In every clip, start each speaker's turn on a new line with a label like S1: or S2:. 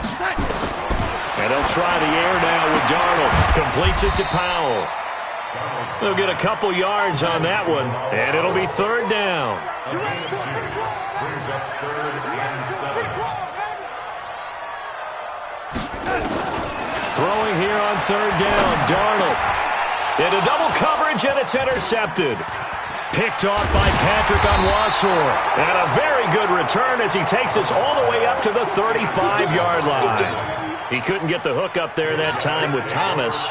S1: And he'll try the air now with Darnold. Completes it to Powell. They'll get a couple yards on that one, and it'll be third down.
S2: Brings up third and 7.
S1: Throwing here on third down, Darnold. Into double coverage, and it's intercepted. Picked off by Patrick Onwuasor. And a very good return as he takes us all the way up to the 35-yard line. He couldn't get the hook up there that time with Thomas.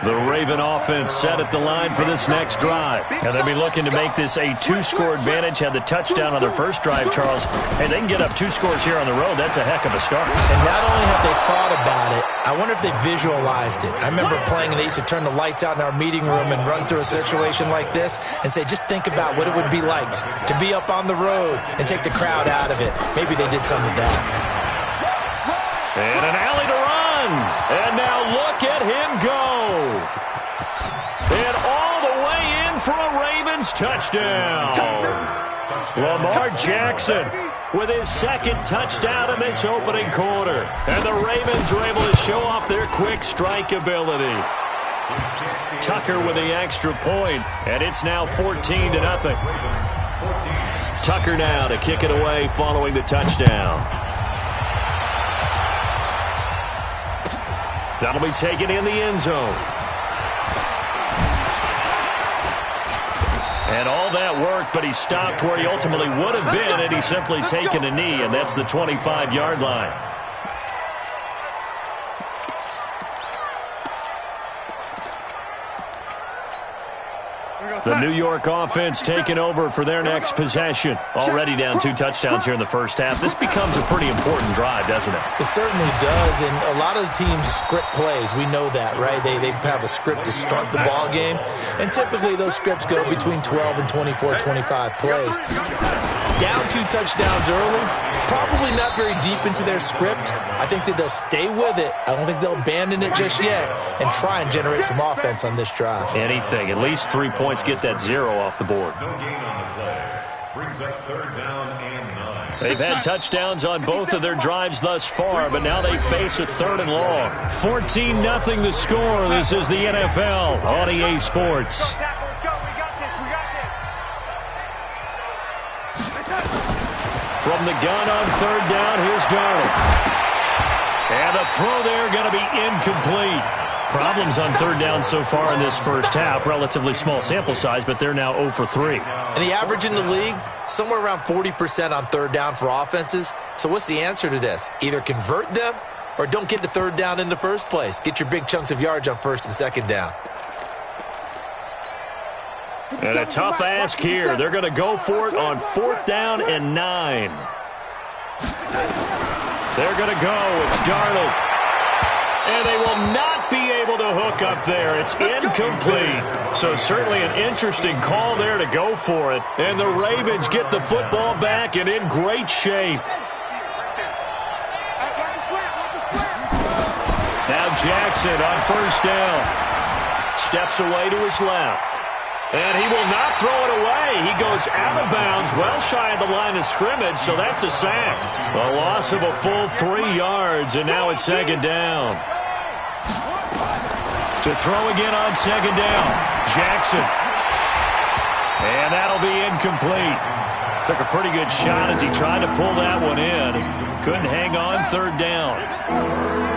S1: The Raven offense set at the line for this next drive. And they'll be looking to make this a 2-score advantage. Had the touchdown on their first drive, Charles. Hey, they can get up 2 scores here on the road. That's a heck of a start.
S3: And not only have they thought about it, I wonder if they visualized it. I remember playing and they used to turn the lights out in our meeting room and run through a situation like this and say, just think about what it would be like to be up on the road and take the crowd out of it. Maybe they did some of that.
S1: And an alley to run. And now look at him go. And all the way in for a Ravens touchdown. Lamar Jackson with his second touchdown in this opening quarter. And the Ravens are able to show off their quick strike ability. Tucker with the extra point, and it's now 14-0. Tucker now to kick it away following the touchdown. That'll be taken in the end zone. And all that work, but he stopped where he ultimately would have been, and he's simply taken a knee, and that's the 25-yard line. The New York offense taking over for their next possession. Already down 2 touchdowns here in the first half. This becomes a pretty important drive, doesn't it?
S3: It certainly does, and a lot of the teams script plays. We know that, right? They have a script to start the ball game, and typically those scripts go between 12 and 24, 25 plays. Down 2 touchdowns early, probably not very deep into their script. I think that they'll stay with it. I don't think they'll abandon it just yet and try and generate some offense on this drive.
S1: Anything. At least 3 points, get that 0 off the board.
S2: No gain on the play. Brings up third down and 9.
S1: They've had touchdowns on both of their drives thus far, but now they face a 3rd and long. 14-0 the score. This is the NFL on EA Sports. From the gun on 3rd down, here's Darnold. And the throw there going to be incomplete. Problems on 3rd down so far in this first half. Relatively small sample size, but they're now 0 for 3.
S3: And the average in the league, somewhere around 40% on 3rd down for offenses. So what's the answer to this? Either convert them or don't get to 3rd down in the first place. Get your big chunks of yards on 1st and 2nd down.
S1: And a tough ask here. They're going to go for it on 4th down and 9. They're going to go. It's Darnold. And they will not be able to hook up there. It's incomplete. So certainly an interesting call there to go for it. And the Ravens get the football back and in great shape. Now Jackson on 1st down. Steps away to his left. And he will not throw it away. He goes out of bounds, well shy of the line of scrimmage, so that's a sack. A loss of a full 3 yards, and now it's 2nd down. To throw again on 2nd down, Jackson. And that'll be incomplete. Took a pretty good shot as he tried to pull that one in. Couldn't hang on 3rd down.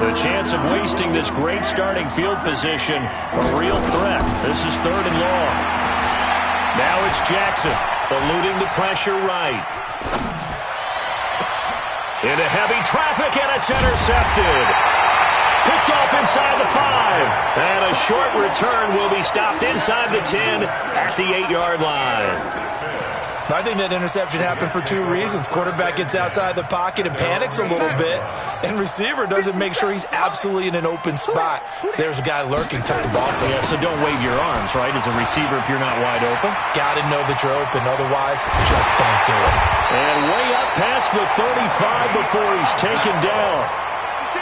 S1: The chance of wasting this great starting field position, a real threat. This is 3rd and long. Now it's Jackson, eluding the pressure right. Into heavy traffic, and it's intercepted. Picked off inside the 5. And a short return will be stopped inside the 10 at the 8-yard line.
S3: I think that interception happened for 2 reasons. Quarterback gets outside the pocket and panics a little bit, and receiver doesn't make sure he's absolutely in an open spot. So there's a guy lurking, took the ball from him.
S1: Yeah, so don't wave your arms, right, as a receiver if you're not wide open.
S3: Got to know that you're open, otherwise just don't do it.
S1: And way up past the 35 before he's taken down.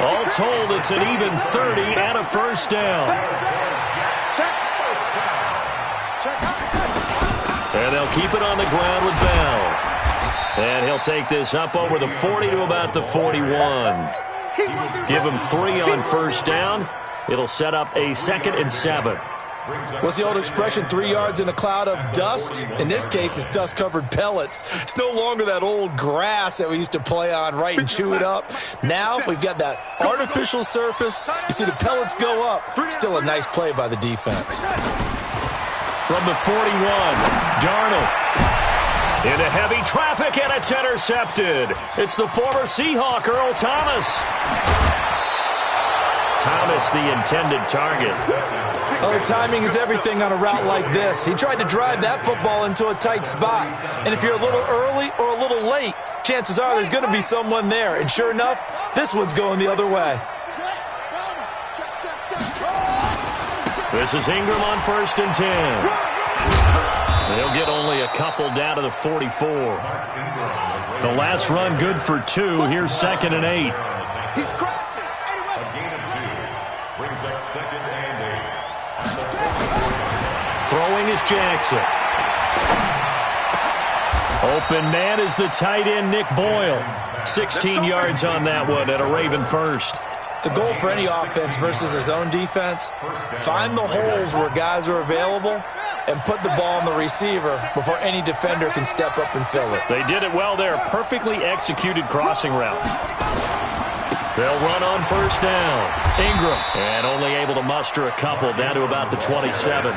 S1: All told, it's an even 30 and a 1st down. And they'll keep it on the ground with Bell. And he'll take this up over the 40 to about the 41. Give him 3 on first down. It'll set up a 2nd and 7.
S3: What's the old expression, 3 yards in a cloud of dust? In this case, it's dust-covered pellets. It's no longer that old grass that we used to play on, right, and chew it up. Now we've got that artificial surface. You see the pellets go up. Still a nice play by the defense.
S1: From the 41, Darnold. Into heavy traffic, and it's intercepted. It's the former Seahawk, Earl Thomas. Thomas, the intended target.
S3: Oh, timing is everything on a route like this. He tried to drive that football into a tight spot. And if you're a little early or a little late, chances are there's going to be someone there. And sure enough, this one's going the other way.
S1: This is Ingram on 1st and 10. They'll get only a couple down to the 44. The last run good for 2. Here's 2nd and 8.
S2: He's crossing. A gain of 2. Brings up 2nd and 8.
S1: Throwing is Jackson. Open man is the tight end, Nick Boyle. 16 yards on that one at a Raven first.
S3: The goal for any offense versus his own defense, find the holes where guys are available and put the ball on the receiver before any defender can step up and fill it.
S1: They did it well there. Perfectly executed crossing route. They'll run on first down. Ingram, and only able to muster a couple down to about the 27.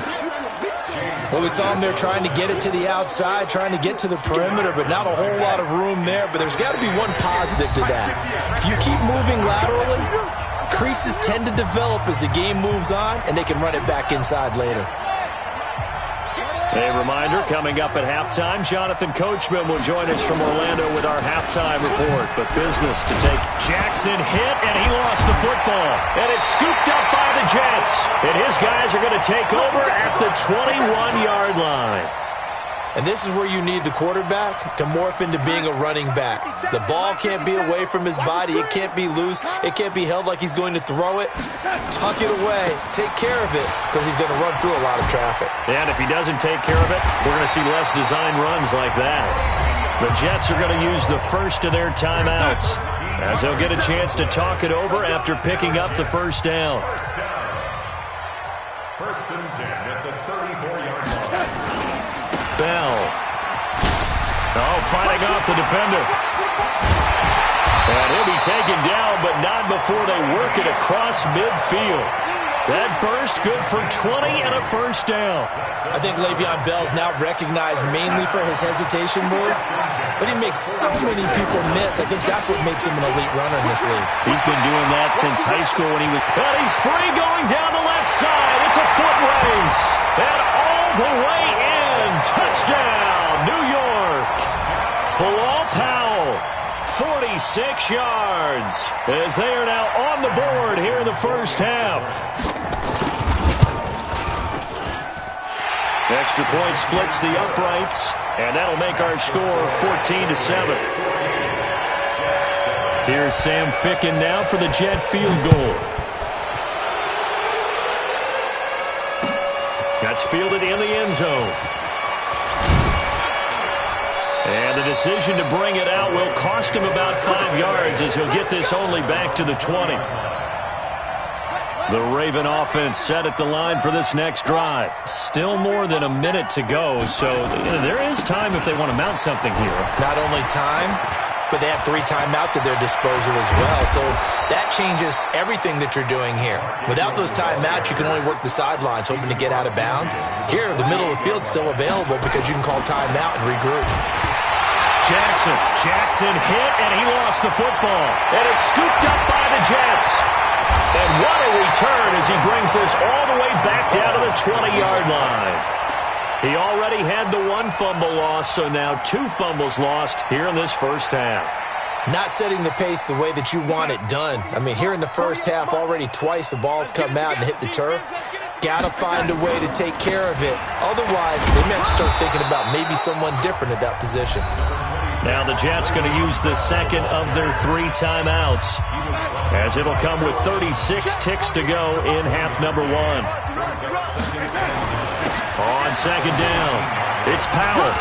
S3: Well, we saw him there trying to get it to the outside, trying to get to the perimeter, but not a whole lot of room there. But there's got to be one positive to that. If you keep moving laterally, creases tend to develop as the game moves on, and they can run it back inside later.
S1: A reminder, coming up at halftime, Jonathan Coachman will join us from Orlando with our halftime report. But business to take. Jackson hit, and he lost the football. And it's scooped up by the Jets. And his guys are going to take over at the 21-yard line.
S3: And this is where you need the quarterback to morph into being a running back. The ball can't be away from his body. It can't be loose. It can't be held like he's going to throw it. Tuck it away. Take care of it because he's going to run through a lot of traffic.
S1: And if he doesn't take care of it, we're going to see less design runs like that. The Jets are going to use the first of their timeouts as they'll get a chance to talk it over after picking up the first down.
S2: First and 10 at the 34-yard line.
S1: Bell. Oh, fighting off the defender. And he'll be taken down, but not before they work it across midfield. That burst good for 20 and a first down.
S3: I think Le'Veon Bell's now recognized mainly for his hesitation move, but he makes so many people miss. I think that's what makes him an elite runner in this league.
S1: He's been doing that since high school when he was... And he's free going down the left side. It's a foot race. And all the way in. Touchdown, New York. Bilal Powell, 46 yards, as they are now on the board here in the first half. Extra point splits the uprights, and that'll make our score 14-7. Here's Sam Ficken now for the Jet field goal. That's fielded in the end zone. And the decision to bring it out will cost him about 5 yards as he'll get this only back to the 20. The Raven offense set at the line for this next drive. Still more than a minute to go, so there is time if they want to mount something here.
S3: Not only time, but they have 3 timeouts at their disposal as well. So that changes everything that you're doing here. Without those timeouts, you can only work the sidelines, hoping to get out of bounds. Here, the middle of the field's still available because you can call timeout and regroup.
S1: Jackson hit, and he lost the football. And it's scooped up by the Jets. And what a return as he brings this all the way back down to the 20-yard line. He already had the 1 fumble loss, so now 2 fumbles lost here in this first half.
S3: Not setting the pace the way that you want it done. I mean, here in the first half, already twice the ball's come out and hit the turf. Got to find a way to take care of it. Otherwise, they may have to start thinking about maybe someone different at that position.
S1: Now the Jets going to use the second of their 3 timeouts, as it'll come with 36 ticks to go in half number 1. On second down, it's Powell.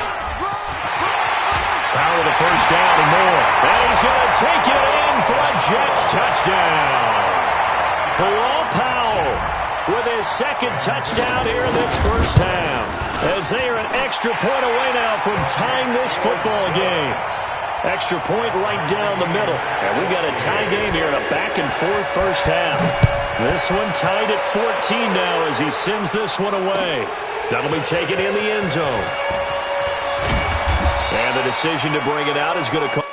S1: power of the first down and more. And he's going to take it in for a Jets touchdown. Bilal Powell with his second touchdown here in this first half, as they are an extra point away now from tying this football game. Extra point right down the middle. And we've got a tie game here in a back-and-forth first half. This one tied at 14 now as he sends this one away. That'll be taken in the end zone. And the decision to bring it out is going to come.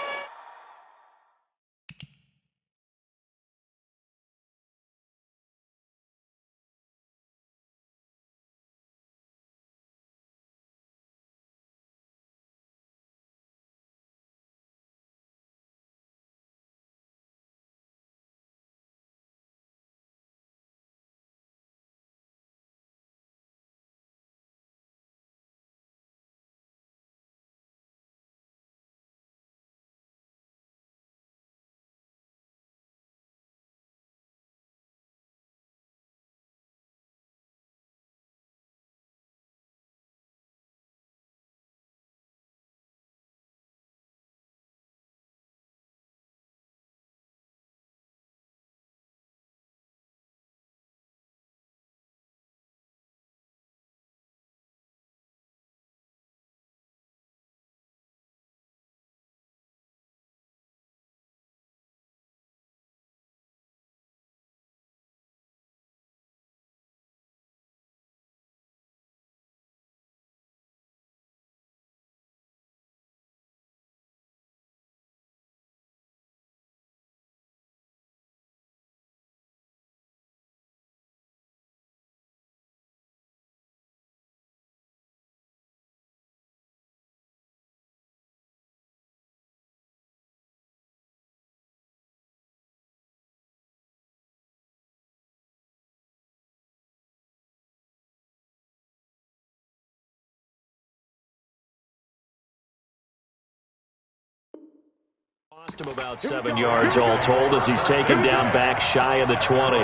S1: Lost him about 7 yards all told as he's taken down back shy of the 20.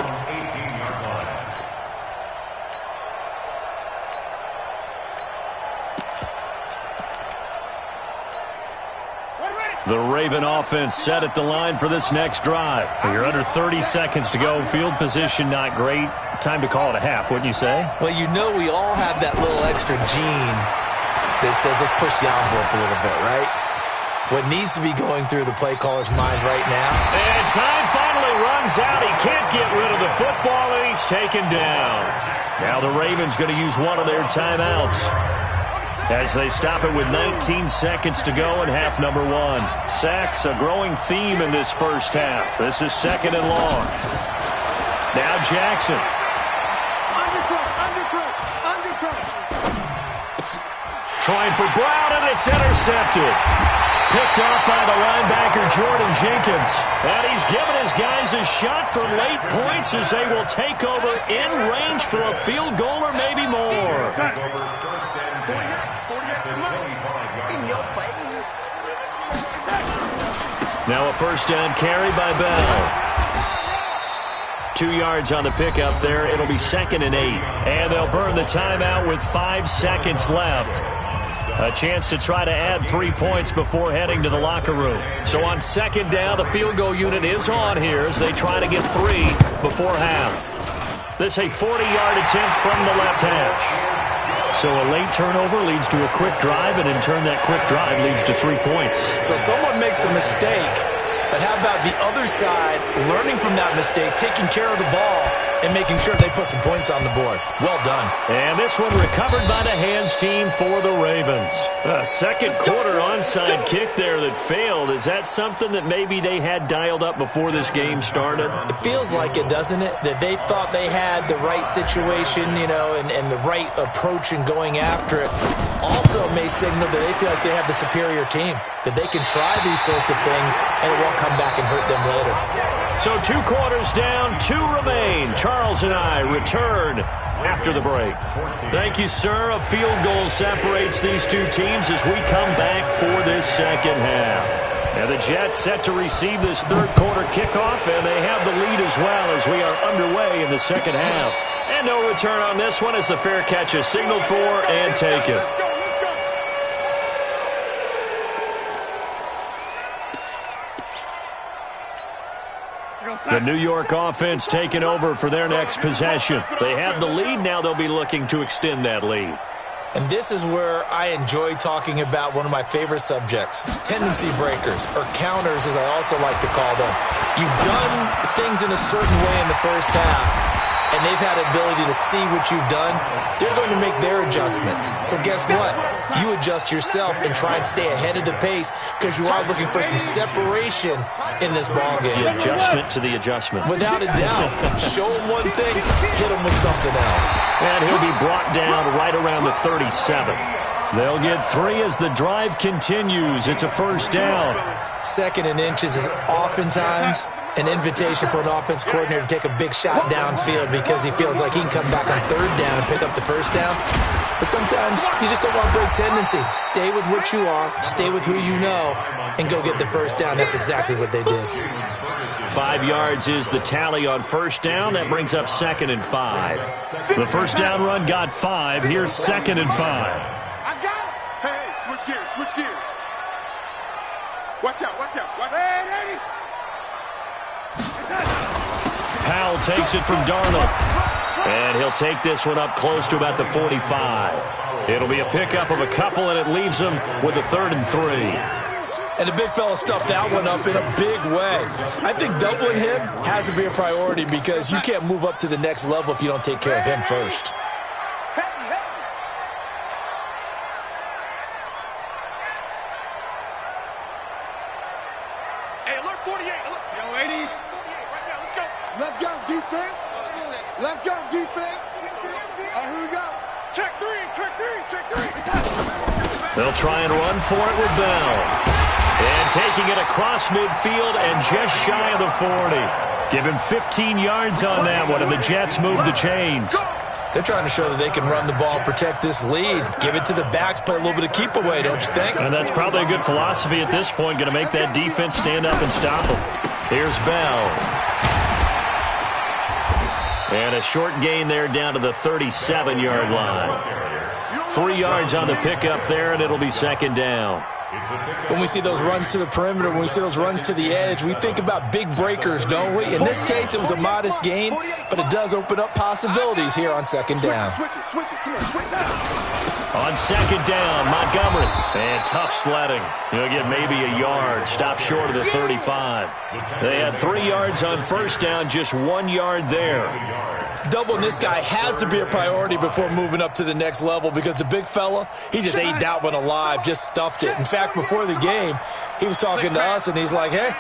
S1: The Raven offense set at the line for this next drive. You're under 30 seconds to go. Field position not great. Time to call it a half, wouldn't you say?
S3: Well, you know we all have that little extra gene that says let's push the envelope a little bit, right? What needs to be going through the play caller's mind right now.
S1: And time finally runs out. He can't get rid of the football, and he's taken down. Now the Ravens going to use one of their timeouts as they stop it with 19 seconds to go in half number one. Sacks, a growing theme in this first half. This is second and long. Now Jackson. Trying for Brown, and it's intercepted. Picked off by the linebacker, Jordan Jenkins. And he's given his guys a shot for late points as they will take over in range for a field goal or maybe more.
S4: In your face.
S1: Now a first down carry by Bell. 2 yards on the pickup there. It'll be 2nd and 8. And they'll burn the timeout with 5 seconds left. A chance to try to add 3 points before heading to the locker room. So on second down, the field goal unit is on here as they try to get 3 before half. This is a 40-yard attempt from the left hash. So a late turnover leads to a quick drive, and in turn that quick drive leads to 3 points.
S3: So someone makes a mistake, but how about the other side learning from that mistake, taking care of the ball, and making sure they put some points on the board. Well done.
S1: And this one recovered by the hands team for the Ravens. A second quarter onside kick there that failed. Is that something that maybe they had dialed up before this game started?
S3: It feels like it, doesn't it? That they thought they had the right situation, you know, and the right approach in going after it. Also may signal that they feel like they have the superior team, that they can try these sorts of things and it won't come back and hurt them later.
S1: So 2 quarters down, 2 remain. Charles and I return after the break. Thank you, sir. A field goal separates these two teams as we come back for this second half. And the Jets set to receive this third quarter kickoff, and they have the lead as well as we are underway in the second half. And no return on this one as the fair catch is signaled for and taken. The New York offense taking over for their next possession. They have the lead. Now they'll be looking to extend that lead.
S3: And this is where I enjoy talking about one of my favorite subjects, tendency breakers, or counters as I also like to call them. You've done things in a certain way in the first half, and they've had the ability to see what you've done. They're going to make their adjustments. So guess what? You adjust yourself and try and stay ahead of the pace because you are looking for some separation in this ballgame.
S1: The adjustment to the adjustment.
S3: Without a doubt. Show them one thing, hit them with something else.
S1: And he'll be brought down right around the 37. They'll get 3 as the drive continues. It's a first down.
S3: Second and inches is oftentimes an invitation for an offense coordinator to take a big shot downfield because he feels like he can come back on third down and pick up the first down. But sometimes you just don't want to break tendency. Stay with what you are, stay with who you know, and go get the first down. That's exactly what they did.
S1: 5 yards is the tally on first down. That brings up 2nd and 5. The first down run got 5. Here's 2nd and 5.
S4: I got it. Hey, switch gears, switch gears. Watch out, watch out. Hey, ready?
S1: Powell takes it from Darnold. And he'll take this one up close to about the 45. It'll be a pickup of a couple, and it leaves him with a 3rd and 3.
S3: And the big fella stuffed that one up in a big way. I think doubling him has to be a priority because you can't move up to the next level if you don't take care of him first.
S4: Hey, alert 48. Yo, 80. Right now, let's go. Let's go, defense. Let's go, defense. Here we go. Check 3, check 3, check 3.
S1: They'll try and run for it with Bell. And taking it across midfield and just shy of the 40. Give him 15 yards on that one, and the Jets move the chains.
S3: They're trying to show that they can run the ball and protect this lead. Give it to the backs, play a little bit of keep away, don't you think?
S1: And that's probably a good philosophy at this point, going to make that defense stand up and stop them. Here's Bell. And a short gain there down to the 37-yard line. 3 yards on the pickup there, and it'll be 2nd down.
S3: When we see those runs to the perimeter, when we see those runs to the edge, we think about big breakers, don't we? In this case, it was a modest gain, but it does open up possibilities here on 2nd down.
S1: On 2nd down, Montgomery. And tough sledding. He'll get maybe a yard. Stop short of the 35. They had 3 yards on first down, just 1 yard there.
S3: Doubling this guy has to be a priority before moving up to the next level because the big fella, he just ate that one alive, just stuffed it. In fact, before the game, he was talking to us, and he's like, hey,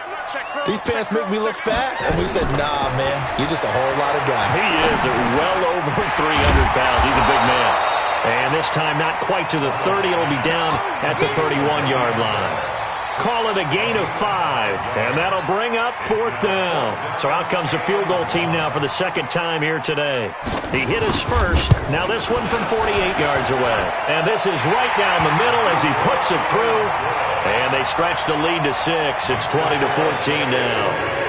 S3: these pants make me look fat. And we said, nah, man, you're just a whole lot of guy.
S1: He is well over 300 pounds. He's a big man. And this time not quite to the 30. It'll be down at the 31-yard line. Call it a gain of 5, and that'll bring up 4th down. So out comes the field goal team now for the 2nd time here today. He hit his first. Now this one from 48 yards away. And this is right down the middle as he puts it through. And they stretch the lead to 6. It's 20-14 now.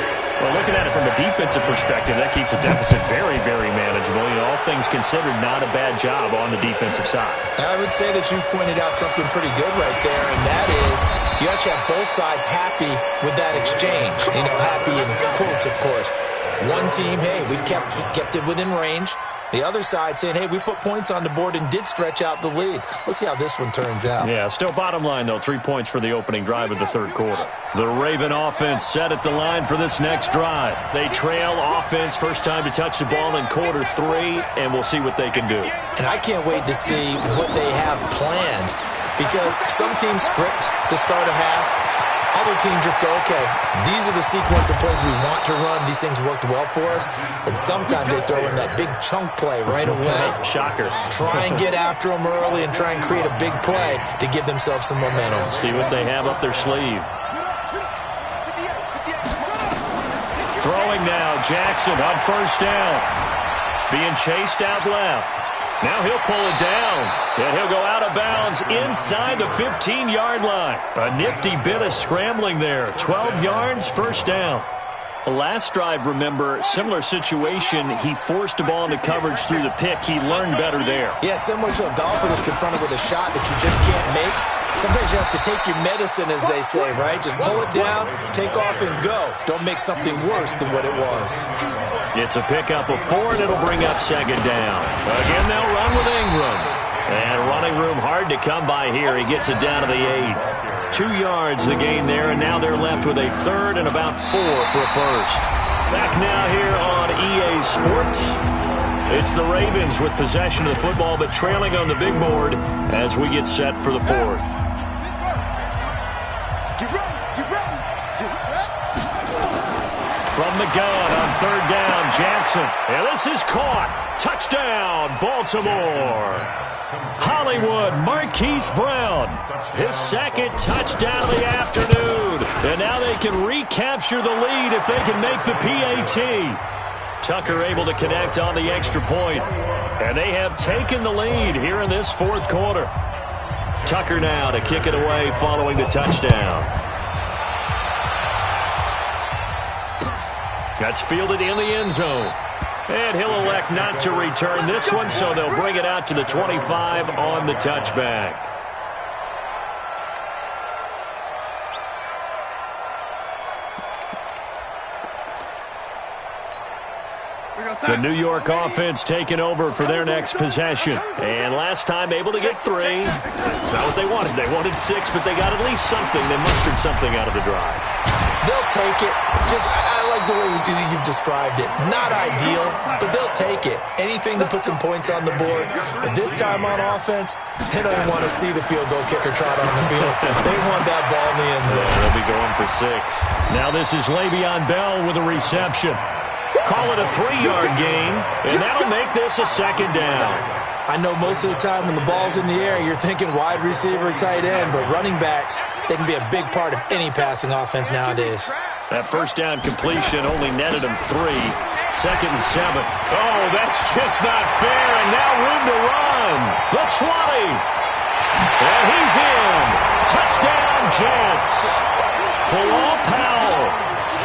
S1: Well, looking at it from a defensive perspective, that keeps the deficit very, very manageable. You know, all things considered, not a bad job on the defensive side.
S3: I would say that you've pointed out something pretty good right there, and that is you have to have both sides happy with that exchange. You know, happy in quotes, of course. One team, hey, we've kept it within range. The other side saying, hey, we put points on the board and did stretch out the lead. Let's see how this one turns out.
S1: Yeah, still bottom line, though, 3 points for the opening drive of the 3rd quarter. The Raven offense set at the line for this next drive. They trail offense, first time to touch the ball in quarter 3, and we'll see what they can do.
S3: And I can't wait to see what they have planned because some teams script to start a half. Other teams just go, okay, these are the sequence of plays we want to run. These things worked well for us. And sometimes they throw in that big chunk play right away.
S1: Shocker.
S3: Try and get after them early and try and create a big play to give themselves some momentum.
S1: See what they have up their sleeve. Throwing now, Jackson on first down. Being chased out left. Now he'll pull it down, and he'll go out of bounds inside the 15-yard line. A nifty bit of scrambling there. 12 yards, first down. The last drive, remember, similar situation. He forced the ball into coverage through the pick. He learned better there.
S3: Yeah, similar to a golfer that's confronted with a shot that you just can't make. Sometimes you have to take your medicine, as they say, right? Just pull it down, take off, and go. Don't make something worse than what it was.
S1: It's a pickup of 4, and it'll bring up second down. Again, they'll run with Ingram. And running room hard to come by here. He gets it down to the 8. 2 yards the gain there, and now they're left with a third and about 4 for a first. Back now here on EA Sports. It's the Ravens with possession of the football, but trailing on the big board as we get set for the 4th. From the gun on 3rd down, Jackson. And this is caught. Touchdown, Baltimore. Hollywood, Marquise Brown. His 2nd touchdown of the afternoon. And now they can recapture the lead if they can make the PAT. Tucker able to connect on the extra point. And they have taken the lead here in this 4th quarter. Tucker now to kick it away following the touchdown. That's fielded in the end zone. And he'll elect not to return this one, so they'll bring it out to the 25 on the touchback. The New York offense taking over for their next possession. And last time able to get 3. That's not what they wanted. They wanted 6, but they got at least something. They mustered something out of the drive.
S3: They'll take it. I like the way you've described it. Not ideal, but they'll take it. Anything to put some points on the board. But this time on offense, they don't even want to see the field goal kicker trot on the field. They want that ball in the end zone.
S1: Yeah, they'll be going for 6. Now this is Le'Veon Bell with a reception. Call it a 3-yard gain, and that'll make this a 2nd down.
S3: I know most of the time when the ball's in the air, you're thinking wide receiver, tight end, but running backs, they can be a big part of any passing offense nowadays.
S1: That 1st down completion only netted him 3. 2nd and 7. Oh, that's just not fair, and now room to run. The 20. And he's in. Touchdown, Jets. Bilal Powell,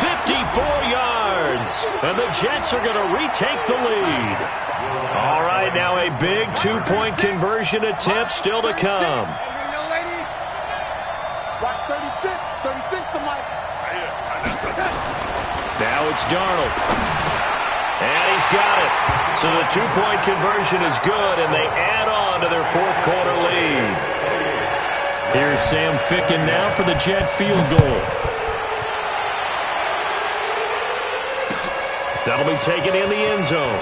S1: 54 yards. And the Jets are going to retake the lead. All right, now a big 2-point conversion attempt still to come.
S4: Watch 36 to Mike.
S1: Now it's Darnold. And he's got it. So the 2-point conversion is good, and they add on to their 4th quarter lead. Here's Sam Ficken now for the Jet field goal. That'll be taken in the end zone.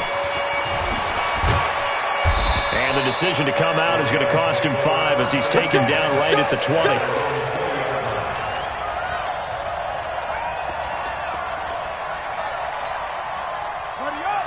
S1: And the decision to come out is going to cost him 5 as he's taken down right at the 20.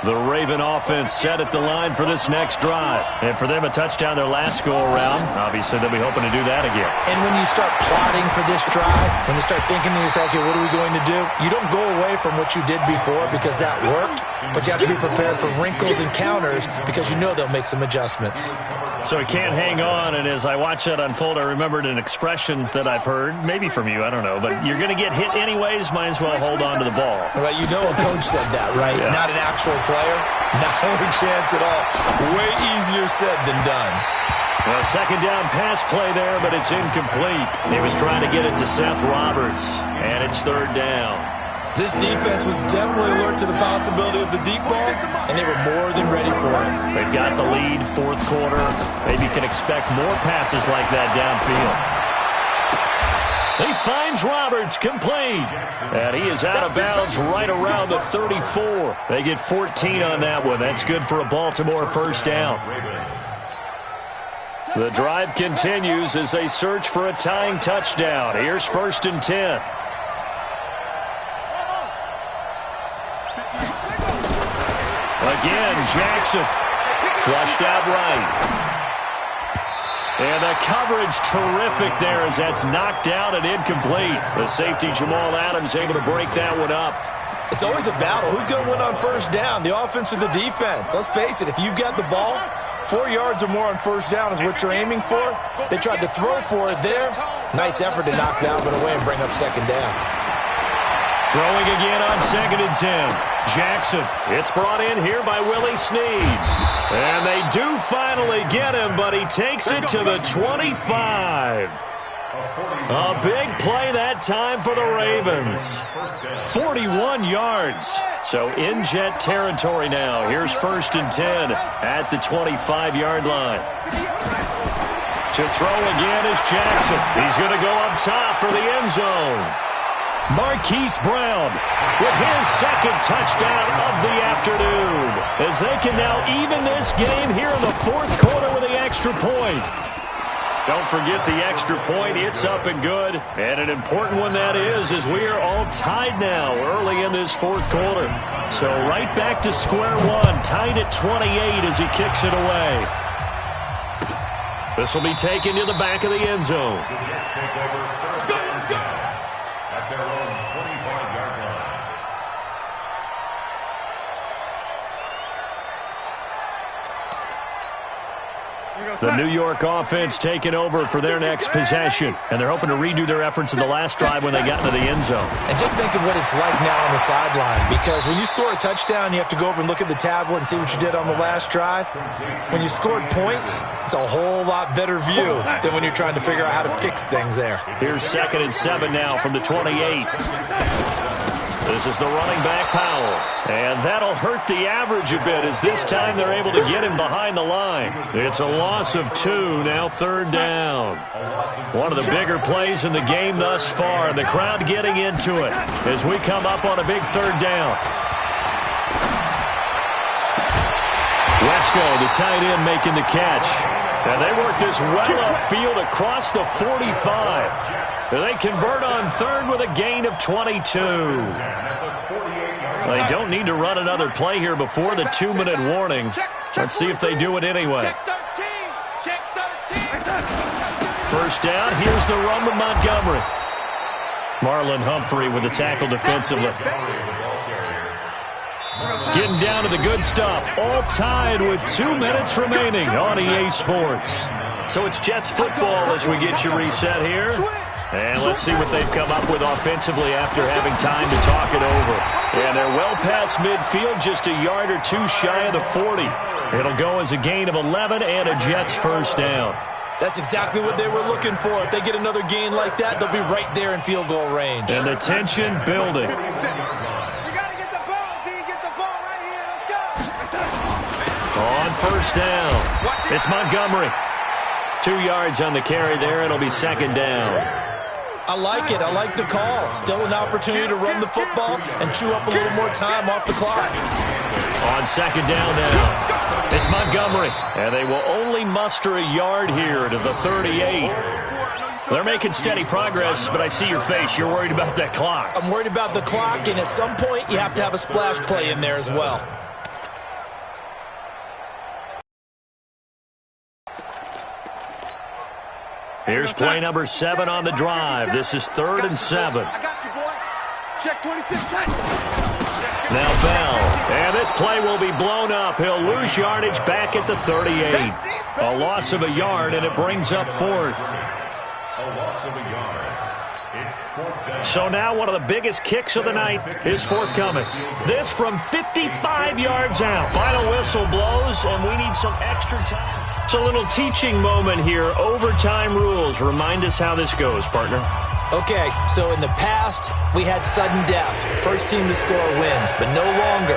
S1: The Raven offense set at the line for this next drive. And for them, a touchdown their last go-around. Obviously, they'll be hoping to do that again.
S3: And when you start plotting for this drive, when you start thinking to yourself, okay, what are we going to do? You don't go away from what you did before because that worked, but you have to be prepared for wrinkles and counters because you know they'll make some adjustments.
S1: So he can't hang on, and as I watch that unfold, I remembered an expression that I've heard, maybe from you, I don't know, but you're going to get hit anyways, might as well hold on to the ball.
S3: Right, you know a coach said that, right?
S1: Yeah.
S3: Not an actual player. No chance at all. Way easier said than done.
S1: Well, 2nd down pass play there, but it's incomplete. He was trying to get it to Seth Roberts, and it's 3rd down.
S3: This defense was definitely alert to the possibility of the deep ball, and they were more than ready for it.
S1: They've got the lead, 4th quarter. Maybe you can expect more passes like that downfield. He finds Roberts complete. And he is out of bounds right around the 34. They get 14 on that one. That's good for a Baltimore 1st down. The drive continues as they search for a tying touchdown. Here's 1st and 10. Again, Jackson. Flushed out right. And the coverage terrific there as that's knocked down and incomplete. The safety, Jamal Adams, able to break that one up.
S3: It's always a battle. Who's going to win on 1st down, the offense or the defense? Let's face it, if you've got the ball, 4 yards or more on 1st down is what you're aiming for. They tried to throw for it there. Nice effort to knock that one away and bring up 2nd down.
S1: Throwing again on 2nd and 10. Jackson. It's brought in here by Willie Snead. And they do finally get him, but he takes it to the 25. A big play that time for the Ravens. 41 yards. So in Jet territory now. Here's 1st and 10 at the 25-yard line. To throw again is Jackson. He's going to go up top for the end zone. Marquise Brown with his 2nd touchdown of the afternoon, as they can now even this game here in the 4th quarter with the extra point. Don't forget the extra point. It's up and good. And an important one that is, as we are all tied now early in this 4th quarter. So right back to square one, tied at 28 as he kicks it away. This will be taken to the back of the end zone.
S2: The Jets take over 1st and 10 at their own 25-yard line.
S1: The New York offense taking over for their next possession. And they're hoping to redo their efforts in the last drive when they got into the end zone.
S3: And just think of what it's like now on the sideline, because when you score a touchdown, you have to go over and look at the tablet and see what you did on the last drive. When you scored points, it's a whole lot better view than when you're trying to figure out how to fix things there.
S1: Here's 2nd and 7 now from the 28. This is the running back, Powell. And that'll hurt the average a bit, as this time they're able to get him behind the line. It's a loss of 2, now 3rd down. One of the bigger plays in the game thus far, and the crowd getting into it as we come up on a big 3rd down. Wesco, the tight end, making the catch. And they work this well upfield across the 45. They convert on 3rd with a gain of 22. They don't need to run another play here before the 2-minute warning. Let's see if they do it anyway. 1st down, here's the run with Montgomery. Marlon Humphrey with the tackle defensively. Getting down to the good stuff. All tied with 2 minutes remaining on EA Sports. So it's Jets football as we get you reset here. And let's see what they've come up with offensively after having time to talk it over. And they're well past midfield, just a yard or 2 shy of the 40. It'll go as a gain of 11 and a Jets 1st down.
S3: That's exactly what they were looking for. If they get another gain like that, they'll be right there in field goal range.
S1: And the tension building. On 1st down, it's Montgomery. 2 yards on the carry there. It'll be 2nd down.
S3: I like it. I like the call. Still an opportunity to run the football and chew up a little more time off the clock.
S1: On 2nd down now, it's Montgomery. And they will only muster a yard here to the 38. They're making steady progress, but I see your face. You're worried about that clock.
S3: I'm worried about the clock, and at some point, you have to have a splash play in there as well.
S1: Here's play number 7 on the drive. This is 3rd and 7.
S4: I got you, boy. Check 26.
S1: Now Bell. And this play will be blown up. He'll lose yardage back at the 38. A loss of a yard, and it brings up 4th.
S2: A loss of a yard. It's 4th down.
S1: So now one of the biggest kicks of the night is forthcoming. This from 55 yards out. Final whistle blows, and we need some extra time. It's a little teaching moment here. Overtime rules. Remind us how this goes, partner.
S3: Okay, so in the past, we had sudden death. First team to score wins, but no longer.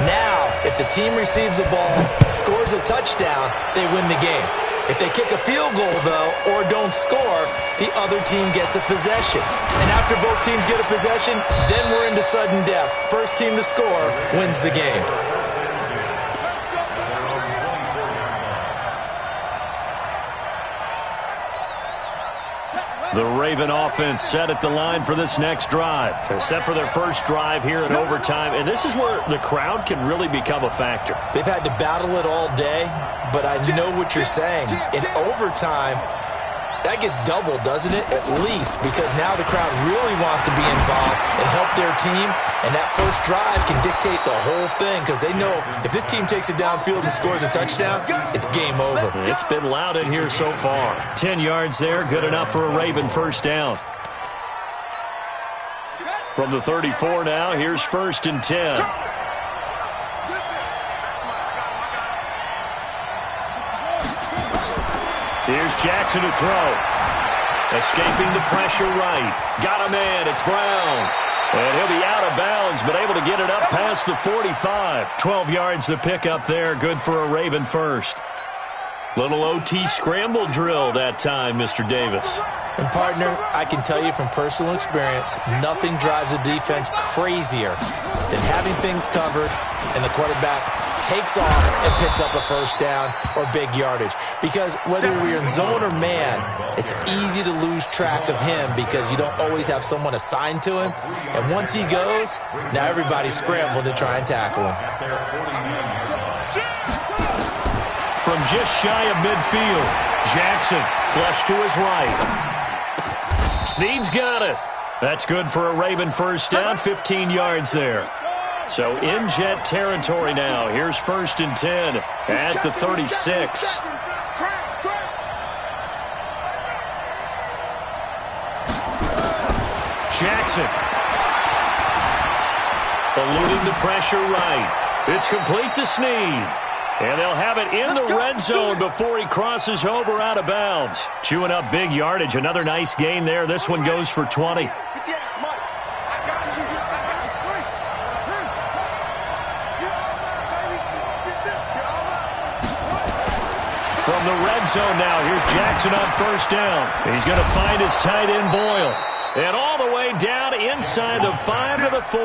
S3: Now, if the team receives the ball, scores a touchdown, they win the game. If they kick a field goal, though, or don't score, the other team gets a possession. And after both teams get a possession, then we're into sudden death. First team to score wins the game.
S1: The Raven offense set at the line for this next drive. They're set for their first drive here in overtime, and this is where the crowd can really become a factor.
S3: They've had to battle it all day, but I know what you're saying. In overtime, that gets doubled, doesn't it? At least, because now the crowd really wants to be involved and help their team, and that first drive can dictate the whole thing, because they know if this team takes it downfield and scores a touchdown, it's game over.
S1: It's been loud in here so far. 10 yards there, good enough for a Raven 1st down. From the 34 now, here's 1st and 10. Here's Jackson to throw. Escaping the pressure right. Got a man. It's Brown. And he'll be out of bounds, but able to get it up past the 45. 12 yards to pick up there. Good for a Raven first. Little OT scramble drill that time, Mr. Davis.
S3: And, partner, I can tell you from personal experience, nothing drives a defense crazier than having things covered and the quarterback takes off and picks up a first down or big yardage. Because whether we're in zone or man, it's easy to lose track of him because you don't always have someone assigned to him. And once he goes, now everybody's scrambling to try and tackle him.
S1: From just shy of midfield, Jackson flush to his right. Snead's got it. That's good for a Raven first down, 15 yards there. So in jet territory now. Here's 1st and 10 at the 36. Jackson. Eluding the pressure right. It's complete to Snead. And they'll have it in the red zone before he crosses over out of bounds. Chewing up big yardage. Another nice gain there. This one goes for 20. From the red zone now, here's Jackson on first down. He's going to find his tight end Boyle. And all the way down inside the 5 to the 4.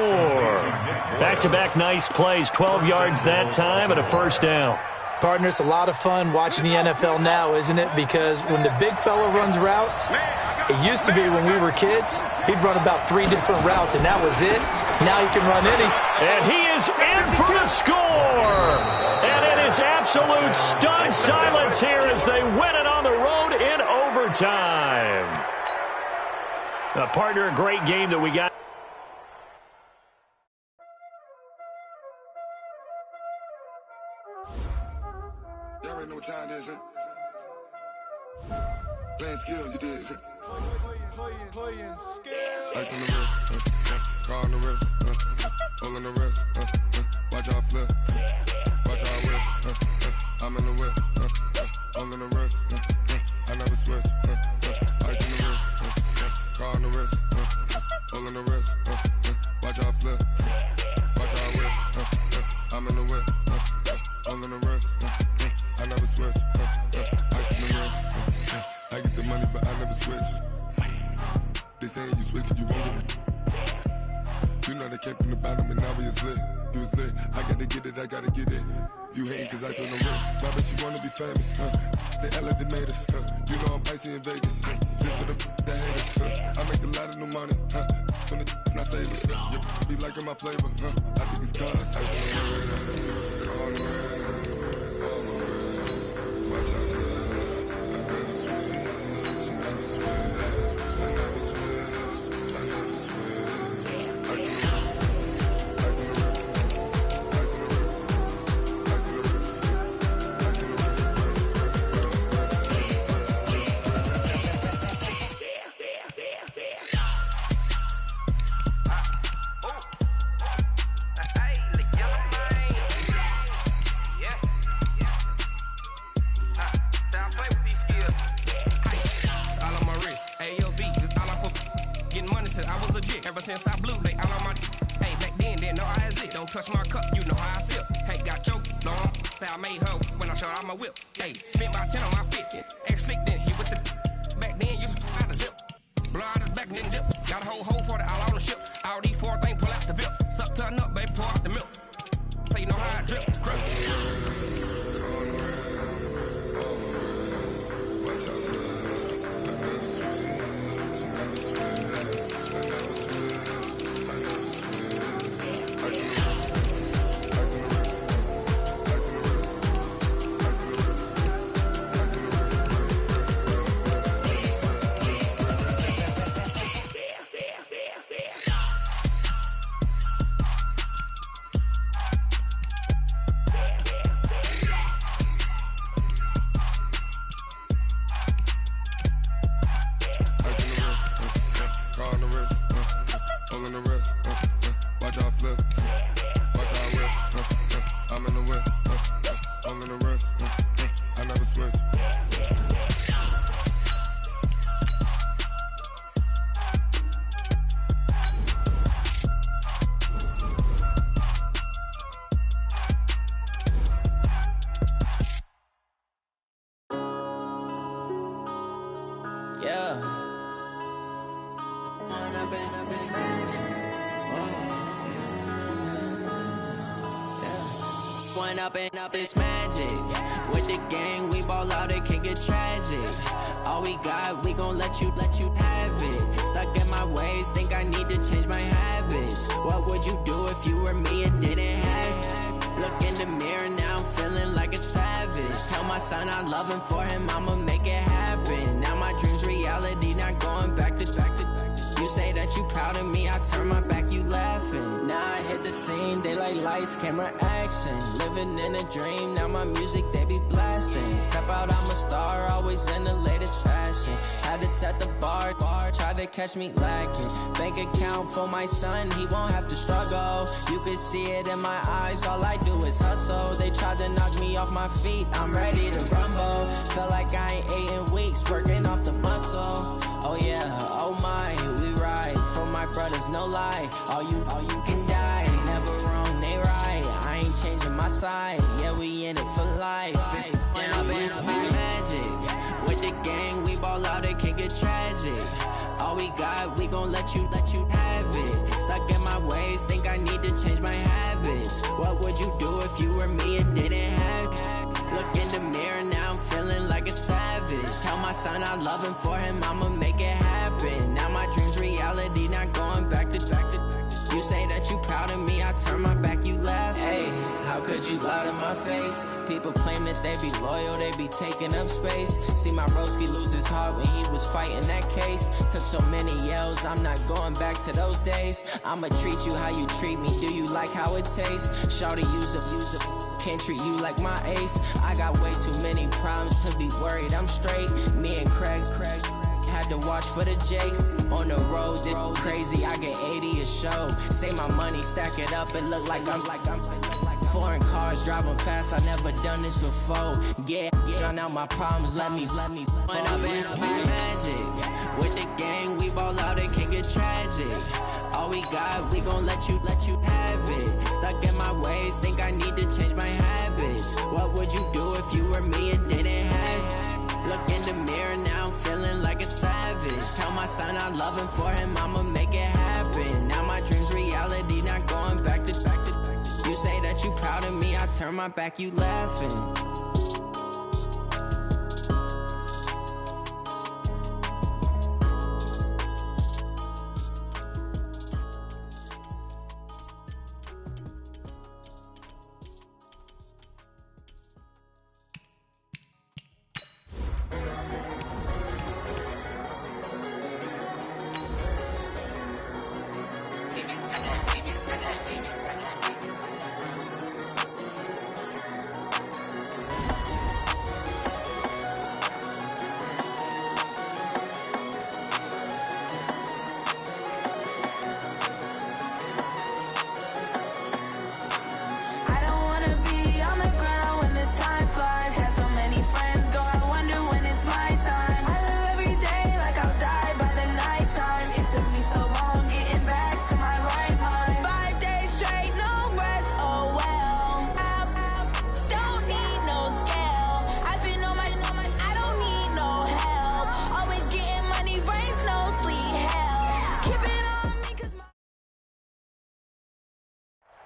S1: Back-to-back nice plays, 12 yards that time and a first down.
S3: Partner, it's a lot of fun watching the NFL now, isn't it? Because when the big fella runs routes, it used to be when we were kids, he'd run about 3 different routes, and that was it. Now he can run any.
S1: And he is in for the score. And it is absolute stunned silence here as they win it on the road in overtime. Partner, a great game that we got.
S5: Y'all already know what time it is, huh? Playing skills, you did. Playing skills. Ice on the wrist, car on the wrist, hole in the wrist, watch out flip, watch out whip, I'm in the whip, hole in the wrist, I never switch, ice on the wrist, car on the wrist, hole in the wrist, watch out flip, watch out whip, I'm in the whip, hole in the wrist, I never switch, ice on the wrist, I get the money but I never switch. They saying you switch cause you won't get it. You know they came from the bottom and now we is lit. You was lit, I gotta get it, I gotta get it. You hating cause I on the wrist. Why bet you wanna be famous, They act like they made us, You know I'm icy in Vegas, Just for the that hate us, I make a lot of new money, When it's not savings, You be liking my flavor, I think it's cause I on the wrist, on the wrist, on the wrist. Watch out, I never switch, I never switch. I never switch, I never switch. Ice in the wrist, ice in the wrist, ice in the wrist, ice in the wrist, ice in the wrist,
S6: Ever since I blew, they all on my hey, back then, didn't know I exist. Don't touch my cup, you know how I sip. Hey, got choked, no, say I made her when I showed out my whip. Hey, spent about 10 on my 50. Ex-slick, then hit with the back then, used to out the zip. Blow out his back, then dip. Got a whole party all on the ship. All these 4 things, pull out the VIP. Suck to a nut, baby, pour out the milk. So you know how I drip, crap.
S7: One up and up, it's magic. With the gang, we ball out, it can get tragic. All we got, we gon' let you have it. Stuck in my ways, think I need to change my habits. What would you do if you were me and didn't have it? Look in the mirror, now I'm feeling like a savage. Tell my son I love him, for him I'ma make it happen. Now my dream's reality, not going back to. You say that you proud of me, I turn my back, you laughing. Now I hit the scene, they like lights, camera, action. Living in a dream, now my music, they be blasting. Step out, I'm a star, always in the latest fashion. Had to set the bar, try to catch me lacking. Bank account for my son, he won't have to struggle. You can see it in my eyes, all I do is hustle. They tried to knock me off my feet, I'm ready to rumble. Feel like I ain't ate in weeks, working off the muscle. Oh yeah, oh my, we ride for my brothers, no lie. All you can die, never wrong, they right. I ain't changing my side, yeah, we in it for life. And up it's magic. With the gang, we ball out, it can get tragic. All we got, we gon' let you have it. Stuck in my ways, think I need to change my habits. What would you do if you were me and didn't have it? Look in the mirror, now I'm feeling like a savage. Tell my son I love him, for him I'ma make it happen. Now my dream's reality, not going back to. You say that you proud of me, I turn my back, you laugh. Hey, how could you lie to my face? People claim that they be loyal, they be taking up space. See my broski lose his heart when he was fighting that case. Took so many yells, I'm not going back to those days. I'ma treat you how you treat me, do you like how it tastes? Shawty, use a can't treat you like my ace. I got way too many problems to be worried, I'm straight. Me and Craig had to watch for the Jakes. On the road, this crazy, I get 80 a show. Say my money, stack it up, it look like I'm foreign cars, driving fast, I never done this before. Get on out my problems, let me One up and up is magic. With the gang, we ball out, it can get tragic. All we got, we gon' let you have it. Stuck in my ways, think I need to change my habits. What would you do if you were me and didn't have it? Look in the mirror, now I'm feeling like a savage. Tell my son I love him, for him I'ma make it happen. Now my dream's reality, not going back to. You say that you proud of me, I turn my back, you laughing.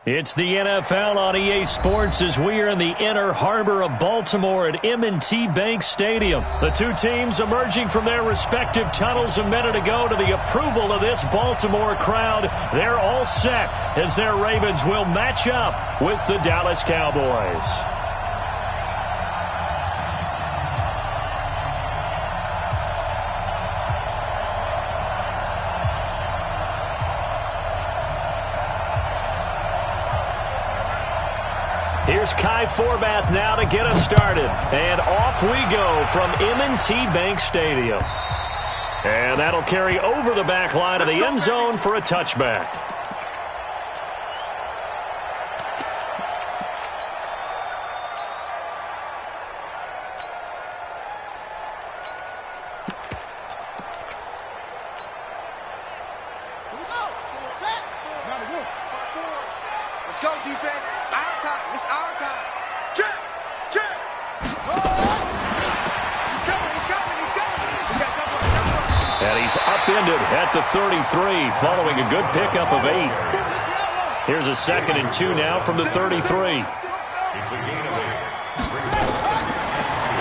S1: It's the NFL on EA Sports as we are in the inner harbor of Baltimore at M&T Bank Stadium. The two teams emerging from their respective tunnels a minute ago to the approval of this Baltimore crowd. They're all set as their Ravens will match up with the Dallas Cowboys. Here's Kai Forbath now to get us started. And off we go from M&T Bank Stadium. And that'll carry over the back line of the end zone for a touchback.
S4: Let's go, defense. Our time. It's our time. Check. Check. Oh! He's coming.
S1: And he's upended at the 33 following a good pickup of 8. Here's a 2nd and 2 now from the 33.
S2: It's a gain of 8. Brings up second.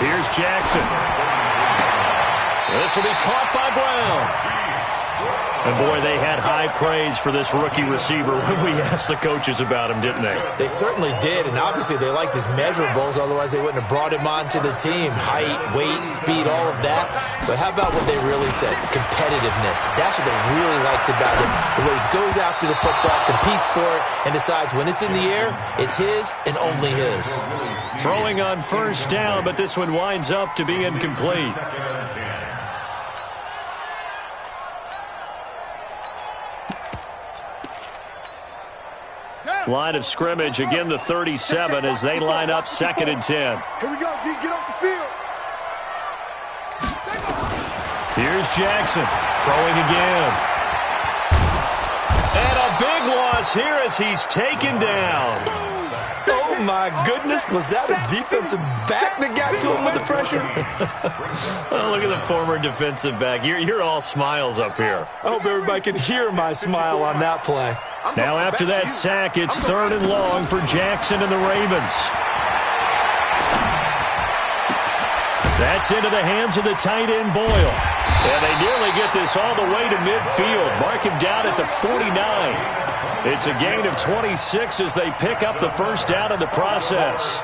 S1: Here's Jackson. This will be caught by Brown. And, boy, they had high praise for this rookie receiver when we asked the coaches about him, didn't they?
S3: They certainly did, and obviously they liked his measurables. Otherwise, they wouldn't have brought him onto the team. Height, weight, speed, all of that. But how about what they really said? Competitiveness. That's what they really liked about him. The way he goes after the football, competes for it, and decides when it's in the air, it's his and only his.
S1: Throwing on first down, but this one winds up to be incomplete. Line of scrimmage, again the 37 as they line up 2nd and 10.
S4: Here we go, D. Get off the field.
S1: Here's Jackson throwing again. And a big loss here as he's taken down.
S3: Oh, my goodness. Was that a defensive back that got to him with the pressure?
S1: Oh, look at the former defensive back. You're all smiles up here.
S3: I hope everybody can hear my smile on that play.
S1: Now after that sack, it's 3rd and long for Jackson and the Ravens. That's into the hands of the tight end Boyle. And they nearly get this all the way to midfield. Mark him down at the 49. It's a gain of 26 as they pick up the first down in the process.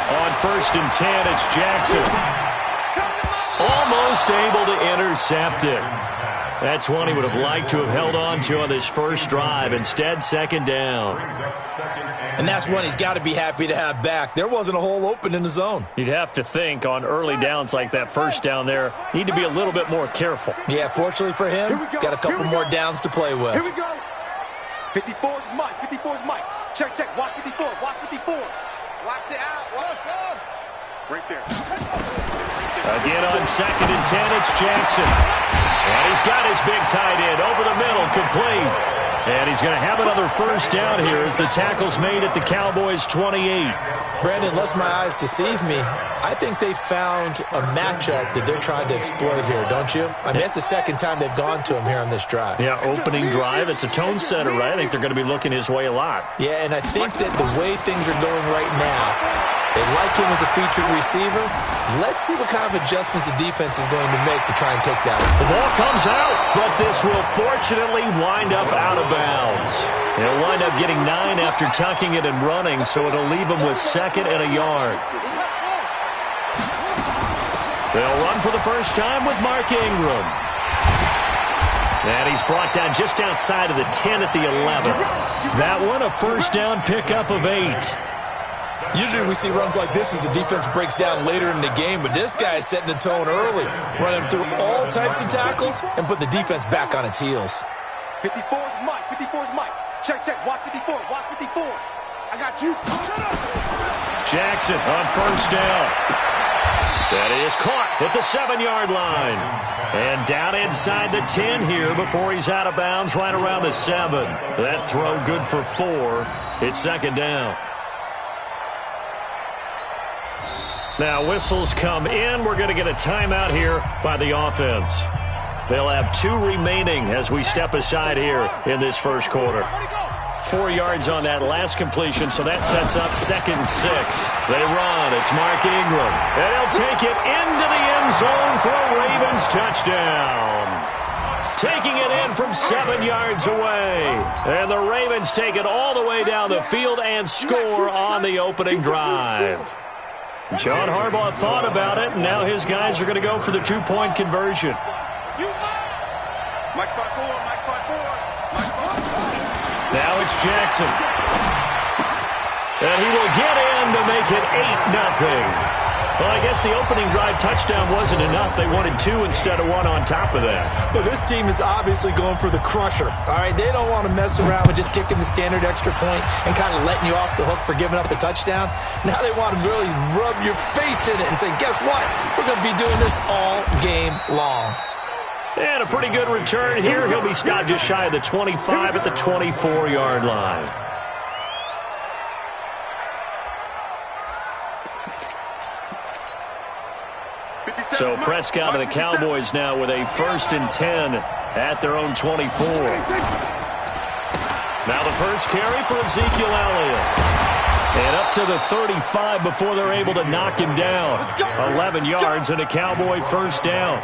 S1: On 1st and 10, it's Jackson. Almost able to intercept it. That's one he would have liked to have held on to on this first drive. Instead, 2nd down.
S3: And that's one he's got to be happy to have back. There wasn't a hole open in the zone.
S1: You'd have to think on early downs like that first down there, need to be a little bit more careful.
S3: Yeah, fortunately for him, got a couple more downs to play with.
S4: Here we go. 54's Mike. 54's Mike. Check, check. Watch 54. Watch 54. Watch the out. Watch that. Right there.
S1: Again on 2nd and 10, it's Jackson. And he's got his big tight end over the middle, complete. And he's going to have another first down here as the tackle's made at the Cowboys' 28.
S3: Brandon, lest my eyes deceive me, I think they found a matchup that they're trying to exploit here, don't you? I mean, that's the 2nd time they've gone to him here on this drive.
S1: Yeah, opening drive. It's a tone setter, right? I think they're going to be looking his way a lot.
S3: Yeah, and I think that the way things are going right now, they like him as a featured receiver. Let's see what kind of adjustments the defense is going to make to try and take that.
S1: The ball comes out, but this will fortunately wind up out of bounds. He'll wind up getting 9 after tucking it and running, so it'll leave him with 2nd and a yard. They'll run for the first time with Mark Ingram. And he's brought down just outside of the 10 at the 11. That one a first down pickup of 8.
S3: Usually we see runs like this as the defense breaks down later in the game, but this guy is setting the tone early, running through all types of tackles and put the defense back on its heels.
S4: 54's Mike. 54's Mike. Check, check. Watch 54. Watch 54. I got you.
S1: Jackson on first down. That is caught at the 7-yard line. And down inside the 10 here before he's out of bounds right around the 7. That throw good for 4. It's 2nd down. Now whistles come in. We're going to get a timeout here by the offense. They'll have 2 remaining as we step aside here in this first quarter. 4 yards on that last completion, so that sets up 2nd and 6. They run. It's Mark Ingram. And he'll take it into the end zone for a Ravens touchdown. Taking it in from 7 yards away. And the Ravens take it all the way down the field and score on the opening drive. John Harbaugh thought about it, and now his guys are going to go for the 2-point conversion.
S4: Mike 5-4, Mike 5-4.
S1: Now it's Jackson. And he will get in to make it 8-0. Well, I guess the opening drive touchdown wasn't enough. They wanted 2 instead of 1 on top of that.
S3: Well, this team is obviously going for the crusher. All right, they don't want to mess around with just kicking the standard extra point and kind of letting you off the hook for giving up the touchdown. Now they want to really rub your face in it and say, guess what? We're going to be doing this all game long.
S1: And a pretty good return here. He'll be stopped just shy of the 25 at the 24-yard line. So Prescott and the Cowboys now with a 1st and 10 at their own 24. Now the first carry for Ezekiel Elliott. And up to the 35 before they're able to knock him down. 11 yards and a Cowboy first down.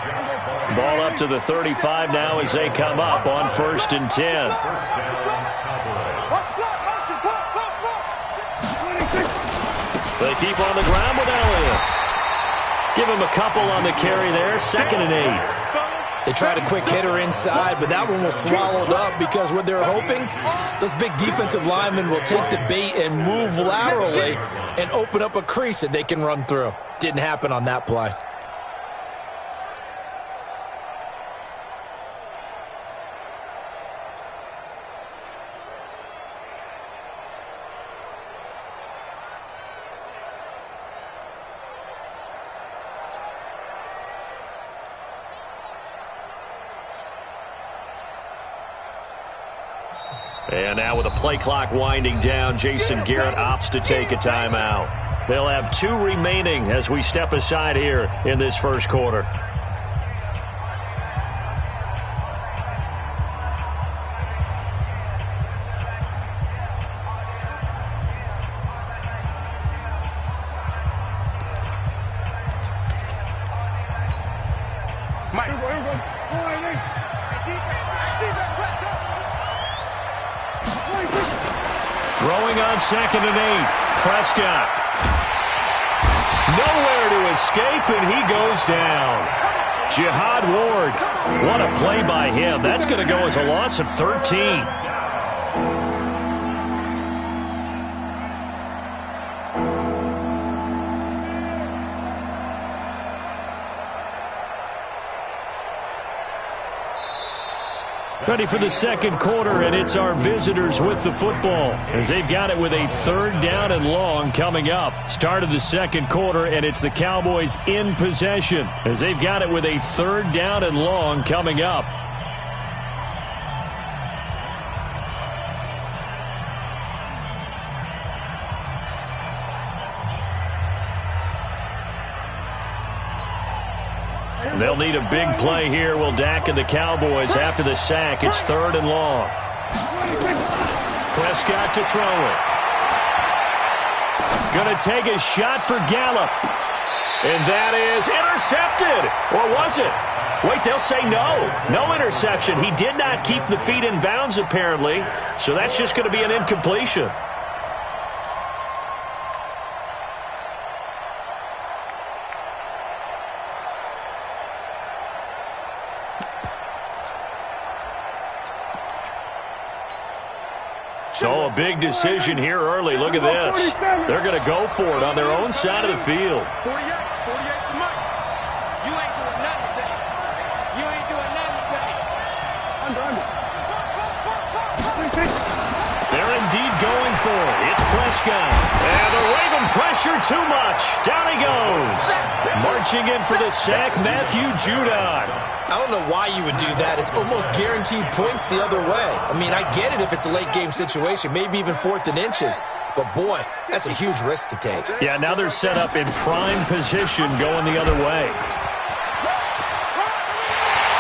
S1: Ball up to the 35 now as they come up on 1st and 10. They keep on the ground with Elliott. Give him a couple on the carry there. 2nd and 8.
S3: They tried a quick hitter inside, but that one was swallowed up because what they're hoping, those big defensive linemen will take the bait and move laterally and open up a crease that they can run through. Didn't happen on that play.
S1: And now with the play clock winding down, Jason Garrett opts to take a timeout. They'll have 2 remaining as we step aside here in this first quarter. Throwing on 2nd and 8. Prescott. Nowhere to escape, and he goes down. Jihad Ward. What a play by him. That's going to go as a loss of 13. Ready for the second quarter, and it's our visitors with the football as they've got it with a 3rd down and long coming up. Start of the second quarter, and it's the Cowboys in possession as they've got it with a 3rd down and long coming up. They'll need a big play here. Will Dak and the Cowboys after the sack. It's 3rd and long. Prescott to throw it. Going to take a shot for Gallup. And that is intercepted. Or was it? Wait, they'll say no. No interception. He did not keep the feet in bounds apparently. So that's just going to be an incompletion. So a big decision here early. Look at this. They're going to go for it on their own side of the field.
S4: 48 for Mike. You ain't doing nothing today. You ain't doing nothing today.
S1: They're indeed going for it. It's Prescott. And the Raven pressure too much. Down he goes. Marching in for the sack, Matthew Judon.
S3: I don't know why you would do that. It's almost guaranteed points the other way. I mean, I get it if it's a late game situation, maybe even 4th and inches. But, boy, that's a huge risk to take.
S1: Yeah, now they're set up in prime position going the other way.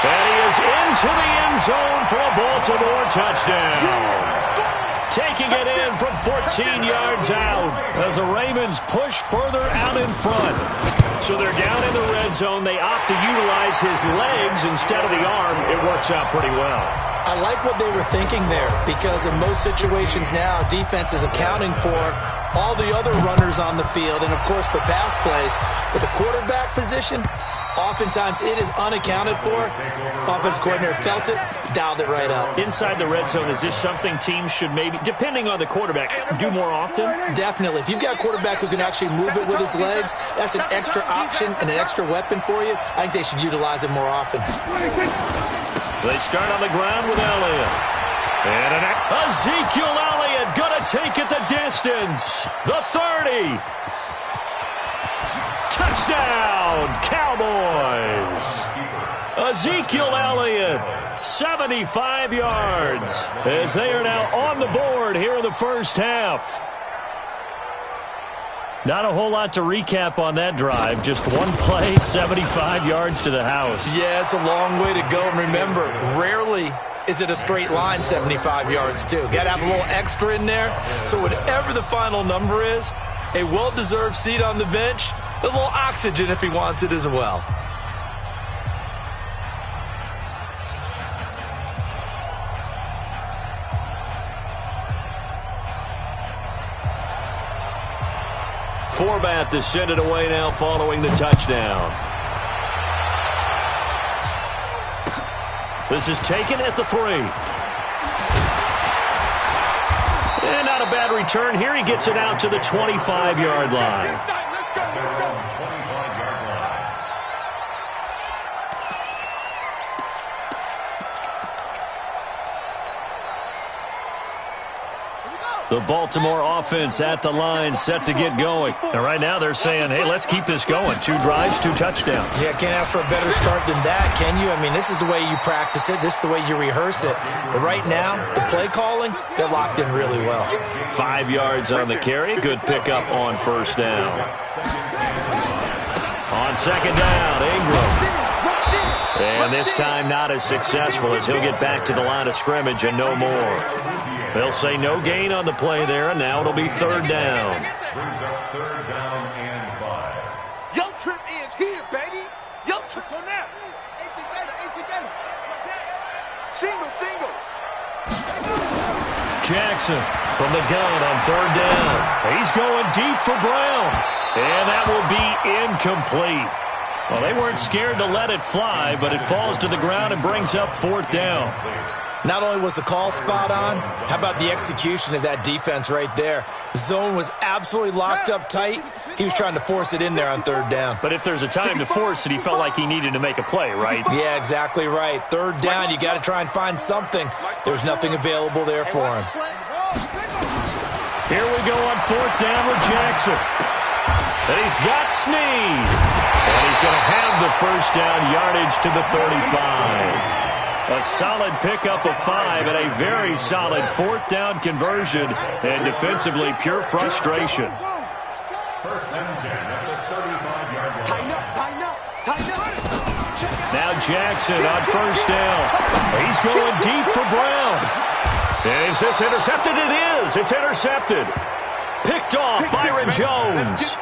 S1: And he is into the end zone for a Baltimore touchdown. Taking it in from 14 yards out as the Ravens push further out in front. So they're down in the red zone. They opt to utilize his legs instead of the arm. It works out pretty well.
S3: I like what they were thinking there because in most situations now, defense is accounting for all the other runners on the field and, of course, for pass plays. But the quarterback position, oftentimes it is unaccounted for. Offense coordinator felt it, dialed it right up.
S1: Inside the red zone, is this something teams should maybe, depending on the quarterback, do more often? Definitely.
S3: If you've got a quarterback who can actually move it with his legs, that's an extra option and an extra weapon for you. I think they should utilize it more often.
S1: They start on the ground with Elliott. And Ezekiel Elliott going to take it the distance. The 30. Touchdown, Cowboys. Ezekiel Elliott, 75 yards, as they are now on the board here in the first half. Not a whole lot to recap on that drive. Just one play, 75 yards to the house.
S3: Yeah, it's a long way to go. And remember, rarely is it a straight line 75 yards, too. Got to have a little extra in there. So whatever the final number is, a well-deserved seat on the bench, a little oxygen if he wants it as well.
S1: Forbat to send it away now following the touchdown. This is taken at the 3. And not a bad return here. He gets it out to the 25-yard line. The Baltimore offense at the line, set to get going. And right now they're saying, hey, let's keep this going. 2 drives, 2 touchdowns.
S3: Yeah, can't ask for a better start than that, can you? I mean, this is the way you practice it. This is the way you rehearse it. But right now, the play calling, they're locked in really well.
S1: 5 yards on the carry. Good pickup on first down. On second down, Ingram. And this time not as successful as he'll get back to the line of scrimmage and no more. They'll say no gain on the play there, and now it'll be 3rd down.
S2: Brings up 3rd down and 5.
S4: Yo trip is here, baby. Yo trip, go now. A-together. Single.
S1: Jackson from the gun on 3rd down. He's going deep for Brown. And that will be incomplete. Well, they weren't scared to let it fly, but it falls to the ground and brings up 4th down.
S3: Not only was the call spot on, how about the execution of that defense right there? The zone was absolutely locked up tight. He was trying to force it in there on 3rd down.
S1: But if there's a time to force it, he felt like he needed to make a play, right?
S3: Yeah, exactly right. 3rd down, you got to try and find something. There's nothing available there for him.
S1: Here we go on 4th down with Jackson. And he's got Snead. And he's going to have the first down yardage to the 35. A solid pickup of 5 and a very solid 4th down conversion. And defensively, pure frustration.
S2: 1st and 10 at the 35-yard line.
S4: Tighten up.
S1: Now Jackson on 1st down. He's going deep for Brown. Is this intercepted? It is. It's intercepted. Picked off Byron Jones.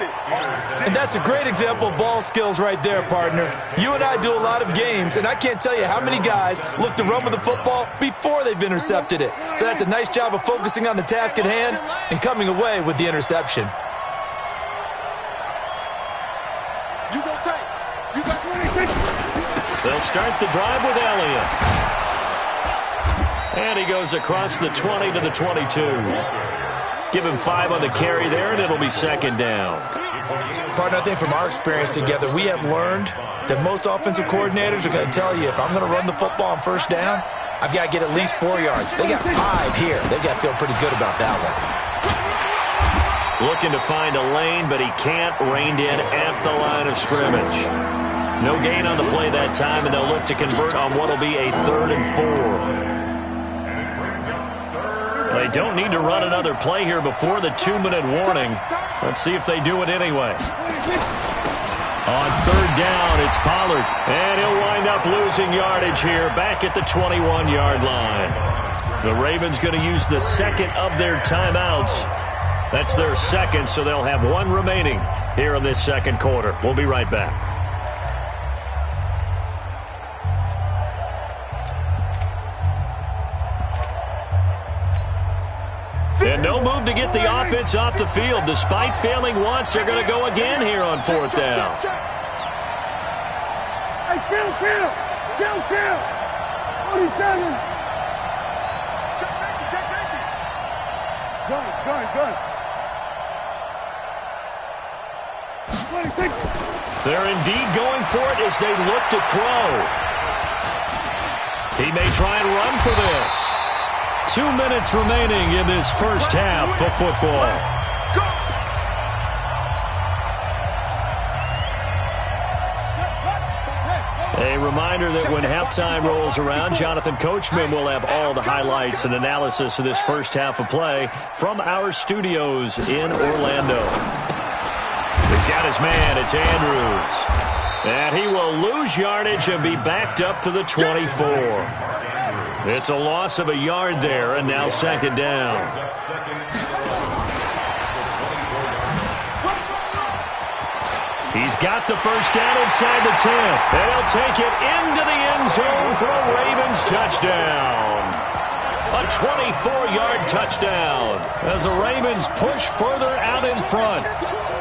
S3: And that's a great example of ball skills right there, partner. You and I do a lot of games, and I can't tell you how many guys look to run with the football before they've intercepted it. So that's a nice job of focusing on the task at hand and coming away with the interception.
S1: They'll start the drive with Elliott. And he goes across the 20 to the 22. Give him 5 on the carry there, and it'll be 2nd down.
S3: Partner, I think from our experience together, we have learned that most offensive coordinators are going to tell you, if I'm going to run the football on 1st down, I've got to get at least 4 yards. They got 5 here. They've got to feel pretty good about that one.
S1: Looking to find a lane, but he can't. Reined in at the line of scrimmage. No gain on the play that time, and they'll look to convert on what will be a 3rd and 4. They don't need to run another play here before the 2-minute warning. Let's see if they do it anyway. On 3rd down, it's Pollard. And he'll wind up losing yardage here back at the 21-yard line. The Ravens going to use the 2nd of their timeouts. That's their 2nd, so they'll have 1 remaining here in this 2nd quarter. We'll be right back. And no move to get the offense off the field. Despite failing once, they're going to go again here on 4th down.
S4: Hey, kill. 47. Check safety. Gun. 26.
S1: They're indeed going for it as they look to throw. He may try and run for this. 2 minutes remaining in this first half of football. A reminder that when halftime rolls around, Jonathan Coachman will have all the highlights and analysis of this first half of play from our studios in Orlando. got his man. It's Andrews. And he will lose yardage and be backed up to the 24. It's a loss of a yard there, and now second down. He's got the first down inside the 10th, and he'll take it into the end zone for a Ravens touchdown. A 24-yard touchdown as the Ravens push further out in front.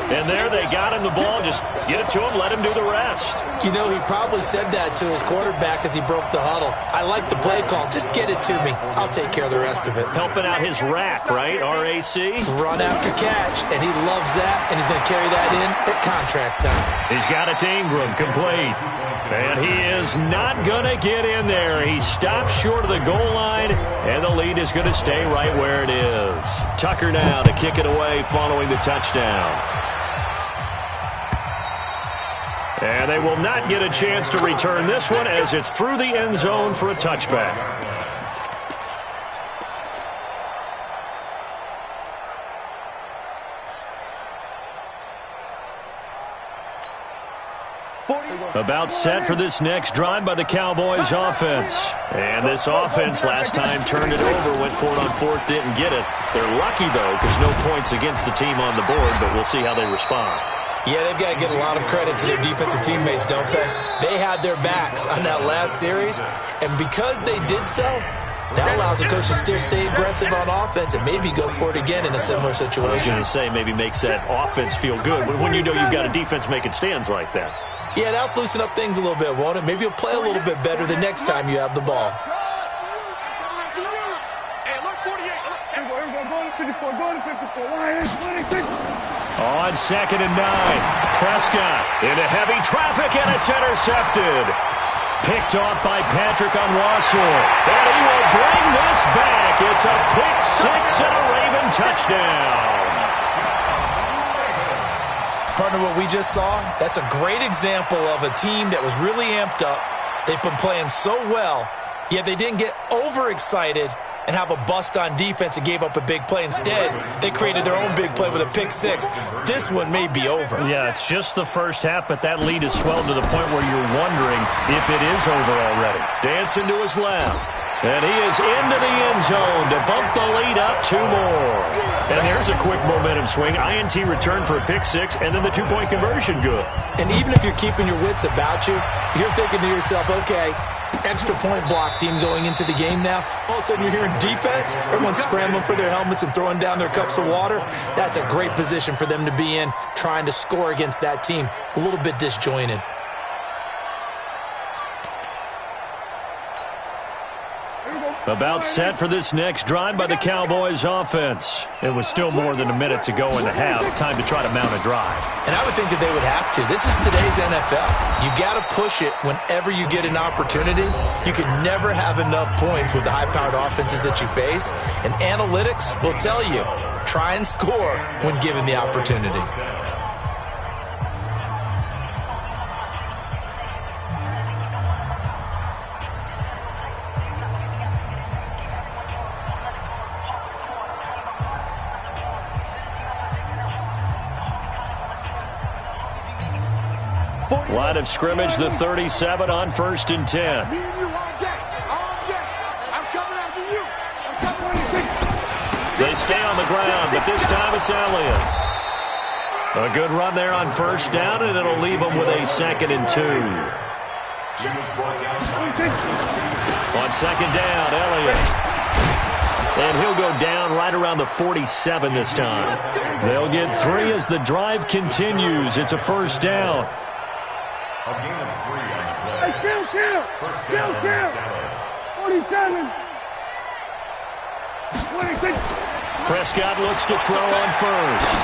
S1: And there they got him the ball. Just get it to him, let him do the rest.
S3: You know, he probably said that to his quarterback as he broke the huddle. I like the play call. Just get it to me. I'll take care of the rest of it.
S1: Helping out his rack, right? R-A-C?
S3: Run after catch, and he loves that, and he's going to carry that in at contract time.
S1: He's got it to Ingram, complete. And he is not going to get in there. He stops short of the goal line, and the lead is going to stay right where it is. Tucker now to kick it away following the touchdown. And they will not get a chance to return this one as it's through the end zone for a touchback. About set for this next drive by the Cowboys offense. And this offense last time turned it over, went for it on fourth, didn't get it. They're lucky, though, because no points against the team on the board, but we'll see how they respond.
S3: Yeah, they've got to give a lot of credit to their defensive teammates, don't they? They had their backs on that last series, and because they did so, that allows the coach to still stay aggressive on offense and maybe go for it again in a similar situation.
S1: I was going to say maybe makes that offense feel good when you know you've got a defense making stands like that.
S3: Yeah, that'll loosen up things a little bit, won't it? Maybe you'll play a little bit better the next time you have the ball.
S1: On 2nd and 9, Prescott into heavy traffic, and it's intercepted. Picked off by Patrick Onwuasor, and he will bring this back. It's a pick six and a Raven touchdown.
S3: Partner, what we just saw, that's a great example of a team that was really amped up. They've been playing so well, yet they didn't get overexcited and have a bust on defense and gave up a big play. Instead, they created their own big play with a pick six. This one may be over.
S1: Yeah, it's just the first half, but that lead has swelled to the point where you're wondering if it is over already. Dancing to his left. And he is into the end zone to bump the lead up 2 more. And there's a quick momentum swing. INT return for a pick six, and then the 2-point conversion good.
S3: And even if you're keeping your wits about you, you're thinking to yourself, okay, extra point block team going into the game now. All of a sudden you're hearing defense. Everyone's scrambling for their helmets and throwing down their cups of water. That's a great position for them to be in, trying to score against that team. A little bit disjointed.
S1: About set for this next drive by the Cowboys offense. It was still more than a minute to go in the half. Time to try to mount a drive.
S3: And I would think that they would have to. This is today's NFL. You got to push it whenever you get an opportunity. You can never have enough points with the high-powered offenses that you face. And analytics will tell you, try and score when given the opportunity.
S1: Line of scrimmage, the 37 on 1st and 10.
S4: Me and you all day. I'm coming after you. I'm coming after you.
S1: They stay on the ground, but this time it's Elliott. A good run there on 1st down, and it'll leave them with a 2nd and 2. On 2nd down, Elliott. And he'll go down right around the 47 this time. They'll get 3 as the drive continues. It's a 1st down.
S2: A gain of 3 on the play.
S4: Kill.
S2: First down, Dallas.
S4: 47. 26.
S1: Prescott looks to throw on 1st.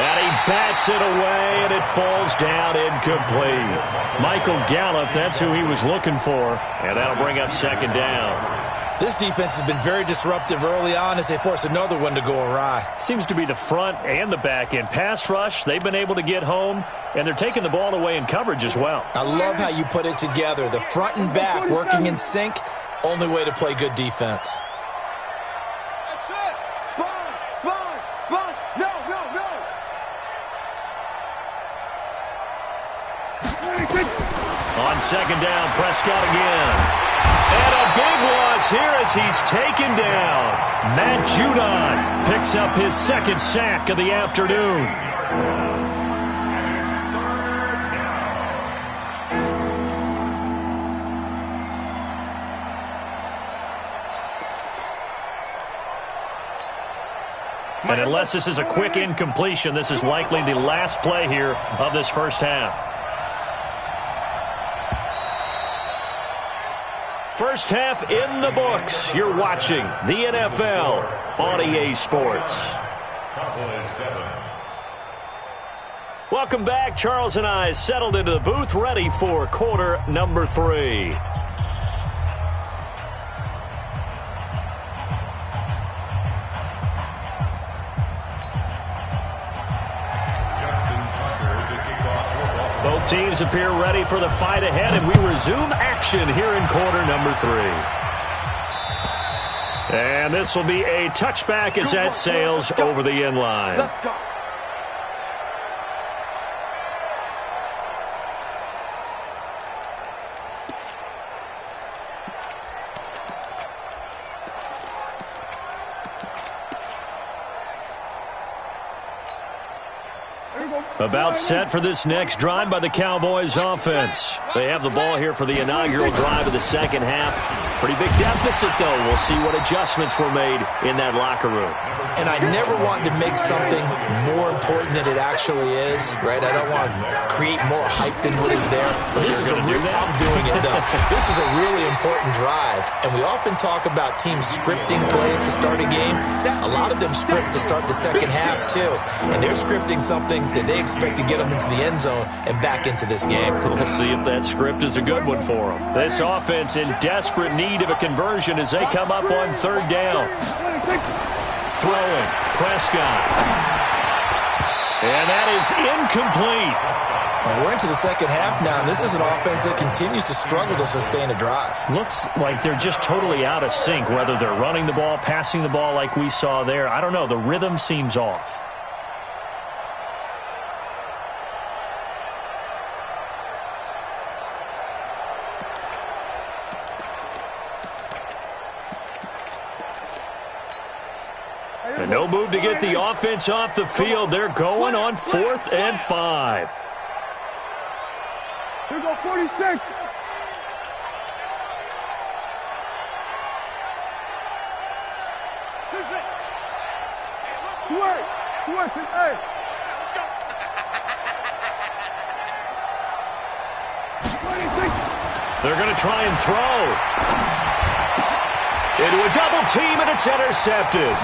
S1: And he bats it away, and it falls down incomplete. Michael Gallup, that's who he was looking for. And that'll bring up 2nd down.
S3: This defense has been very disruptive early on as they force another one to go awry.
S1: Seems to be the front and the back end. Pass rush, they've been able to get home, and they're taking the ball away in coverage as well.
S3: I love how you put it together. The front and back working in sync, only way to play good defense.
S4: That's it. Sponge. No.
S1: On second down, Prescott again. And a big loss here as he's taken down. Matt Judon picks up his second sack of the afternoon. And unless this is a quick incompletion, this is likely the last play here of this first half. First half in the books. You're watching the NFL on EA Sports. Welcome back. Charles and I settled into the booth, ready for quarter number 3. Both teams appear ready for the fight ahead, and we resume action here in quarter number 3. And this will be a touchback as that sails over the end line.
S4: Let's go.
S1: About set for this next drive by the Cowboys offense. They have the ball here for the inaugural drive of the second half. Pretty big deficit, though. We'll see what adjustments were made in that locker room.
S3: And I never want to make something more important than it actually is, right? I don't want to create more hype than what is there. But this is I'm doing it, though. This is a really important drive. And we often talk about teams scripting plays to start a game. A lot of them script to start the second half, too. And they're scripting something that they expect to get them into the end zone and back into this game.
S1: We'll see if that script is a good one for them. This offense in desperate need of a conversion as they come up on third down. Throwing, Prescott. And that is incomplete.
S3: And we're into the second half now, and this is an offense that continues to struggle to sustain a drive.
S1: Looks like they're just totally out of sync, whether they're running the ball, passing the ball like we saw there. I don't know. The rhythm seems off. And no move to get the offense off the field. They're going on 4th and 5.
S4: Here go 46. Switch. Hey.
S1: They're going to try and throw. Into a double team, and it's intercepted.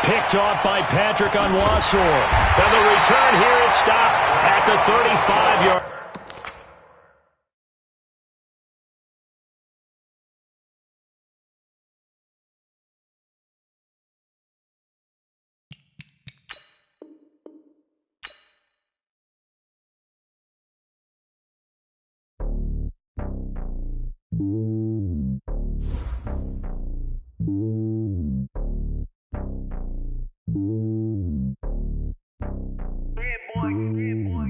S1: Picked off by Patrick on Wassor. And the return here is stopped at the 35-yard.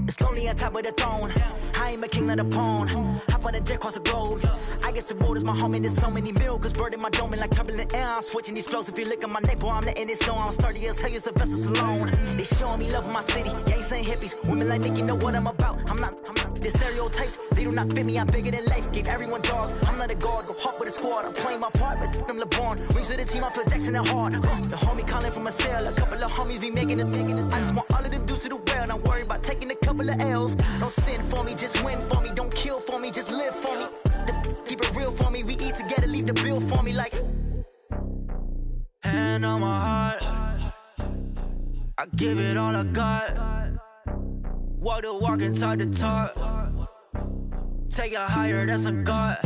S8: It's lonely on top of the throne. I ain't a king of the pawn. Hop on a jet across the globe. I guess the road is my home and there's so many miracles burning my dome like turbulent air. I'm switching these flows. If you look at my neck, boy, I'm letting it snow. I'm sturdy as hell, it's a vessel alone. They showing me love in my city. Gangs ain't hippies. Women like Nicky know what I'm about. I'm not the stereotypes. They do not fit me. I'm bigger than life. Gave everyone jobs. I'm not a guard. Go hard with a squad. I'm playing my part, but them LeBron. Rings to the team. I feel Jackson and hard. The homie calling from a cell. A couple of homies be making it. I just want all of them dudes to the well. Not worried about taking a couple of L's. Don't sin for me, just win for me. Don't kill for me, just live for me. Keep it real for me. We eat together, leave the bill for me like. Hand on my heart, I give it all I got. Walk the walk inside the talk. Take it higher, that's a God.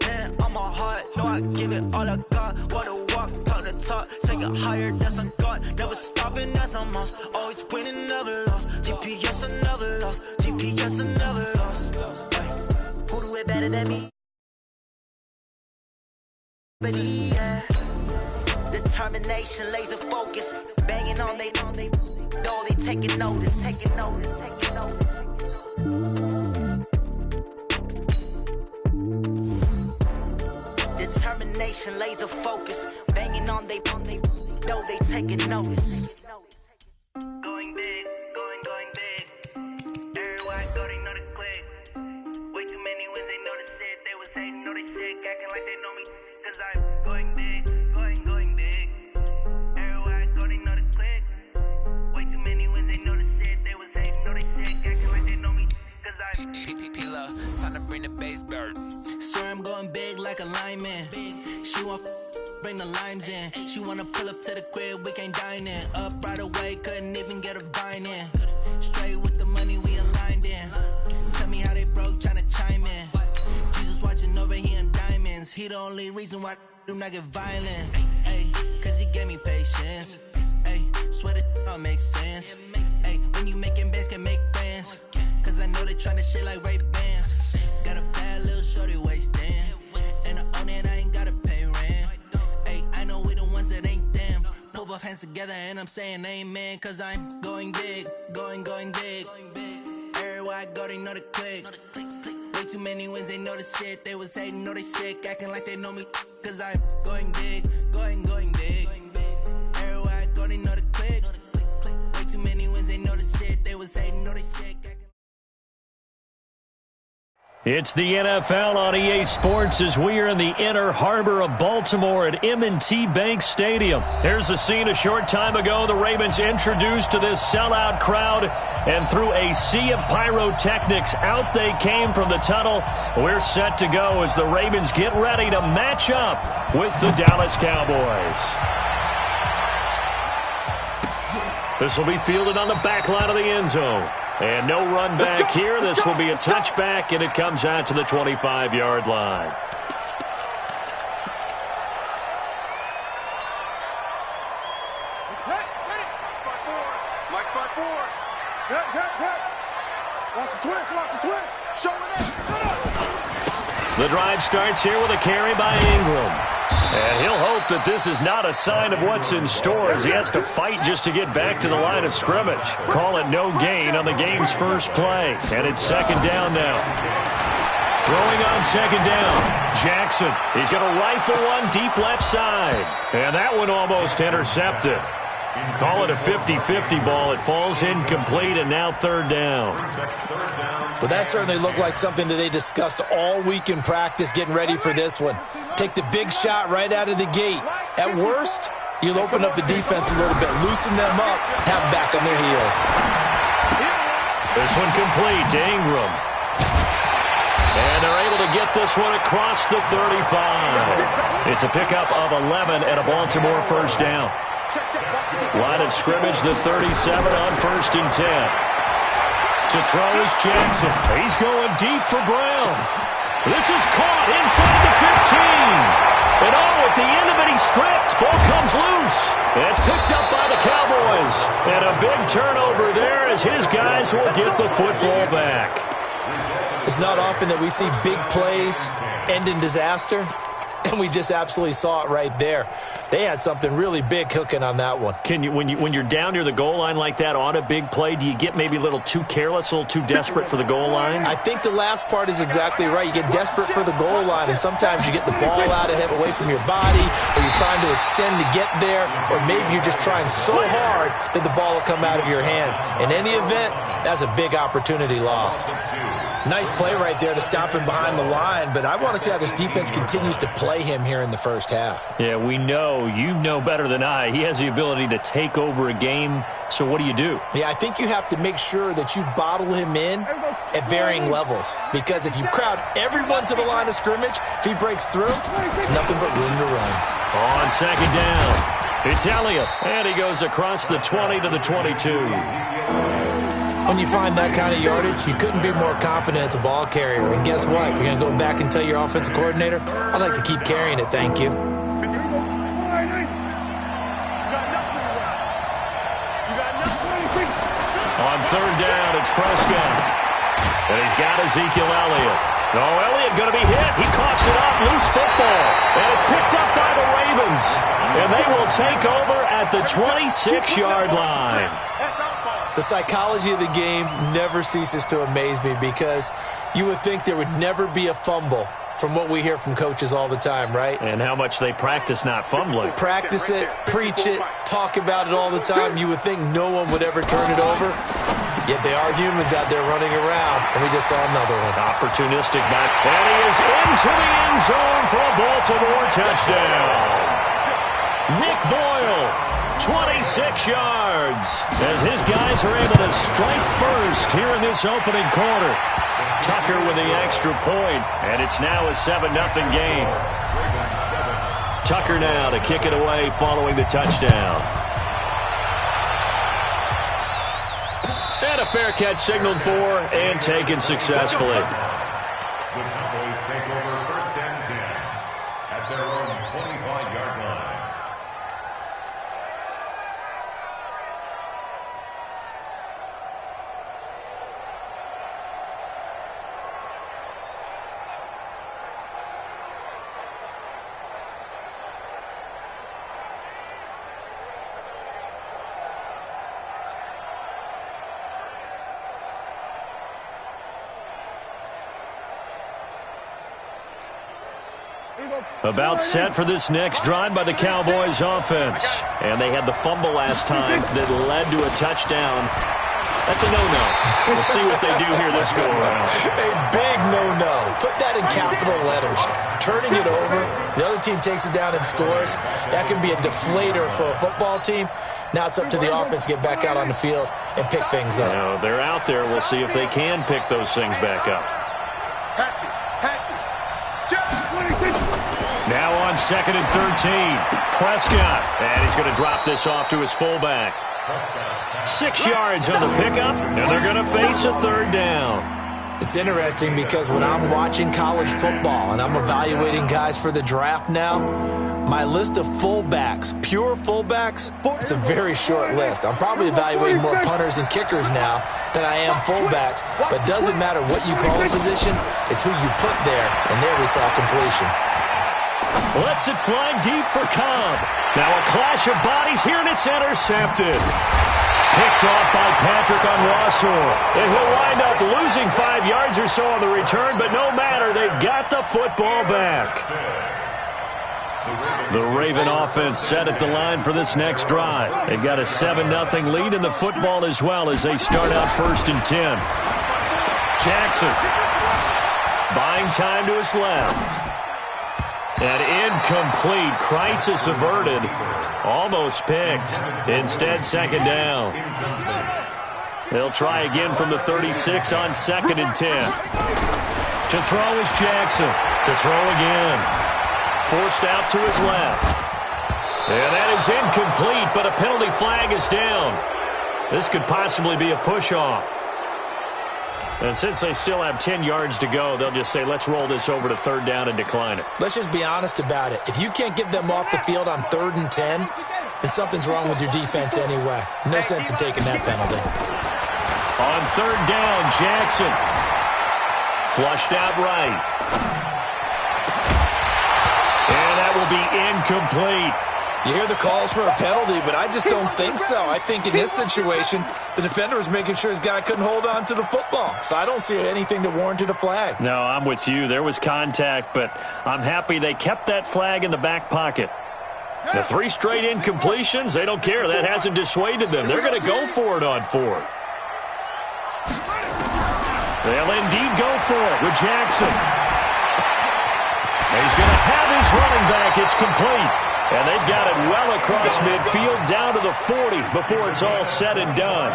S8: Hand on my heart, no, I give it all I got. Walk the walk, talk the talk. Take it higher, that's a God. Never stopping, that's a must. Always winning, never lost. GPS, I never lost. GPS, I never lost. Who do it better than me? But yeah. Determination, laser focus. Banging on they know they taking notice. determination, laser focus. Banging on they know they taking notice. Going big, going big. Everywhere I go, they know the click. Way too many wins, they know the shit. They was hating, know they sick, acting like they know me. Cause I'm going big, going big. Everywhere I go, they know the click. Way too many wins, they know the shit. They was hating, know they sick, acting like they know me. Cause I'm
S7: P-P-P-Love, time to bring the bass bird.
S8: Sir, I'm going big like a lineman. She want bring the limes in. She wanna pull up to the crib, we can't dine in. Up right away, couldn't even get a vine in. Straight with the money, we aligned in. Tell me how they broke, tryna chime in. Jesus watching over here in diamonds. He the only reason why I do not get violent. Ay, cause he gave me patience. Ay, swear that all makes sense. Ay, when you making bands, can make friends. Cause I know they tryna shit like Ray Bans. Got a bad little shorty wasting. And I own it, I ain't gotta pay rent. Ay, I know we the ones that ain't them. Pull both hands together and I'm saying amen. Cause I'm going big, going big. Everywhere I go, they know the click. Way too many wins, they know the shit. They was hating, know they sick, acting like they know me. Cause I'm going big, going big. Everywhere I go, they know the click. Way too many wins, they know the shit. They was hating, know they sick.
S1: It's the NFL on EA Sports as we are in the inner harbor of Baltimore at M&T Bank Stadium. Here's the scene a short time ago. The Ravens introduced to this sellout crowd, and through a sea of pyrotechnics, out they came from the tunnel. We're set to go as the Ravens get ready to match up with the Dallas Cowboys. This will be fielded on the back line of the end zone. And no run back here. This will be a touchback, and it comes out to the 25-yard line.
S4: Mike, fight forward. Watch the twist. Showing up.
S1: The drive starts here with a carry by Ingram. And he'll hope that this is not a sign of what's in store as he has to fight just to get back to the line of scrimmage. Call it no gain on the game's first play. And it's second down now. Throwing on second down. Jackson. He's going to rifle one deep left side. And that one almost intercepted. Call it a 50-50 ball. It falls incomplete, and now third down.
S3: But that certainly looked like something that they discussed all week in practice, getting ready for this one. Take the big shot right out of the gate. At worst, you'll open up the defense a little bit, loosen them up, have them back on their heels.
S1: This one complete to Ingram. And they're able to get this one across the 35. It's a pickup of 11 and a Baltimore first down. Line of scrimmage, the 37 on 1st and 10. To throw is Jackson. He's going deep for Brown. This is caught inside the 15. And at the end of it, he's stripped. Ball comes loose. And it's picked up by the Cowboys. And a big turnover there as his guys will get the football back.
S3: It's not often that we see big plays end in disaster. And we just absolutely saw it right there. They had something really big cooking on that one.
S1: Can you, when you're down near the goal line like that on a big play, do you get maybe a little too careless, a little too desperate for the goal line?
S3: I think the last part is exactly right. You get desperate for the goal line, and sometimes you get the ball out of him, away from your body, or you're trying to extend to get there, or maybe you're just trying so hard that the ball will come out of your hands. In any event, that's a big opportunity lost. Nice play right there to stop him behind the line, but I want to see how this defense continues to play him here in the first half.
S1: Yeah, we know. You know better than I. He has the ability to take over a game, so what do you do?
S3: Yeah, I think you have to make sure that you bottle him in at varying levels, because if you crowd everyone to the line of scrimmage, if he breaks through, there's nothing but room to run.
S1: On second down, it's Elliott, and he goes across the 20 to the 22.
S3: When you find that kind of yardage, you couldn't be more confident as a ball carrier. And guess what? You're going to go back and tell your offensive coordinator, I'd like to keep carrying it, thank you.
S1: On third down, it's Prescott. And he's got Ezekiel Elliott. Oh, Elliott going to be hit. He coughs it off, loose football. And it's picked up by the Ravens. And they will take over at the 26-yard line.
S3: The psychology of the game never ceases to amaze me, because you would think there would never be a fumble from what we hear from coaches all the time, right?
S1: And how much they practice not fumbling.
S3: Practice it, preach it, talk about it all the time. You would think no one would ever turn it over. Yet they are humans out there running around, and we just saw another one.
S1: Opportunistic back. And he is into the end zone for a Baltimore touchdown. Nick Boyle, 26 yards, as his guys are able to strike first here in this opening quarter. Tucker with the extra point, and it's now a 7-0 game. Tucker now to kick it away following the touchdown. And a fair catch signaled for and taken successfully.
S2: The Cowboys take over 1st and 10 at their own 25-yard line.
S1: About set for this next drive by the Cowboys offense. And they had the fumble last time that led to a touchdown. That's a no-no. We'll see what they do here this go-around.
S3: A big no-no. Put that in capital letters. Turning it over, the other team takes it down and scores. That can be a deflator for a football team. Now it's up to the offense to get back out on the field and pick things up.
S1: Now, they're out there. We'll see if they can pick those things back up. Now on 2nd and 13, Prescott. And he's going to drop this off to his fullback. 6 yards on the pickup, and they're going to face a 3rd down.
S3: It's interesting because when I'm watching college football and I'm evaluating guys for the draft now, my list of fullbacks, pure fullbacks, it's a very short list. I'm probably evaluating more punters and kickers now than I am fullbacks, but it doesn't matter what you call a position, it's who you put there, and there we saw completion.
S1: Lets it fly deep for Cobb. Now a clash of bodies here, and it's intercepted. Picked off by Patrick Onwuasor. And he'll wind up losing 5 yards or so on the return, but no matter, they've got the football back. The Raven offense set at the line for this next drive. They've got a 7-0 lead in the football as well as they start out 1st and 10. Jackson buying time to his left. And incomplete. Crisis averted. Almost picked. Instead, 2nd down. They'll try again from the 36 on 2nd and 10. To throw is Jackson. To throw again. Forced out to his left. And that is incomplete, but a penalty flag is down. This could possibly be a push-off. And since they still have 10 yards to go, they'll just say, let's roll this over to 3rd down and decline it.
S3: Let's just be honest about it. If you can't get them off the field on 3rd and 10, then something's wrong with your defense anyway. No sense in taking that penalty.
S1: On 3rd down, Jackson. Flushed out right. And that will be incomplete.
S3: You hear the calls for a penalty, but I just don't think so. I think in this situation, the defender was making sure his guy couldn't hold on to the football. So I don't see anything that warranted a flag.
S1: No, I'm with you. There was contact, but I'm happy they kept that flag in the back pocket. The 3 straight incompletions, they don't care. That hasn't dissuaded them. They're going to go for it on 4th. They'll indeed go for it with Jackson. He's going to have his running back. It's complete. And they've got it well across midfield down to the 40 before it's all said and done.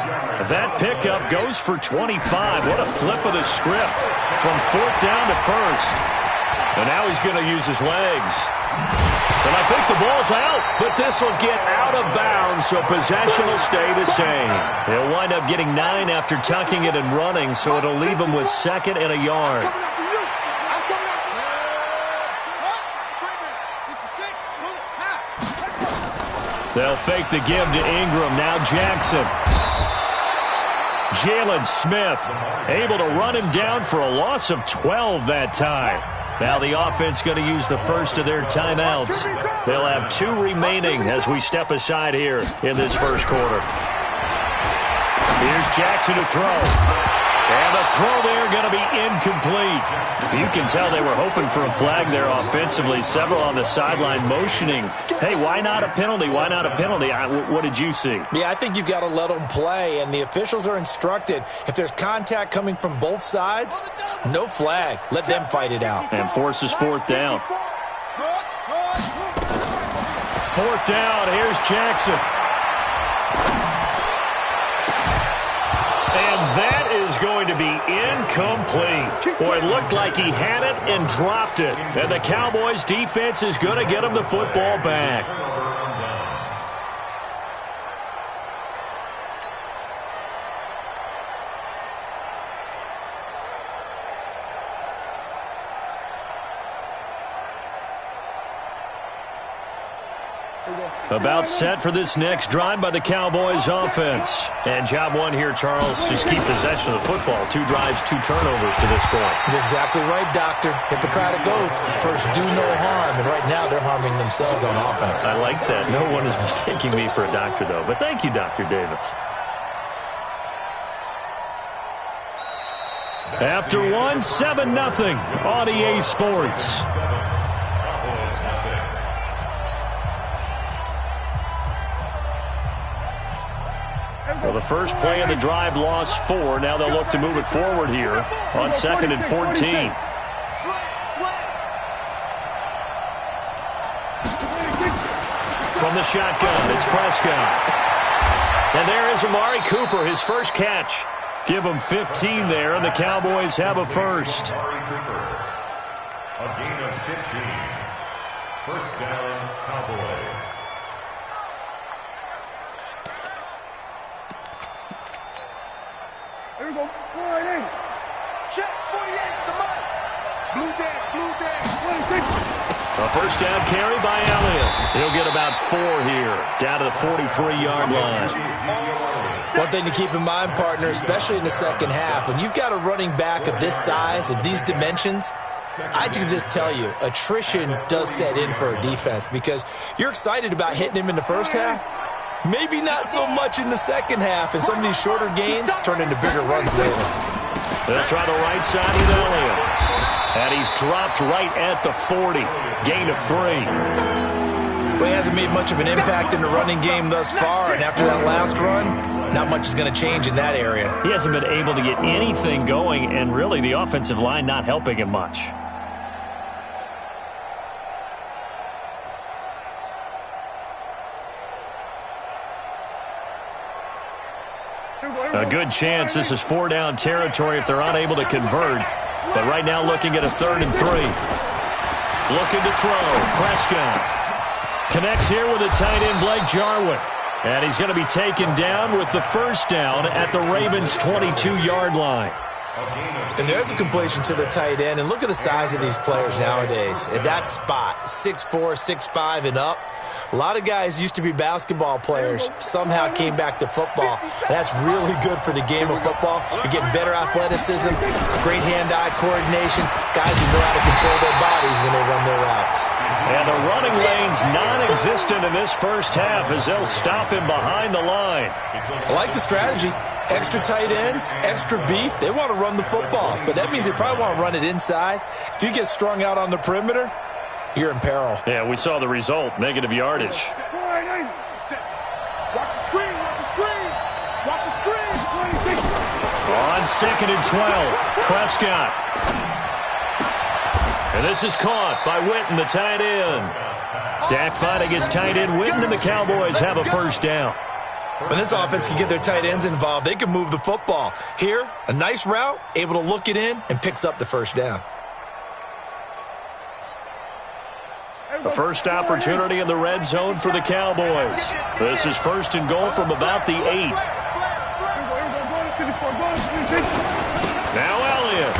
S1: That pickup goes for 25. What a flip of the script from 4th down to 1st. And now he's going to use his legs. And I think the ball's out, but this will get out of bounds, so possession will stay the same. He'll wind up getting 9 after tucking it and running, so it'll leave him with 2nd and a yard. They'll fake the give to Ingram. Now Jackson. Jalen Smith able to run him down for a loss of 12 that time. Now the offense going to use the first of their timeouts. They'll have 2 remaining as we step aside here in this first quarter. Here's Jackson to throw. And the throw there going to be incomplete. You can tell they were hoping for a flag there offensively. Several on the sideline motioning, hey, why not a penalty? Why not a penalty? What did you see?
S3: Yeah, I think you've got to let them play, and the officials are instructed, if there's contact coming from both sides, no flag. Let them fight it out.
S1: And forces fourth down. Fourth down, here's Jackson. And that is going to be incomplete. Boy, it looked like he had it and dropped it. And the Cowboys' defense is going to get him the football back. About set for this next drive by the Cowboys offense. And job one here, Charles, just keep possession of the football. 2 drives, 2 turnovers to this point.
S3: You're exactly right, Doctor. Hippocratic oath. First, do no harm. And right now, they're harming themselves on offense.
S1: I like that. No one is mistaking me for a doctor, though. But thank you, Dr. Davis. After one, 7-0 on EA Sports. Well, the first play of the drive lost 4. Now they'll look to move it forward here on 2nd and 14. From the shotgun, it's Prescott. And there is Amari Cooper, his first catch. Give him 15 there, and the Cowboys have a first.
S2: Amari Cooper, a gain of 15. First down, Cowboys.
S4: Here we go. 48. Check. 48. The mark. Blue day. 26.
S1: A first down carry by Elliott. He'll get about 4 here, down to the 43-yard line.
S3: One thing to keep in mind, partner, especially in the second half, when you've got a running back of this size, of these dimensions, I can just tell you, attrition does set in for a defense because you're excited about hitting him in the first half. Maybe not so much in the second half, and some of these shorter gains turn into bigger runs later.
S1: They'll try the right side with Elliott. And he's dropped right at the 40. Gain of 3.
S3: Well, he hasn't made much of an impact in the running game thus far, and after that last run, not much is going to change in that area.
S1: He hasn't been able to get anything going, and really the offensive line not helping him much. A good chance this is 4-down territory if they're unable to convert. But right now looking at a 3rd and 3. Looking to throw. Prescott connects here with a tight end, Blake Jarwin. And he's going to be taken down with the first down at the Ravens' 22-yard line.
S3: And there's a completion to the tight end. And look at the size of these players nowadays. At that spot, 6'4", 6'5", and up. A lot of guys used to be basketball players, somehow came back to football. That's really good for the game of football. You're getting better athleticism, great hand-eye coordination, guys who know how to control their bodies when they run their routes.
S1: And the running lane's non-existent in this first half as they'll stop him behind the line.
S3: I like the strategy. Extra tight ends, extra beef, they want to run the football. But that means they probably want to run it inside. If you get strung out on the perimeter, you're in peril.
S1: Yeah, we saw the result, negative yardage.
S4: Watch the screen, watch the screen. Watch the screen.
S1: On 2nd and 12, Prescott. And this is caught by Witten, the tight end. Dak fighting his tight end Witten, and the Cowboys have a first down.
S3: When this offense can get their tight ends involved, they can move the football. Here, a nice route, able to look it in, and picks up the first down.
S1: The first opportunity in the red zone for the Cowboys. This is 1st and goal from about the 8. Now Elliott.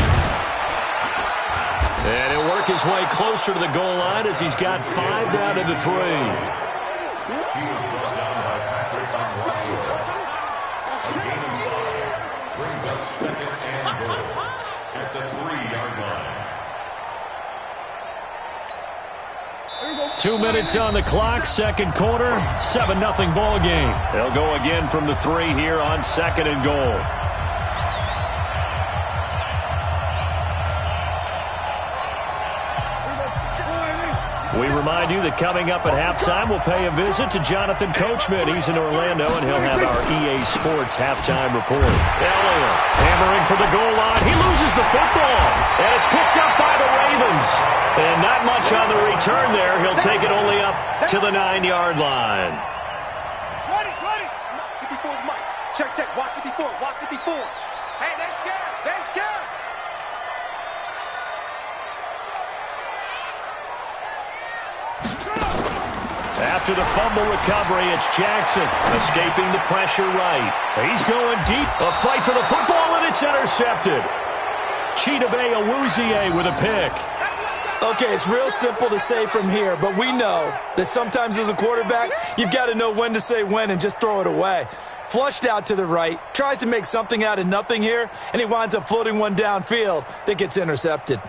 S1: And he'll work his way closer to the goal line as he's got 5 down to the 3.
S2: He was brought down by Patrick on a gain of 5. Brings up 2nd and goal at the 3-yard line.
S1: 2 minutes on the clock, second quarter, 7-0 ball game. They'll go again from the 3 here on 2nd and goal. We remind you that coming up at halftime, we'll pay a visit to Jonathan Coachman. He's in Orlando, and he'll have our EA Sports halftime report. Elliott hammering for the goal line. He loses the football, and it's picked up by the Ravens. And not much on the return there. He'll take it only up to the 9-yard line.
S4: Ready. 54's Mike. Check. Watch 54. Hey, they're scared.
S1: After the fumble recovery, it's Jackson escaping the pressure right. He's going deep. A fight for the football, and it's intercepted. Chidobe Awuzie with a pick.
S3: Okay, it's real simple to say from here, but we know that sometimes as a quarterback, you've got to know when to say when and just throw it away. Flushed out to the right, tries to make something out of nothing here, and he winds up floating one downfield that gets intercepted.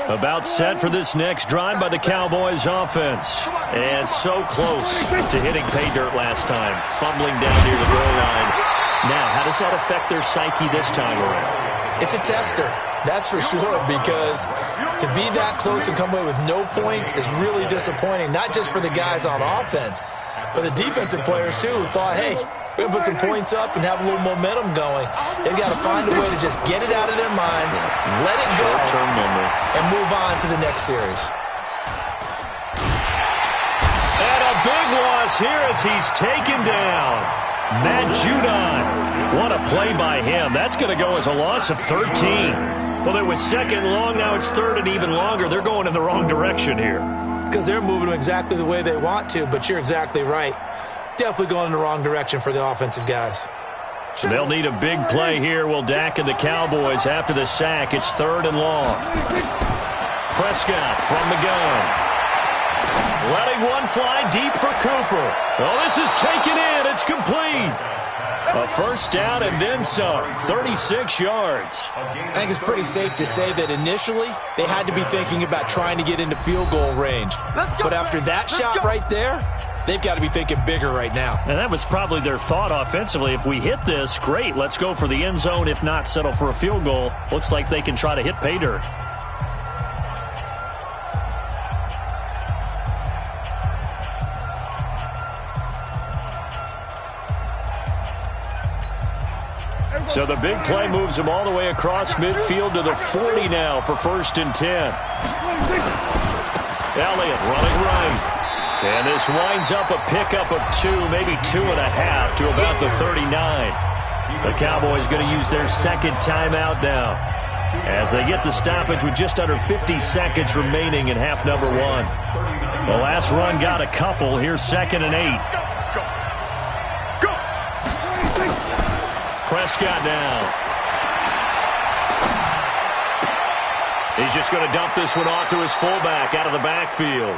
S1: About set for this next drive by the Cowboys offense. And so close to hitting pay dirt last time. Fumbling down near the goal line. Now, how does that affect their psyche this time around?
S3: It's a tester, that's for sure, because to be that close and come away with no points is really disappointing, not just for the guys on offense, but the defensive players, too, who thought, hey, we're going to put some points up and have a little momentum going. They've got to find a way to just get it out of their minds, let it go, and move on to the next series.
S1: And a big loss here as he's taken down. Matt Judon. What a play by him. That's going to go as a loss of 13. Well, it was second long. Now it's third and even longer. They're going in the wrong direction here.
S3: Because they're moving them exactly the way they want to, but you're exactly right. Definitely going in the wrong direction for the offensive guys.
S1: They'll need a big play here. Will Dak and the Cowboys after the sack. It's third and long. Prescott from the gun. Letting one fly deep for Cooper. Oh, this is taken in. It's complete. A first down and then some. 36 yards.
S3: I think it's pretty safe to say that initially they had to be thinking about trying to get into field goal range. But after that shot right there, they've got to be thinking bigger right now.
S1: And that was probably their thought offensively. If we hit this, great. Let's go for the end zone. If not, settle for a field goal. Looks like they can try to hit pay dirt. So the big play moves him all the way across midfield to the 40 now for 1st and 10. Elliott running right. And this winds up a pickup of 2, maybe 2.5 to about the 39. The Cowboys going to use their second timeout now as they get the stoppage with just under 50 seconds remaining in half number 1. The last run got a couple. Here's 2nd and 8. Prescott now. He's just going to dump this one off to his fullback out of the backfield.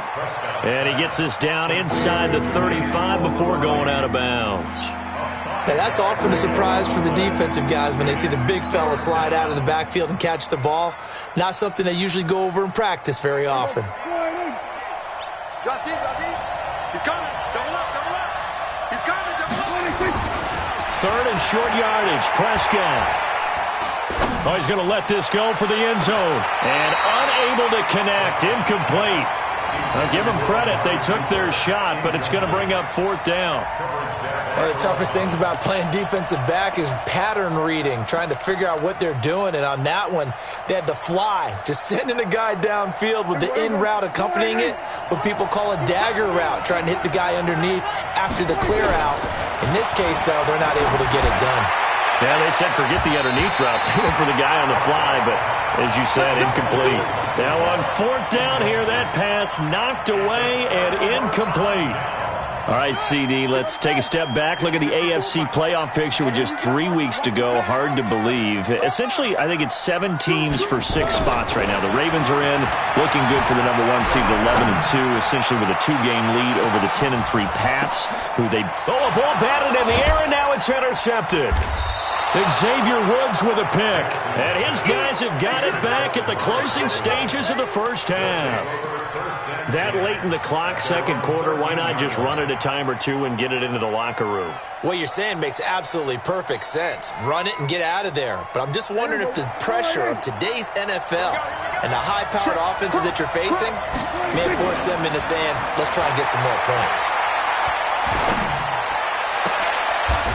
S1: And he gets this down inside the 35 before going out of bounds.
S3: Now, that's often a surprise for the defensive guys when they see the big fella slide out of the backfield and catch the ball. Not something they usually go over in practice very often.
S4: Drop deep. He's coming. Double up. He's coming. Double up.
S1: Third and short yardage. Prescott. Oh, he's going to let this go for the end zone. And unable to connect. Incomplete. I'll give them credit. They took their shot, but it's going to bring up 4th down.
S3: One of the toughest things about playing defensive back is pattern reading, trying to figure out what they're doing. And on that one, they had the fly, just sending a guy downfield with the in route accompanying it, what people call a dagger route, trying to hit the guy underneath after the clear out. In this case, though, they're not able to get it done.
S1: Yeah, they said forget the underneath route. They went for the guy on the fly, but as you said, incomplete. Now on 4th down here, that pass knocked away and incomplete. All right, CD, let's take a step back. Look at the AFC playoff picture with just 3 weeks to go. Hard to believe. Essentially, I think it's 7 teams for 6 spots right now. The Ravens are in, looking good for the number 1 seed, 11-2, essentially with a 2-game lead over the 10-3 Pats, who they... Oh, a ball batted in the air, and now it's intercepted. Xavier Woods with a pick. And his guys have got it back at the closing stages of the first half. That late in the clock, second quarter, why not just run it a time or two and get it into the locker room?
S3: What you're saying makes absolutely perfect sense. Run it and get out of there. But I'm just wondering if the pressure of today's NFL and the high-powered offenses that you're facing may force them into saying, let's try and get some more points.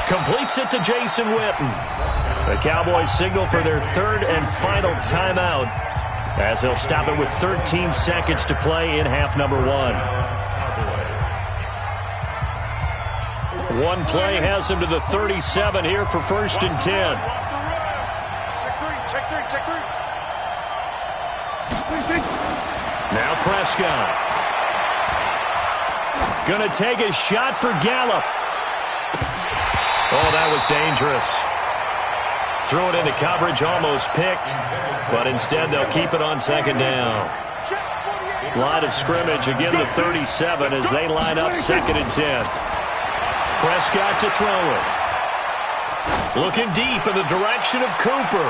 S1: Completes it to Jason Witten. The Cowboys signal for their third and final timeout as they'll stop it with 13 seconds to play in half number 1. One play has them to the 37 here for 1st and 10.
S4: Check three.
S1: Now Prescott. Gonna take a shot for Gallup. Oh, that was dangerous. Threw it into coverage, almost picked, but instead they'll keep it on second down. Line of scrimmage, again the 37 as they line up 2nd and 10. Prescott to throw it. Looking deep in the direction of Cooper.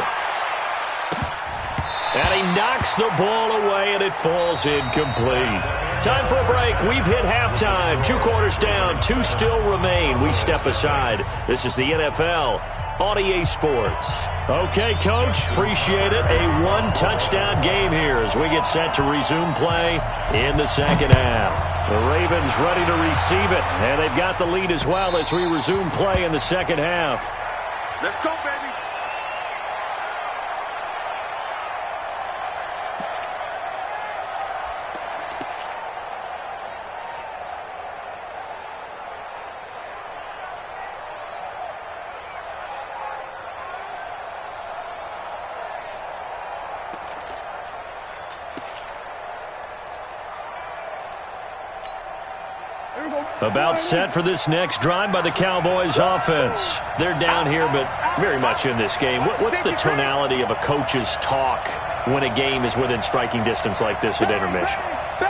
S1: And he knocks the ball away, and it falls incomplete. Time for a break. We've hit halftime. 2 quarters down. 2 still remain. We step aside. This is the NFL on EA Sports. Okay, Coach. Appreciate it. A 1-touchdown game here as we get set to resume play in the second half. The Ravens ready to receive it, and they've got the lead as well as we resume play in the second half.
S4: Let's go, baby.
S1: About set for this next drive by the Cowboys offense. They're down here, but very much in this game. What's the tonality of a coach's talk when a game is within striking distance like this at intermission?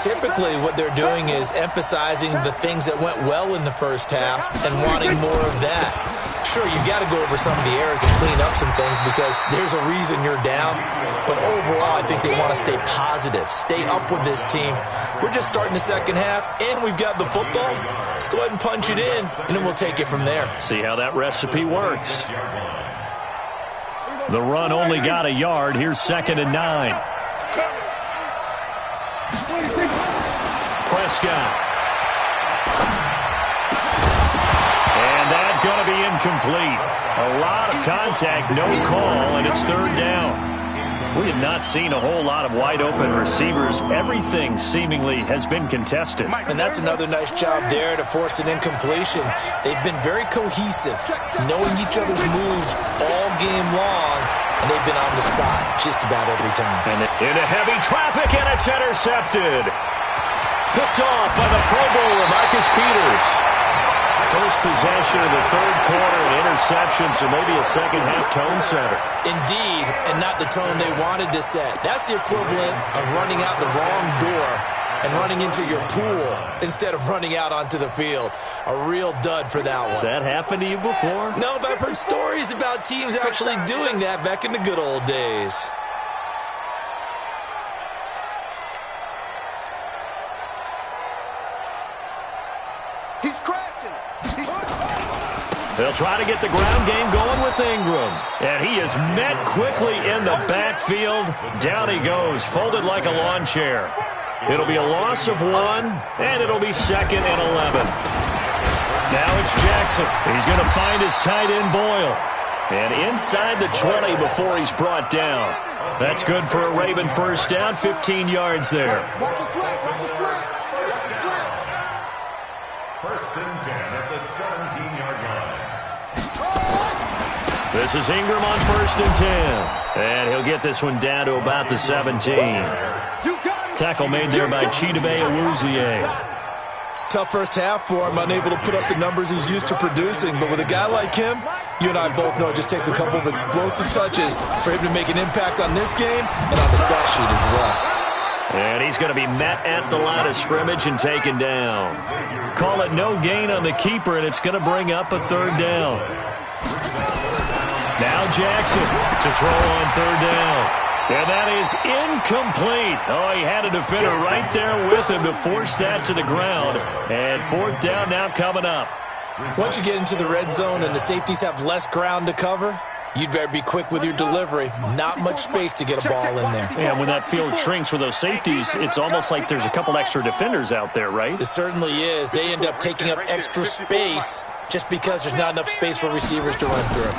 S3: Typically, what they're doing is emphasizing the things that went well in the first half and wanting more of that. Sure, you've got to go over some of the errors and clean up some things because there's a reason you're down. But overall, I think they want to stay positive, stay up with this team. We're just starting the second half, and we've got the football. Let's go ahead and punch it in, and then we'll take it from there.
S1: See how that recipe works. The run only got a yard. Here's 2nd and 9. Prescott. And that's going to be incomplete. A lot of contact, no call, and it's 3rd down. We have not seen a whole lot of wide-open receivers. Everything seemingly has been contested.
S3: And that's another nice job there to force an incompletion. They've been very cohesive, knowing each other's moves all game long, and they've been on the spot just about every time.
S1: And into heavy traffic, and it's intercepted. Picked off by the Pro Bowler, Marcus Peters. First possession of the 3rd quarter, an interception, so maybe a second-half tone setter.
S3: Indeed, and not the tone they wanted to set. That's the equivalent of running out the wrong door and running into your pool instead of running out onto the field. A real dud for that one.
S1: Has that happened to you before?
S3: No, but I've heard stories about teams actually doing that back in the good old days.
S4: He's crashing.
S1: They'll try to get the ground game going with Ingram. And he is met quickly in the backfield. Down he goes, folded like a lawn chair. It'll be a loss of 1, and it'll be 2nd and 11. Now it's Jackson. He's going to find his tight end, Boyle. And inside the 20 before he's brought down. That's good for a Raven first down, 15 yards there.
S4: Watch the slant. Watch the slant. Watch the slant.
S2: 1st and 10 at the 17-yard line.
S1: This is Ingram on 1st and 10. And he'll get this one down to about the 17. Tackle made there by Chidobe Awuzie.
S3: Tough first half for him, unable to put up the numbers he's used to producing. But with a guy like him, you and I both know it just takes a couple of explosive touches for him to make an impact on this game and on the stat sheet as well.
S1: And he's going to be met at the line of scrimmage and taken down. Call it no gain on the keeper, and it's going to bring up a 3rd down. Now Jackson to throw on third down. And that is incomplete. Oh, he had a defender right there with him to force that to the ground. And fourth down now coming up.
S3: Once you get into the red zone and the safeties have less ground to cover, you'd better be quick with your delivery. Not much space to get a ball in there.
S1: Yeah, when that field shrinks with those safeties, it's almost like there's a couple extra defenders out there, right?
S3: It certainly is. They end up taking up extra space just because there's not enough space for receivers to run through.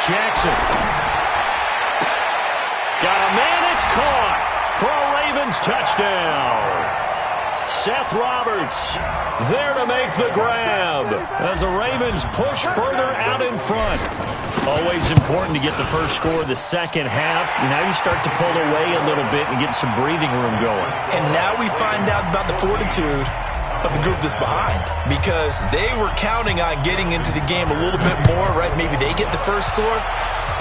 S1: Jackson. Got a man, it's caught for a Ravens touchdown. Seth Roberts there to make the grab as the Ravens push further out in front. Always important to get the first score of the second half. Now you start to pull away a little bit and get some breathing room going.
S3: And now we find out about the fortitude of the group that's behind, because they were counting on getting into the game a little bit more, right? Maybe they get the first score.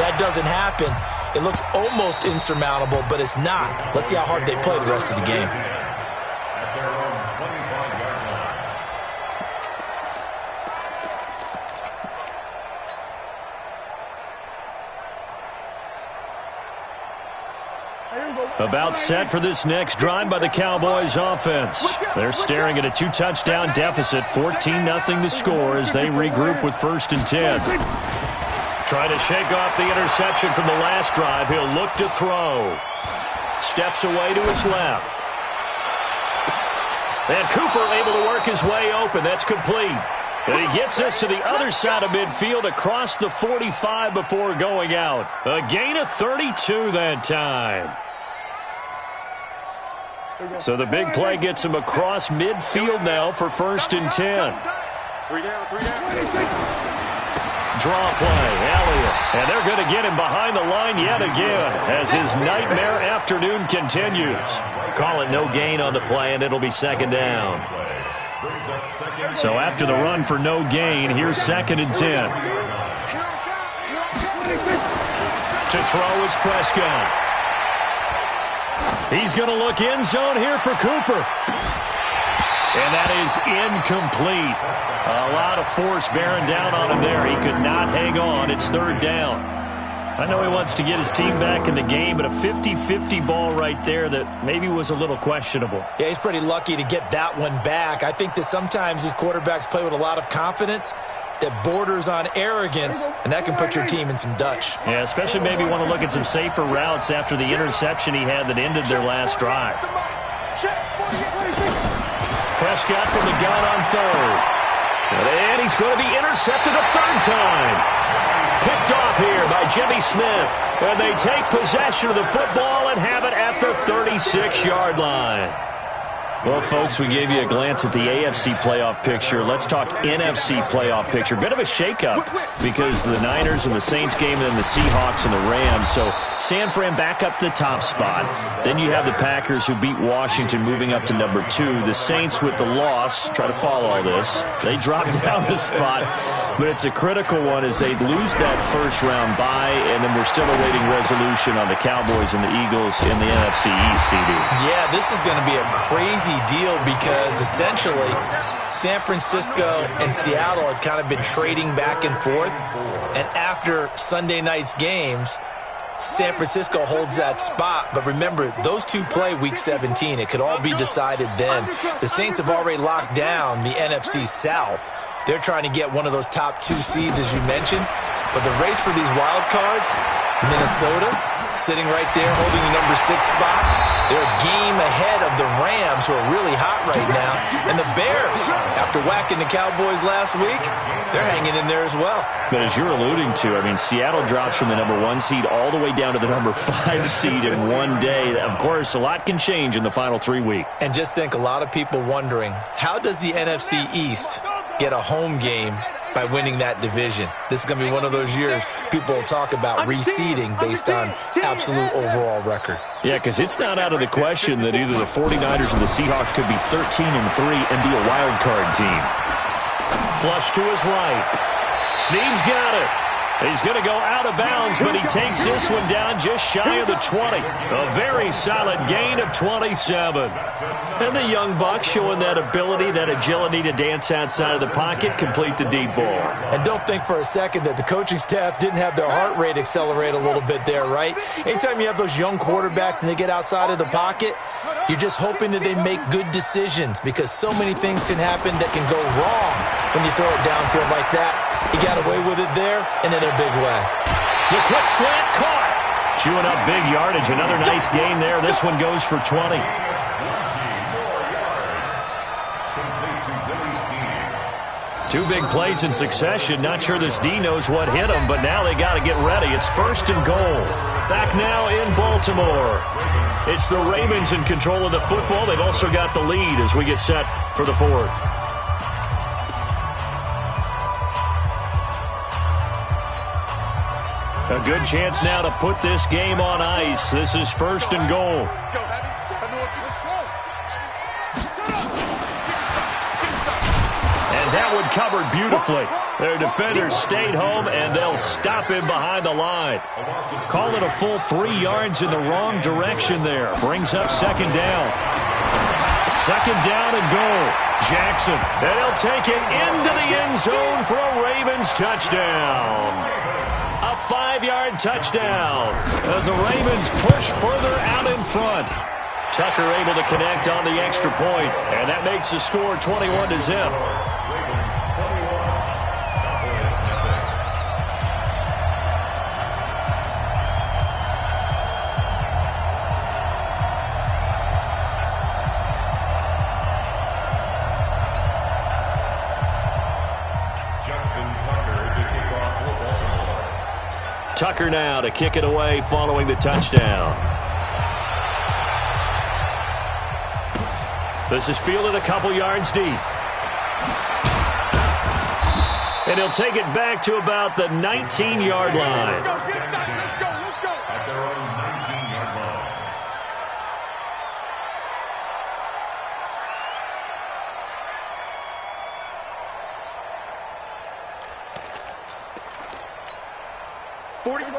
S3: That doesn't happen. It looks almost insurmountable, but it's not. Let's see how hard they play the rest of the game.
S1: About set for this next drive by the Cowboys offense. They're staring at a 2-touchdown deficit, 14-0 the score as they regroup with 1st and 10. Trying to shake off the interception from the last drive. He'll look to throw. Steps away to his left. And Cooper able to work his way open. That's complete. And he gets us to the other side of midfield across the 45 before going out. A gain of 32 that time. So the big play gets him across midfield now for 1st and 10.
S4: 3 down.
S1: Draw play, Elliott. And they're going to get him behind the line yet again as his nightmare afternoon continues. Call it no gain on the play, and it'll be 2nd down. So after the run for no gain, here's 2nd and 10. To throw is Prescott. He's going to look end zone here for Cooper. And that is incomplete. A lot of force bearing down on him there. He could not hang on. It's 3rd down. I know he wants to get his team back in the game, but a 50-50 ball right there that maybe was a little questionable.
S3: Yeah, he's pretty lucky to get that one back. I think that sometimes these quarterbacks play with a lot of confidence that borders on arrogance, and that can put your team in some Dutch.
S1: Yeah, especially maybe want to look at some safer routes after the interception he had that ended their last drive. Prescott from the gun on 3rd. And he's going to be intercepted a 3rd time. Picked off here by Jimmy Smith. And they take possession of the football and have it at the 36-yard line. Well, folks, we gave you a glance at the AFC playoff picture. Let's talk NFC playoff picture. Bit of a shakeup because the Niners and the Saints game and then the Seahawks and the Rams. So San Fran back up to the top spot. Then you have the Packers who beat Washington moving up to number 2. The Saints with the loss, try to follow all this. They drop down the spot, but it's a critical one as they lose that first-round bye, and then we're still awaiting resolution on the Cowboys and the Eagles in the NFC East, CD.
S3: Yeah, this is going to be a crazy deal because essentially San Francisco and Seattle had kind of been trading back and forth, and after Sunday night's games, San Francisco holds that spot. But remember, those two play Week 17. It could all be decided then. The Saints have already locked down the NFC South. They're trying to get one of those top 2 seeds, as you mentioned. But the race for these wild cards, Minnesota sitting right there holding the number 6 spot. They're a game ahead of the Rams, who are really hot right now. And the Bears, after whacking the Cowboys last week, they're hanging in there as well.
S1: But as you're alluding to, I mean, Seattle drops from the number 1 seed all the way down to the number 5 seed in one day. Of course, a lot can change in the final 3 weeks.
S3: And just think, a lot of people wondering, how does the NFC East get a home game by winning that division? This is going to be one of those years people will talk about reseeding based on absolute overall record.
S1: Yeah, because it's not out of the question that either the 49ers or the Seahawks could be 13-3 and be a wild card team. Flush to his right. Snead's got it. He's going to go out of bounds, but he takes this one down just shy of the 20. A very solid gain of 27. And the young buck showing that ability, that agility to dance outside of the pocket, complete the deep ball.
S3: And don't think for a second that the coaching staff didn't have their heart rate accelerate a little bit there, right? Anytime you have those young quarterbacks and they get outside of the pocket, you're just hoping that they make good decisions because so many things can happen that can go wrong when you throw it downfield like that. He got away with it there and in a big way.
S1: The quick slant caught. Chewing up big yardage. Another nice gain there. This one goes for 20. Two big plays in succession. Not sure this D knows what hit him, but now they got to get ready. It's 1st and goal. Back now in Baltimore. It's the Ravens in control of the football. They've also got the lead as we get set for the 4th. A good chance now to put this game on ice. This is 1st and goal.
S4: Let's go, Heavy. Let's go.
S1: And that one covered beautifully. Their defenders stayed home, and they'll stop him behind the line. Call it a full 3 yards in the wrong direction there. Brings up 2nd down. 2nd down and goal. Jackson, and he'll take it into the end zone for a Ravens touchdown. A 5-yard touchdown as the Ravens push further out in front. Tucker able to connect on the extra point, and that makes the score 21-0. Tucker now to kick it away following the touchdown. This is fielded a couple yards deep. And he'll take it back to about the 19-yard line.
S4: Let's go.
S2: At their own 19-yard line.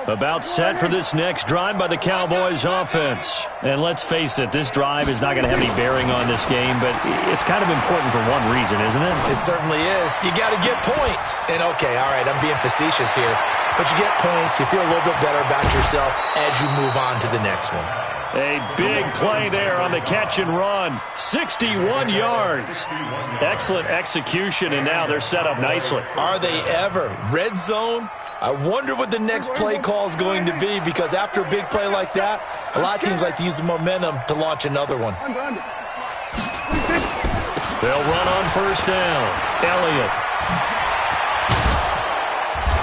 S1: About set for this next drive by the Cowboys offense. And let's face it, this drive is not going to have any bearing on this game, but it's kind of important for one reason, isn't it?
S3: It certainly is. You got to get points. And okay, all right, I'm being facetious here, but you get points, you feel a little bit better about yourself as you move on to the next one.
S1: A big play there on the catch and run. 61 yards. Excellent execution, and now they're set up nicely.
S3: Are they ever? Red zone? I wonder what the next play call is going to be, because after a big play like that, a lot of teams like to use the momentum to launch another one.
S1: They'll run on 1st down. Elliott.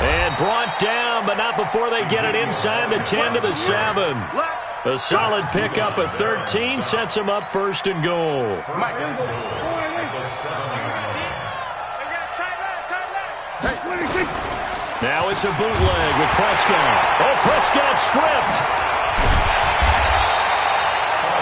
S1: And brought down, but not before they get it inside the 10 to the 7. A solid pickup at 13 sets them up 1st and goal. Now it's a bootleg with Prescott. Oh, Prescott stripped.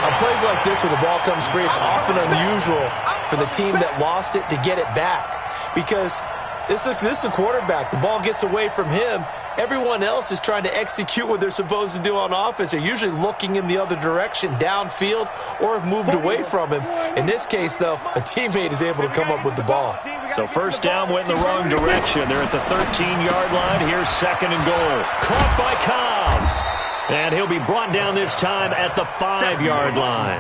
S3: On plays like this where the ball comes free, it's often unusual for the team that lost it to get it back, because this is the quarterback. The ball gets away from him. Everyone else is trying to execute what they're supposed to do on offense. They're usually looking in the other direction, downfield, or have moved away from him. In this case, though, a teammate is able to come up with the ball.
S1: So 1st down went in the wrong direction. They're at the 13-yard line. Here's 2nd and goal. Caught by Cobb. And he'll be brought down this time at the 5-yard line.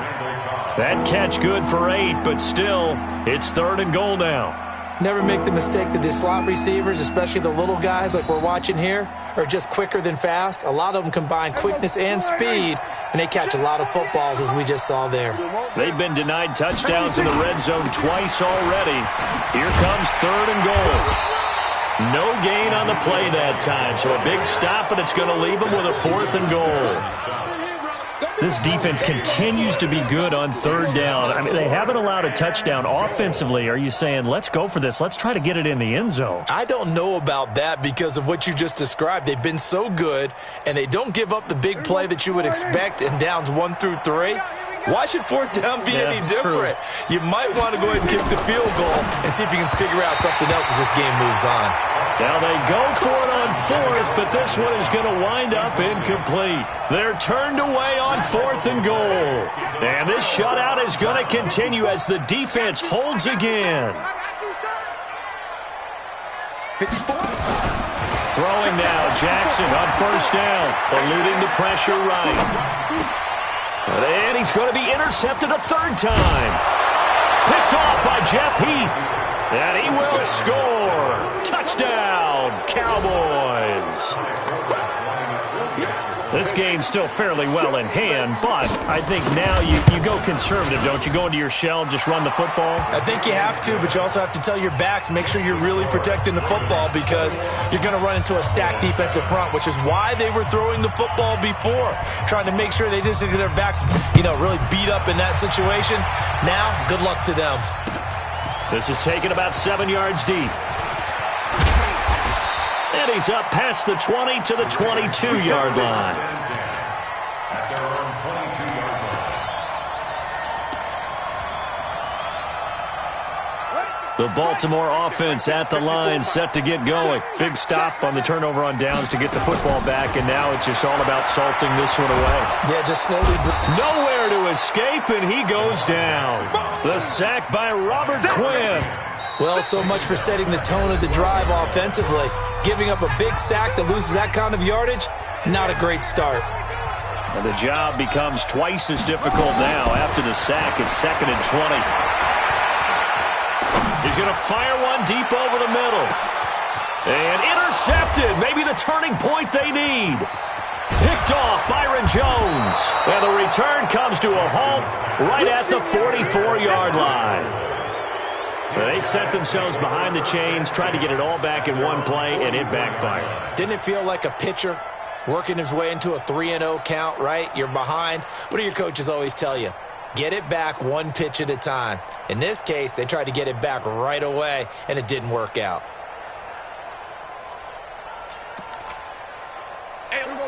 S1: That catch good for 8, but still, it's 3rd and goal now.
S3: Never make the mistake that the slot receivers, especially the little guys like we're watching here, are just quicker than fast. A lot of them combine quickness and speed, and they catch a lot of footballs, as we just saw there.
S1: They've been denied touchdowns in the red zone twice already. Here comes 3rd and goal. No gain on the play that time, so a big stop, and it's going to leave them with a 4th and goal. This defense continues to be good on 3rd down. I mean, they haven't allowed a touchdown offensively. Are you saying, let's go for this, let's try to get it in the end zone?
S3: I don't know about that because of what you just described. They've been so good, and they don't give up the big play that you would expect in downs 1 through 3. Why should 4th down be any different? True. You might want to go ahead and kick the field goal and see if you can figure out something else as this game moves on.
S1: Now they go for it on fourth, but this one is going to wind up incomplete. They're turned away on 4th and goal. And this shutout is going to continue as the defense holds again. Throwing now, Jackson on 1st down, eluding the pressure right. And he's going to be intercepted a 3rd time. Picked off by Jeff Heath. And he will score. Touchdown, Cowboys. This game's still fairly well in hand, but I think now you go conservative, don't you? Go into your shell and just run the football?
S3: I think you have to, but you also have to tell your backs, make sure you're really protecting the football because you're going to run into a stacked defensive front, which is why they were throwing the football before, trying to make sure they just get their backs, really beat up in that situation. Now, good luck to them.
S1: This is taken about 7 yards deep. And he's up past the 20 to the 22-yard line.
S2: At their own 22-yard line.
S1: The Baltimore offense at the line, set to get going. Big stop on the turnover on downs to get the football back, and now it's just all about salting this one away.
S3: Yeah, just slowly.
S1: Nowhere to escape, and he goes down. The sack by Robert Quinn.
S3: Well, so much for setting the tone of the drive offensively. Giving up a big sack that loses that kind of yardage, not a great start.
S1: And the job becomes twice as difficult now. After the sack, it's 2nd and 20. He's going to fire one deep over the middle. And intercepted. Maybe the turning point they need. Picked off Byron Jones. And the return comes to a halt right at the 44-yard line. They set themselves behind the chains, tried to get it all back in one play, and it backfired.
S3: Didn't it feel like a pitcher working his way into a 3-0 count, right? You're behind. What do your coaches always tell you? Get it back one pitch at a time. In this case, they tried to get it back right away, and it didn't work out.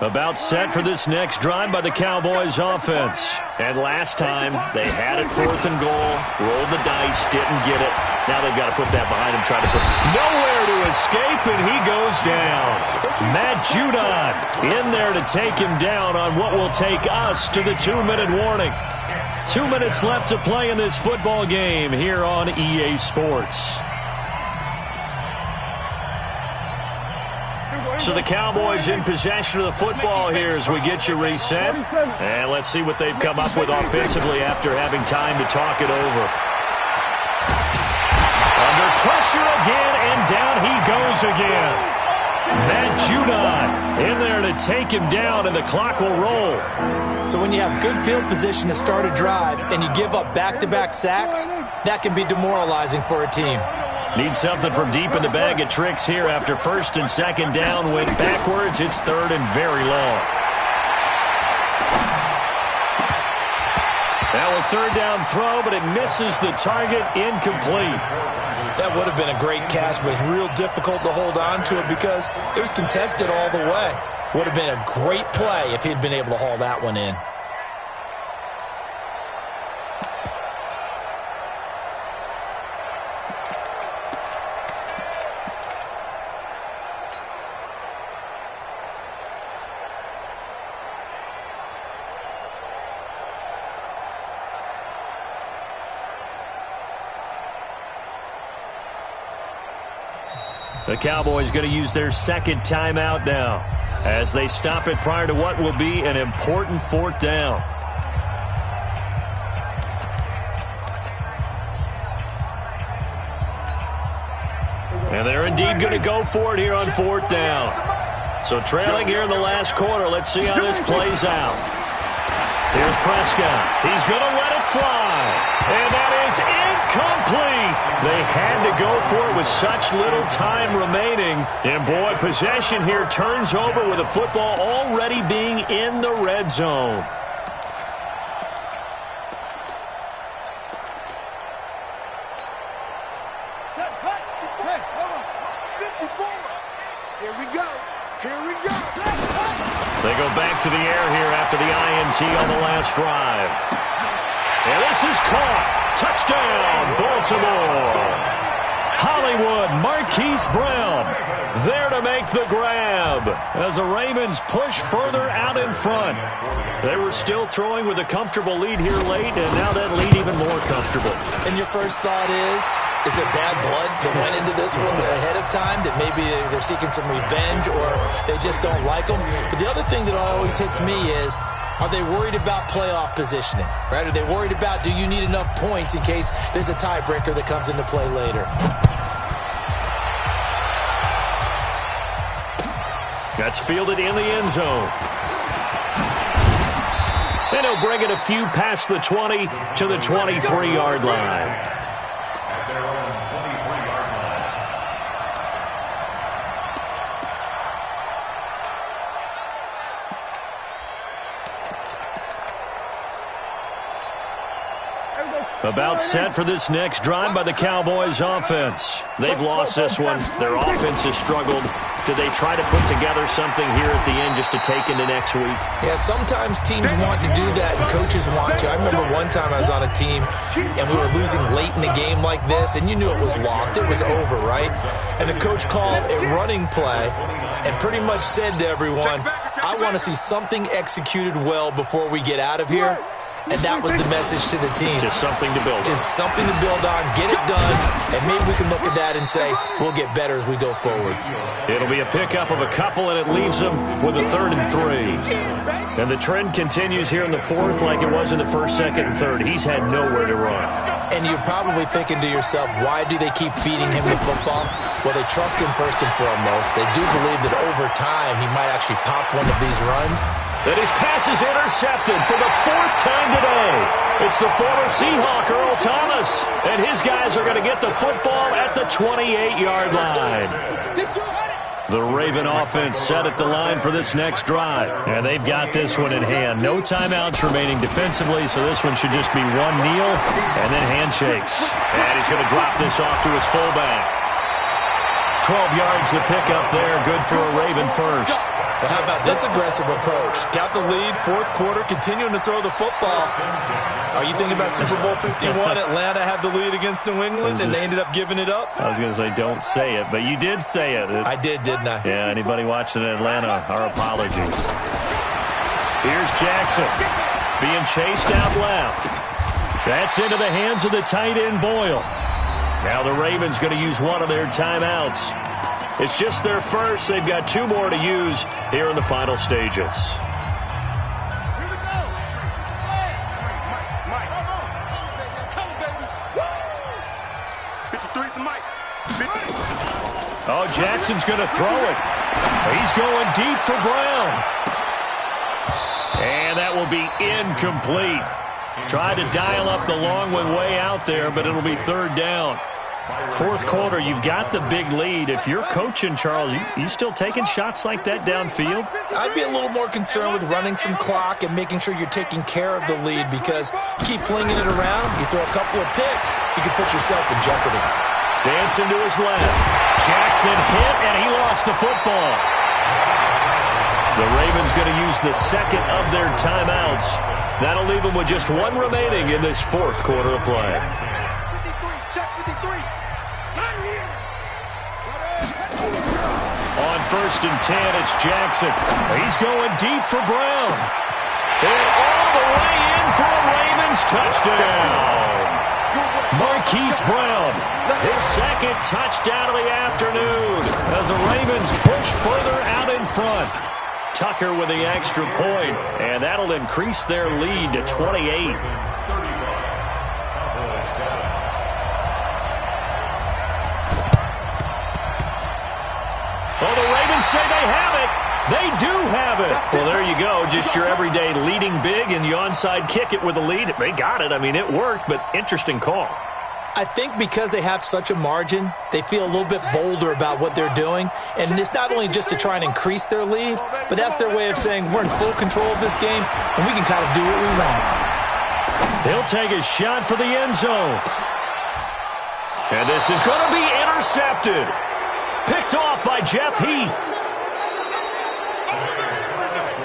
S1: About set for this next drive by the Cowboys offense. And last time, they had it 4th and goal, rolled the dice, didn't get it. Now they've got to put that behind him, try to put nowhere to escape, and he goes down. Matt Judon in there to take him down on what will take us to the 2-minute warning. 2 minutes left to play in this football game here on EA Sports. So the Cowboys in possession of the football here as we get you reset. And let's see what they've come up with offensively after having time to talk it over. Under pressure again, and down he goes again. Matt Judon in there to take him down, and the clock will roll.
S3: So when you have good field position to start a drive and you give up back-to-back sacks, that can be demoralizing for a team.
S1: Need something from deep in the bag of tricks here after 1st and 2nd down. Went backwards. It's 3rd and very long. Now a 3rd down throw, but it misses the target. Incomplete.
S3: That would have been a great catch, but it's real difficult to hold on to it because it was contested all the way. Would have been a great play if he'd been able to haul that one in.
S1: The Cowboys going to use their 2nd timeout now as they stop it prior to what will be an important 4th down. And they're indeed going to go for it here on 4th down. So trailing here in the last quarter, let's see how this plays out. Here's Prescott. He's going to let it fly. And that is incomplete. They had to go for it with such little time remaining. And, boy, possession here turns over with the football already being in the red zone.
S4: Here we go. Here we go.
S1: They go back to the air here after the INT on the last drive. And this is caught. Touchdown, Baltimore. Hollywood, Marquise Brown, there to make the grab as the Ravens push further out in front. They were still throwing with a comfortable lead here late, and now that lead even more comfortable.
S3: And your first thought is it bad blood that went into this one ahead of time, that maybe they're seeking some revenge or they just don't like them? But the other thing that always hits me is, are they worried about playoff positioning? Right? Are they worried about, do you need enough points in case there's a tiebreaker that comes into play later?
S1: That's fielded in the end zone. And he'll bring it a few past the 20 to the 23-yard line.
S2: At their own 23-yard line.
S1: About set for this next drive by the Cowboys offense. They've lost this one. Their offense has struggled. Do they try to put together something here at the end just to take into next week?
S3: Yeah, sometimes teams want to do that and coaches want to. I remember one time I was on a team and we were losing late in the game like this, and you knew it was lost. It was over, right? And the coach called a running play and pretty much said to everyone, I want to see something executed well before we get out of here. And that was the message to the team.
S1: Just something to build on.
S3: Just something to build on, get it done, and maybe we can look at that and say, we'll get better as we go forward.
S1: It'll be a pickup of a couple, and it leaves them with a 3rd and 3. And the trend continues here in the 4th like it was in the 1st, 2nd, and 3rd. He's had nowhere to run.
S3: And you're probably thinking to yourself, why do they keep feeding him the football? Well, they trust him first and foremost. They do believe that over time he might actually pop one of these runs.
S1: That his pass is intercepted for the 4th time today. It's the former Seahawk, Earl Thomas, and his guys are going to get the football at the 28-yard line. The Raven offense set at the line for this next drive, and they've got this one in hand. No timeouts remaining defensively, so this one should just be one kneel and then handshakes. And he's going to drop this off to his fullback. 12 yards to pick up there, good for a Raven first.
S3: Well, how about this aggressive approach? Got the lead, 4th quarter, continuing to throw the football. Are you thinking about Super Bowl 51? Atlanta had the lead against New England, and they ended up giving it up?
S1: I was going to say, don't say it, but you did say it.
S3: I did, didn't I?
S1: Yeah, anybody watching Atlanta, our apologies. Here's Jackson being chased out left. That's into the hands of the tight end, Boyle. Now the Ravens going to use one of their timeouts. It's just their first. They've got 2 more to use here in the final stages.
S4: Here we go. Mike. Come on, baby. Woo! 53 to Mike.
S1: Oh, Jackson's going to throw it. He's going deep for Brown. And that will be incomplete. Tried to dial up the long one way out there, but it'll be 3rd down. 4th quarter, you've got the big lead. If you're coaching, Charles, you still taking shots like that downfield?
S3: I'd be a little more concerned with running some clock and making sure you're taking care of the lead, because you keep flinging it around, you throw a couple of picks, you can put yourself in jeopardy.
S1: Dancing to his left. Jackson hit, and he lost the football. The Ravens going to use the 2nd of their timeouts. That'll leave them with just 1 remaining in this 4th quarter of play. On 1st and 10, it's Jackson. He's going deep for Brown. And all the way in for a Ravens touchdown. Marquise Brown, his 2nd touchdown of the afternoon as the Ravens push further out in front. Tucker with the extra point, and that'll increase their lead to 28. Well, the Ravens say they have it. They do have it. Well, there you go. Just your everyday leading big, and the onside kick it with a lead. They got it. I mean, it worked, but interesting call.
S3: I think because they have such a margin, they feel a little bit bolder about what they're doing. And it's not only just to try and increase their lead, but that's their way of saying we're in full control of this game, and we can kind of do what we want.
S1: He'll take a shot for the end zone. And this is going to be intercepted. Picked off by Jeff Heath.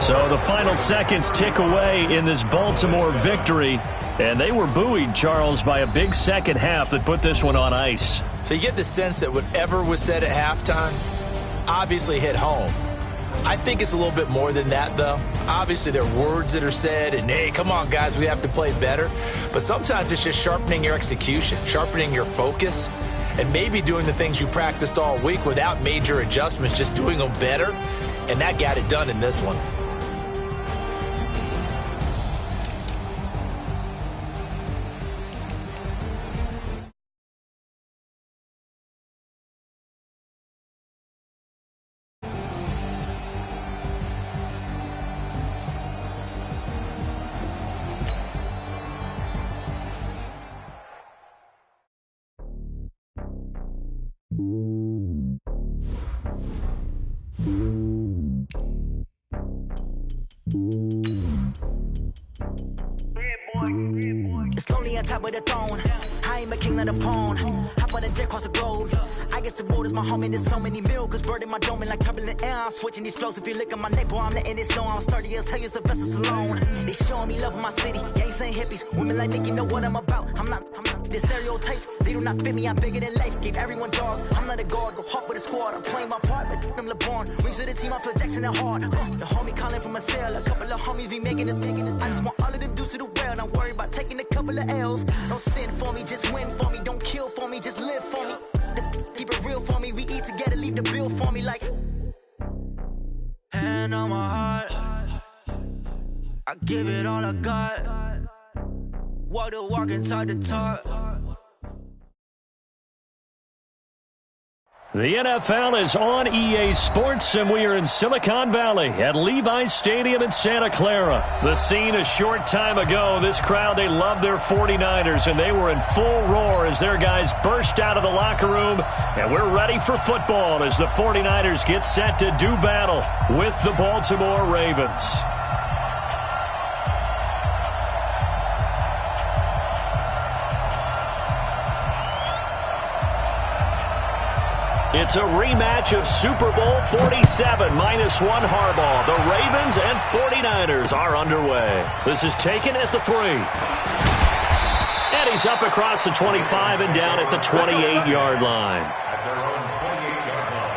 S1: So the final seconds tick away in this Baltimore victory. And they were buoyed, Charles, by a big second half that put this one on ice.
S3: So you get the sense that whatever was said at halftime obviously hit home. I think it's a little bit more than that, though. Obviously, there are words that are said, and, hey, come on, guys, we have to play better. But sometimes it's just sharpening your execution, sharpening your focus, and maybe doing the things you practiced all week without major adjustments, just doing them better. And that got it done in this one.
S8: It's lonely on top of the throne. I ain't a king, not a pawn. Hop on a jet across the globe. I guess the world is my home and there's so many miracles. Burning my dome like turbulent air. I'm switching these flows. If you look at my neck, boy, I'm letting it snow. I'm sturdy as hell, as a vessel alone. They showing me love in my city. Gangs ain't hippies. Women like Nick, you know what I'm about. I'm not. The stereotypes, they do not fit me. I'm bigger than life. Gave everyone dogs. I'm not a guard. Go hawk with a squad. I'm playing my part like them LeBron. Rings to the team. I feel Jackson at hard. The homie calling from a cell. A couple of homies be making it. I just want all of them dudes to do well. Not worry about taking a couple of L's. Don't sin for me, just win for me. Don't kill for me, just live for me. Keep it real for me. We eat together, leave the bill for me like. Hand on my heart, I give it all I got. Walk the walk inside the talk.
S1: The NFL is on EA Sports, and we are in Silicon Valley at Levi's Stadium in Santa Clara. The scene a short time ago, this crowd, they love their 49ers, and they were in full roar as their guys burst out of the locker room. And we're ready for football as the 49ers get set to do battle with the Baltimore Ravens. It's a rematch of Super Bowl 47 -1 Harbaugh. The Ravens and 49ers are underway. This is taken at the 3. And he's up across the 25 and down at the 28-yard line.
S2: At their own 28-yard line.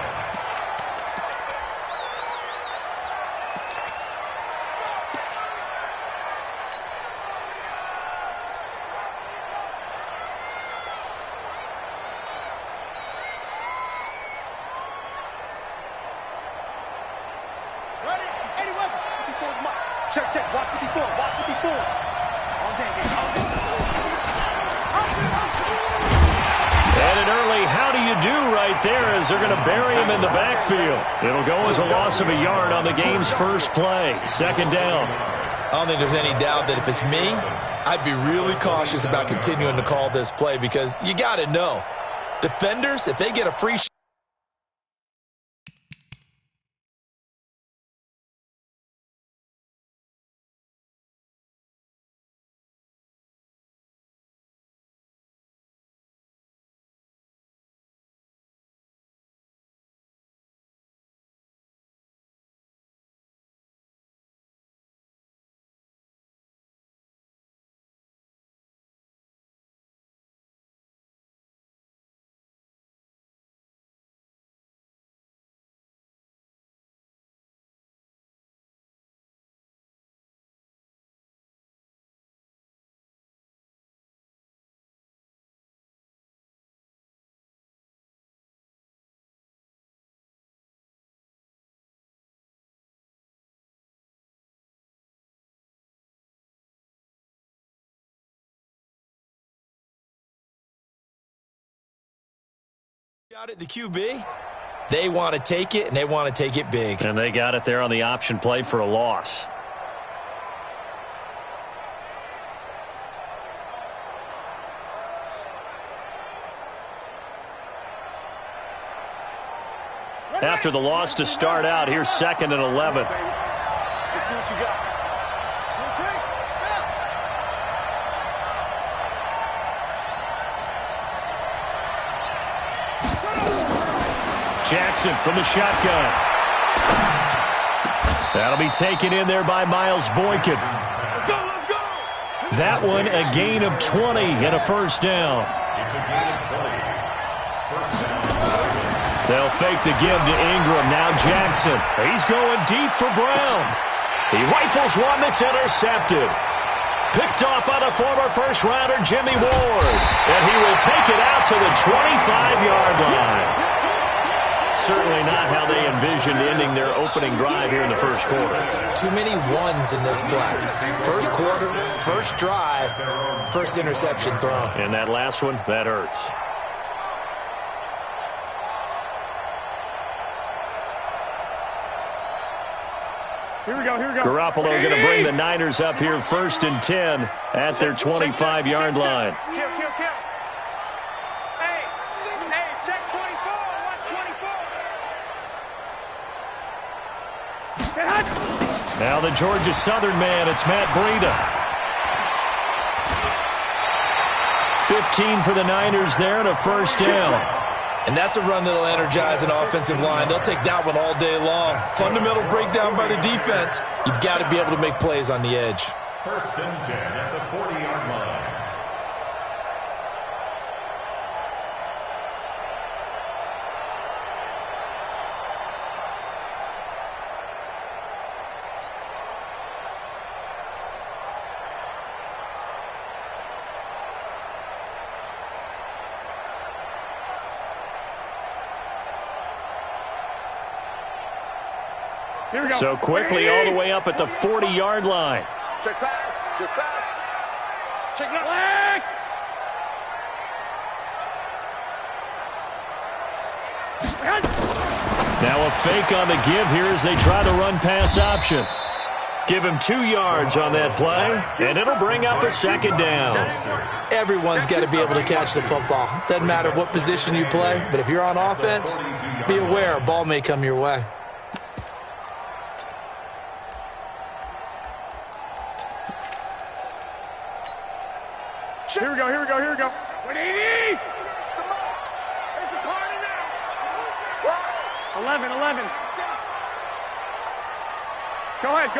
S4: Ready? 81. 54 mark. Check. Watch 54. Watch 54. On day.
S1: And an early how do you do right there as they're going to bury him in the backfield. It'll go as a loss of a yard on the game's first play. Second down.
S3: I don't think there's any doubt that if it's me, I'd be really cautious about continuing to call this play because you got to know, defenders, if they get a free shot, at the QB, they want to take it, and they want to take it big.
S1: And they got it there on the option play for a loss. After the loss to start out, here's 2nd and 11.
S4: Let's see what you got.
S1: Jackson from the shotgun. That'll be taken in there by Miles Boykin. That one a gain of 20 and a first down.
S2: It's a gain of 20.
S1: They'll fake the give to Ingram. Now Jackson. He's going deep for Brown. He rifles one that's intercepted. Picked off by the former first-rounder Jimmy Ward. And he will take it out to the 25-yard line. Certainly not how they envisioned ending their opening drive here in the first quarter.
S3: Too many ones in this play. First quarter, first drive, first interception thrown.
S1: And that last one, that hurts.
S4: Here we go.
S1: Garoppolo going to bring the Niners up here 1st and 10 at their 25-yard line.
S4: Kill. Hey, check 24. Watch 24.
S1: Now the Georgia Southern man, it's Matt Breida. 15 for the Niners there and a first down.
S3: And that's a run that'll energize an offensive line. They'll take that one all day long. Fundamental breakdown by the defense. You've got to be able to make plays on the edge.
S2: 1st and 10 at the 40-yard line.
S4: Here we go.
S1: So quickly all the way up at the 40-yard line.
S4: Check pass. Check leg.
S1: Now a fake on the give here as they try to run pass option. Give him 2 yards on that play, and it'll bring up a 2nd down.
S3: Everyone's got to be able to catch the football. Doesn't matter what position you play, but if you're on offense, be aware a ball may come your way.
S4: Here we go. 180. It's a party now. 11. Go ahead.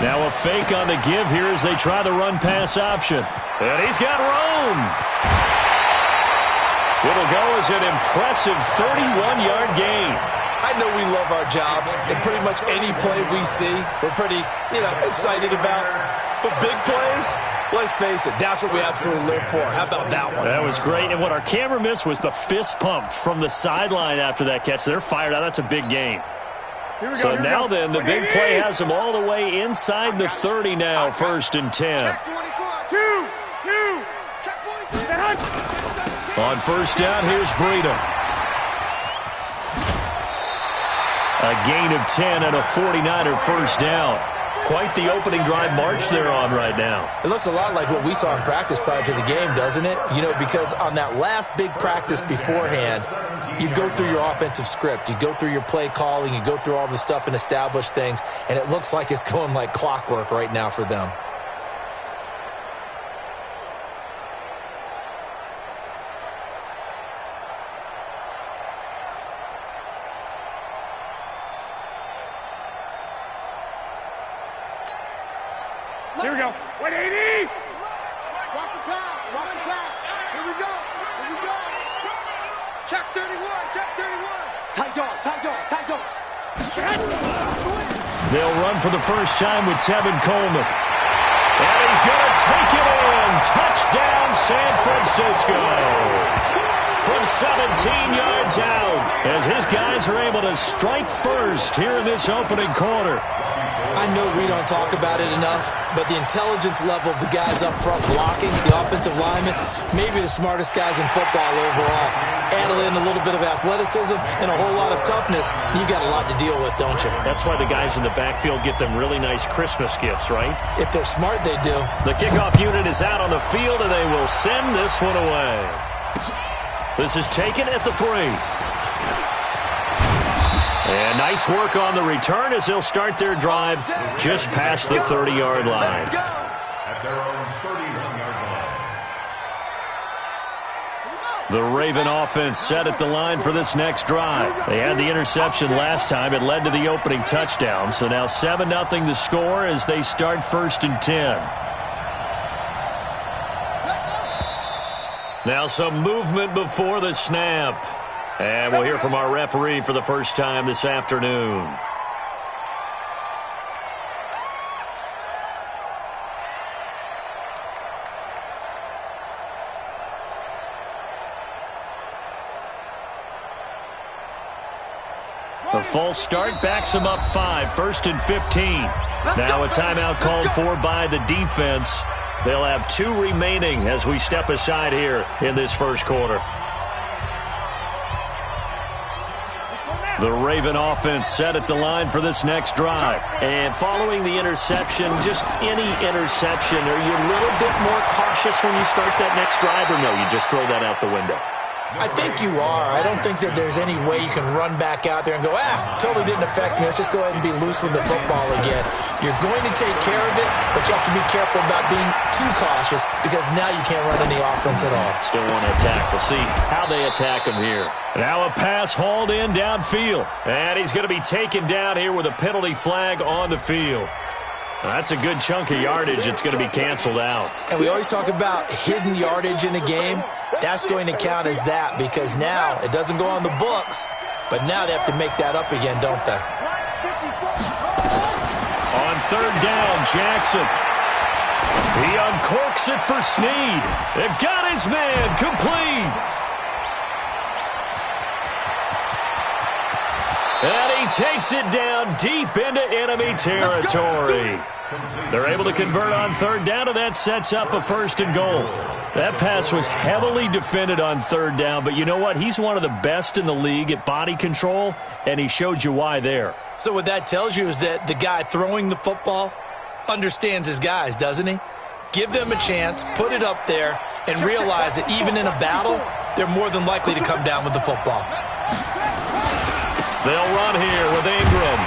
S1: Now a fake on the give here as they try the run pass option. And he's got room. It'll go as an impressive 31-yard gain.
S3: I know we love our jobs, and pretty much any play we see, we're pretty, excited about. But big plays, let's face it, that's what we absolutely live for. How about that one?
S1: That was great. And what our camera missed was the fist pump from the sideline after that catch. They're fired out. That's a big gain. So now then, the big play has them all the way inside the 30 now, 1st and 10. On first down, here's Breida. A gain of 10 and a 49er first down. Quite the opening drive march they're on right now.
S3: It looks a lot like what we saw in practice prior to the game, doesn't it? Because on that last big practice beforehand, you go through your offensive script. You go through your play calling. You go through all the stuff and establish things. And it looks like it's going like clockwork right now for them.
S4: Here we go. 180. Watch the pass. Here we go. Check 31. Tight dog.
S1: They'll run for the first time with Tevin Coleman. And he's going to take it in. Touchdown, San Francisco. From 17 yards out, as his guys are able to strike first here in this opening quarter.
S3: I know we don't talk about it enough, but the intelligence level of the guys up front blocking, the offensive linemen, maybe the smartest guys in football overall. Add in a little bit of athleticism and a whole lot of toughness, you got a lot to deal with, don't you?
S1: That's why the guys in the backfield get them really nice Christmas gifts, right?
S3: If they're smart, they do.
S1: The kickoff unit is out on the field, and they will send this one away. This is taken at the 3. And nice work on the return as they'll start their drive just past the 30-yard line.
S2: At their own 31-yard line.
S1: The Raven offense set at the line for this next drive. They had the interception last time. It led to the opening touchdown. So now 7-0 the score as they start 1st and 10. Now some movement before the snap. And we'll hear from our referee for the first time this afternoon. The false start backs him up 5, 1st and 15. Now a timeout called for by the defense. They'll have 2 remaining as we step aside here in this first quarter. The Raven offense set at the line for this next drive. And following the interception, just any interception, are you a little bit more cautious when you start that next drive, or no, you just throw that out the window?
S3: I think you are. I don't think that there's any way you can run back out there and go, totally didn't affect me. Let's just go ahead and be loose with the football again. You're going to take care of it, but you have to be careful about being too cautious because now you can't run any offense at all.
S1: Still want to attack. We'll see how they attack him here. Now a pass hauled in downfield. And he's going to be taken down here with a penalty flag on the field. That's a good chunk of yardage. It's going to be canceled out.
S3: And we always talk about hidden yardage in a game. That's going to count as that because now it doesn't go on the books, but now they have to make that up again, don't they?
S1: On 3rd down, Jackson. He uncorks it for Snead. They've got his man complete. And he takes it down deep into enemy territory. They're able to convert on 3rd down, and that sets up a 1st and goal. That pass was heavily defended on 3rd down, but you know what? He's one of the best in the league at body control, and he showed you why there.
S3: So what that tells you is that the guy throwing the football understands his guys, doesn't he? Give them a chance, put it up there, and realize that even in a battle, they're more than likely to come down with the football.
S1: They'll run here with Ingram.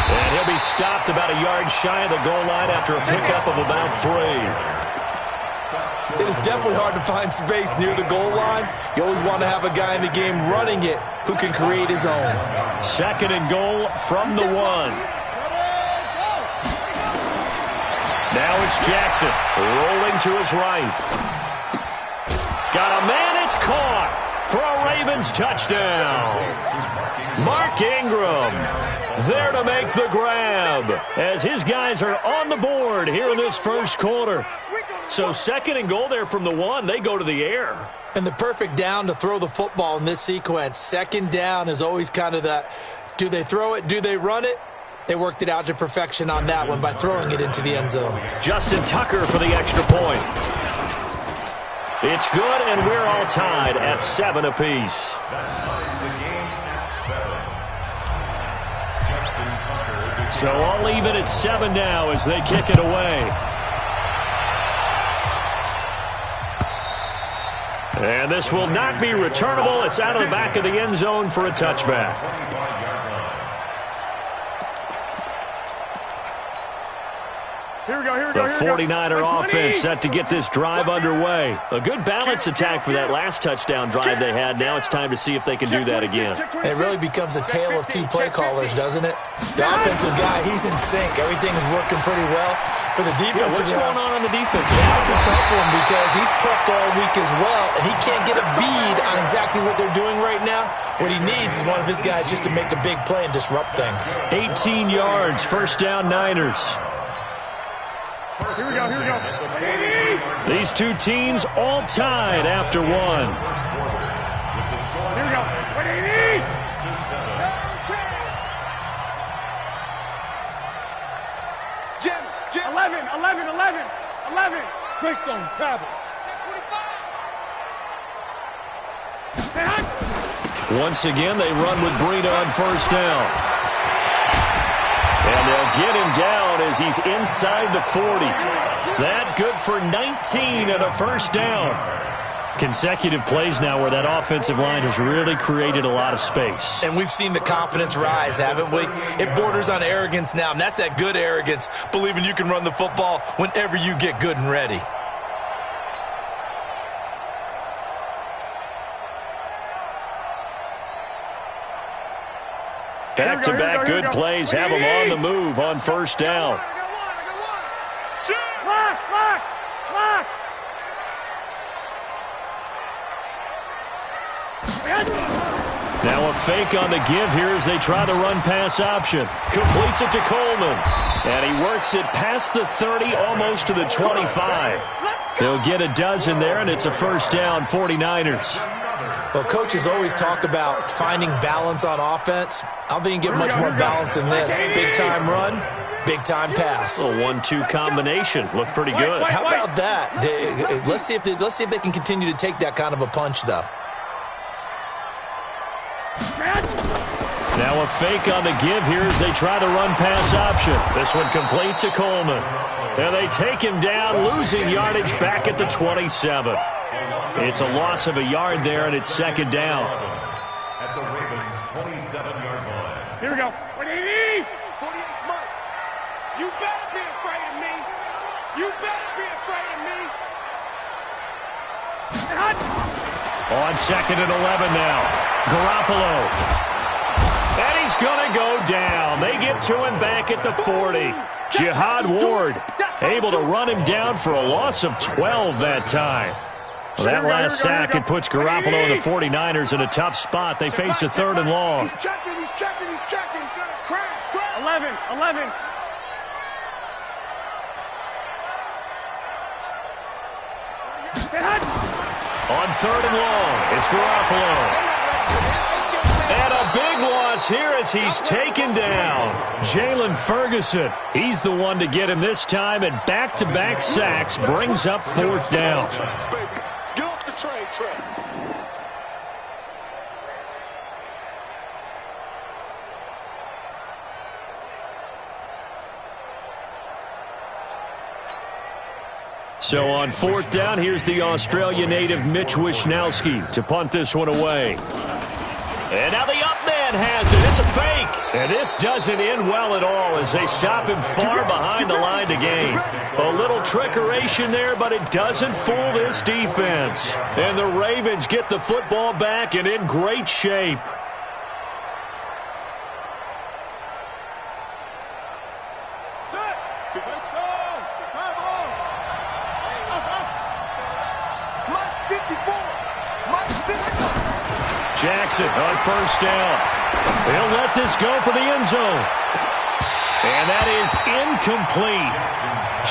S1: And he'll be stopped about a yard shy of the goal line after a pickup of about 3.
S3: It is definitely hard to find space near the goal line. You always want to have a guy in the game running it who can create his own.
S1: 2nd and goal from the 1. Now it's Jackson rolling to his right. Got a man, it's caught for a Ravens touchdown. Mark Ingram there to make the grab as his guys are on the board here in this first quarter. So 2nd and goal there from the 1. They go to the air.
S3: And the perfect down to throw the football in this sequence. 2nd down is always kind of that, do they throw it, do they run it? They worked it out to perfection on that one by throwing it into the end zone.
S1: Justin Tucker for the extra point. It's good, and we're all tied at 7 apiece. So I'll leave it at 7 now as they kick it away. And this will not be returnable. It's out of the back of the end zone for a touchback. The 49er offense set to get this drive underway. A good balance attack for that last touchdown drive they had. Now it's time to see if they can do that again.
S3: It really becomes a tale of 2 play callers, doesn't it? The offensive guy, he's in sync. Everything is working pretty well. For the defensive
S1: what's going on the defense?
S3: That's a tough one because he's prepped all week as well, and he can't get a bead on exactly what they're doing right now. What he needs is one of his guys just to make a big play and disrupt things.
S1: 18 yards, 1st down Niners.
S4: Here we go.
S1: These 2 teams all tied after 1.
S4: Here we go. What do you need? Jim. 11. Greystone, travel.
S1: Once again, they run with Breida on 1st down. And they'll get him down as he's inside the 40. That good for 19 and a 1st down. Consecutive plays now where that offensive line has really created a lot of space.
S3: And we've seen the confidence rise, haven't we? It borders on arrogance now, and that's that good arrogance, believing you can run the football whenever you get good and ready.
S1: Back-to-back good plays have them on the move on 1st down. Now a fake on the give here as they try the run-pass option. Completes it to Coleman. And he works it past the 30, almost to the 25. They'll get a dozen there, and it's a first down, 49ers.
S3: Well, coaches always talk about finding balance on offense. I don't think you can get much more balance than this. Big-time run, big-time pass.
S1: A 1-2 combination. Looked pretty good.
S3: How about that? Let's see if they can continue to take that kind of a punch, though.
S1: Now a fake on the give here as they try the run-pass option. This one complete to Coleman. And they take him down, losing yardage back at the 27. It's a loss of a yard there, and it's second down.
S2: At the Ravens' 27-yard line.
S4: Here we go. 48 Mike. You better be afraid of me. You better be afraid of me.
S1: On second and 11 now. Garoppolo. And he's going to go down. They get to him back at the 40. Jihad Ward able to run him down for a loss of 12 that time. Well, that last sack, it puts Garoppolo and the 49ers in a tough spot. They face a third and long.
S4: He's checking. Crash. 11.
S1: On third and long, it's Garoppolo. And a big loss here as he's taken down. Jalen Ferguson, he's the one to get him this time, and back-to-back sacks brings up fourth down.
S4: Get off the train tracks.
S1: So on fourth down, here's the Australia native Mitch Wishnowski to punt this one away. And now the up man has it. It's a fake. And this doesn't end well at all as they stop him far behind the line to gain. A little trickeration there, but it doesn't fool this defense. And the Ravens get the football back and in great shape. Jackson on first down. He'll let this go for the end zone. And that is incomplete.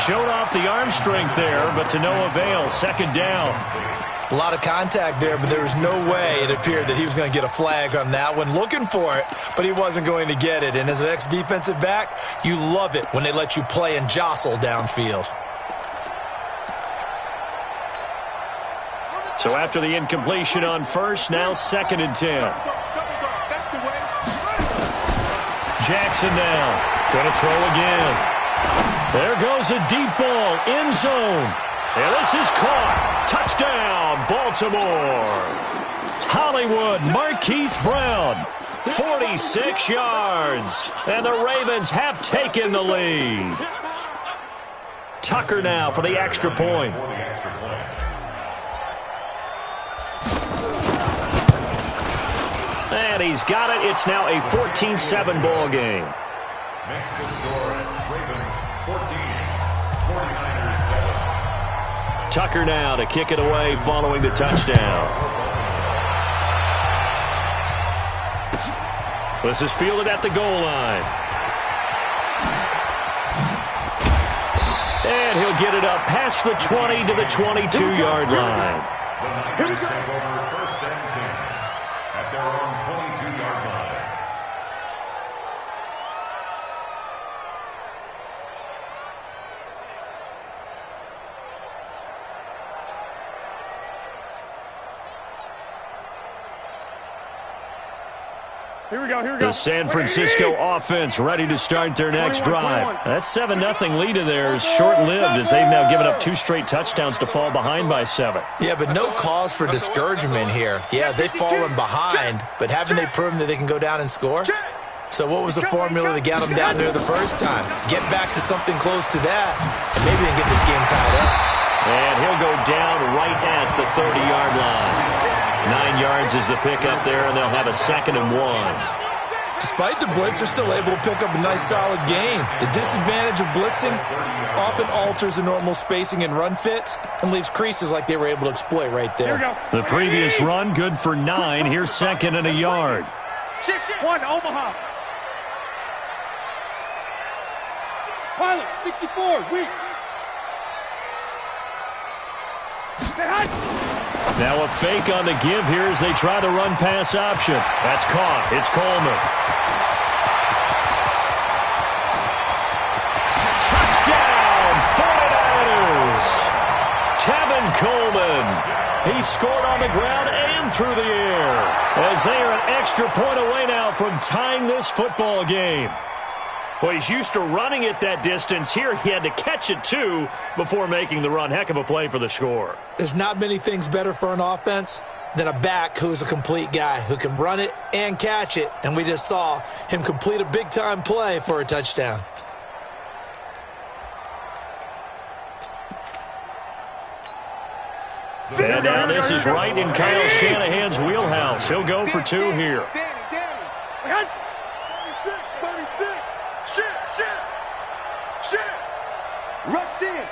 S1: Showed off the arm strength there, but to no avail. Second down.
S3: A lot of contact there, but there was no way it appeared that he was going to get a flag on that one. Looking for it, but he wasn't going to get it. And as an ex-defensive back, you love it when they let you play and jostle downfield.
S1: So after the incompletion on first, now second and 10. Jackson now. Going to throw again. There goes a deep ball. End zone. And this is caught. Touchdown, Baltimore. Hollywood Marquise Brown. 46 yards. And the Ravens have taken the lead. Tucker now for the extra point. And he's got it. It's now a 14-7 ball game.
S2: Next to score, Ravens 14, 49ers 7.
S1: Tucker now to kick it away following the touchdown. This is fielded at the goal line. And he'll get it up past the 20 to the 22-yard line.
S2: The Niners take over first and 10 at their own 22-yard line.
S4: Here we go.
S1: The San Francisco offense ready to start their next drive. That 7-0 lead of theirs short-lived as they've now given up 2 straight touchdowns to fall behind by 7.
S3: Yeah, but no cause for discouragement here. Yeah, they've fallen behind, but haven't they proven that they can go down and score? So what was the formula that got them down there the first time? Get back to something close to that, and maybe they can get this game tied up.
S1: And he'll go down right at the 30-yard line. 9 yards is the pickup there, and they'll have a 2nd and 1.
S3: Despite the blitz, they're still able to pick up a nice, solid gain. The disadvantage of blitzing often alters the normal spacing and run fits and leaves creases like they were able to exploit right there.
S1: Here we go. The previous run, good for 9. Here's second and a yard.
S4: Shit. 1, Omaha. Pilot, 64, weak.
S1: Now a fake on the give here as they try the run-pass option. That's caught. It's Coleman. Touchdown, 49ers! Tevin Coleman. He scored on the ground and through the air as they are an extra point away now from tying this football game. Well, he's used to running it that distance. Here he had to catch it, too, before making the run. Heck of a play for the score.
S3: There's not many things better for an offense than a back who's a complete guy who can run it and catch it. And we just saw him complete a big-time play for a touchdown.
S1: And now this is right in Kyle Shanahan's wheelhouse. He'll go for 2 here.
S4: Danny. 36. Shit. Rush in.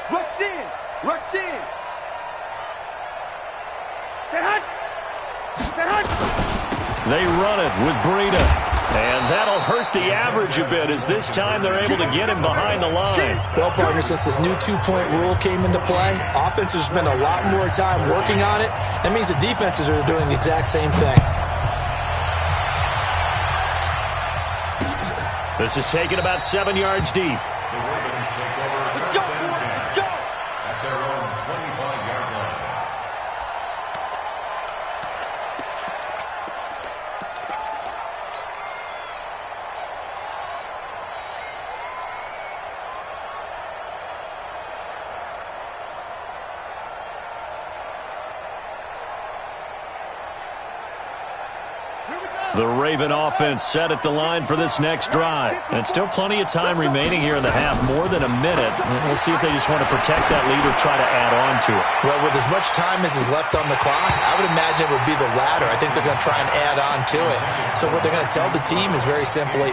S1: They run it with Breida. And that'll hurt the average a bit as this time they're able to get him behind the line.
S3: Well, partner, since this new 2-point rule came into play, offenses spend a lot more time working on it. That means the defenses are doing the exact same thing.
S1: This is taken about 7 yards deep.
S4: Let's go.
S2: At their own 25-yard line.
S1: The Raven offense set at the line for this next drive. And still plenty of time remaining here in the half, more than a minute. We'll see if they just want to protect that lead or try to add on to it.
S3: Well, with as much time as is left on the clock, I would imagine it would be the latter. I think they're going to try and add on to it. So what they're going to tell the team is very simply,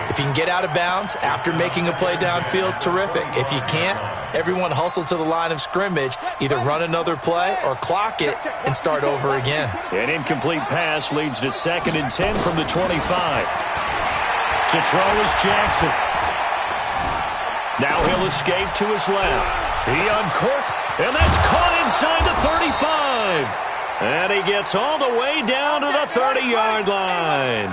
S3: if you can get out of bounds after making a play downfield, terrific. If you can't, everyone hustle to the line of scrimmage, either run another play or clock it and start over again.
S1: An incomplete pass leads to 2nd and 10 from the 25. To throw is Jackson. Now he'll escape to his left. He uncorked, and that's caught inside the 35. And he gets all the way down to the 30-yard line.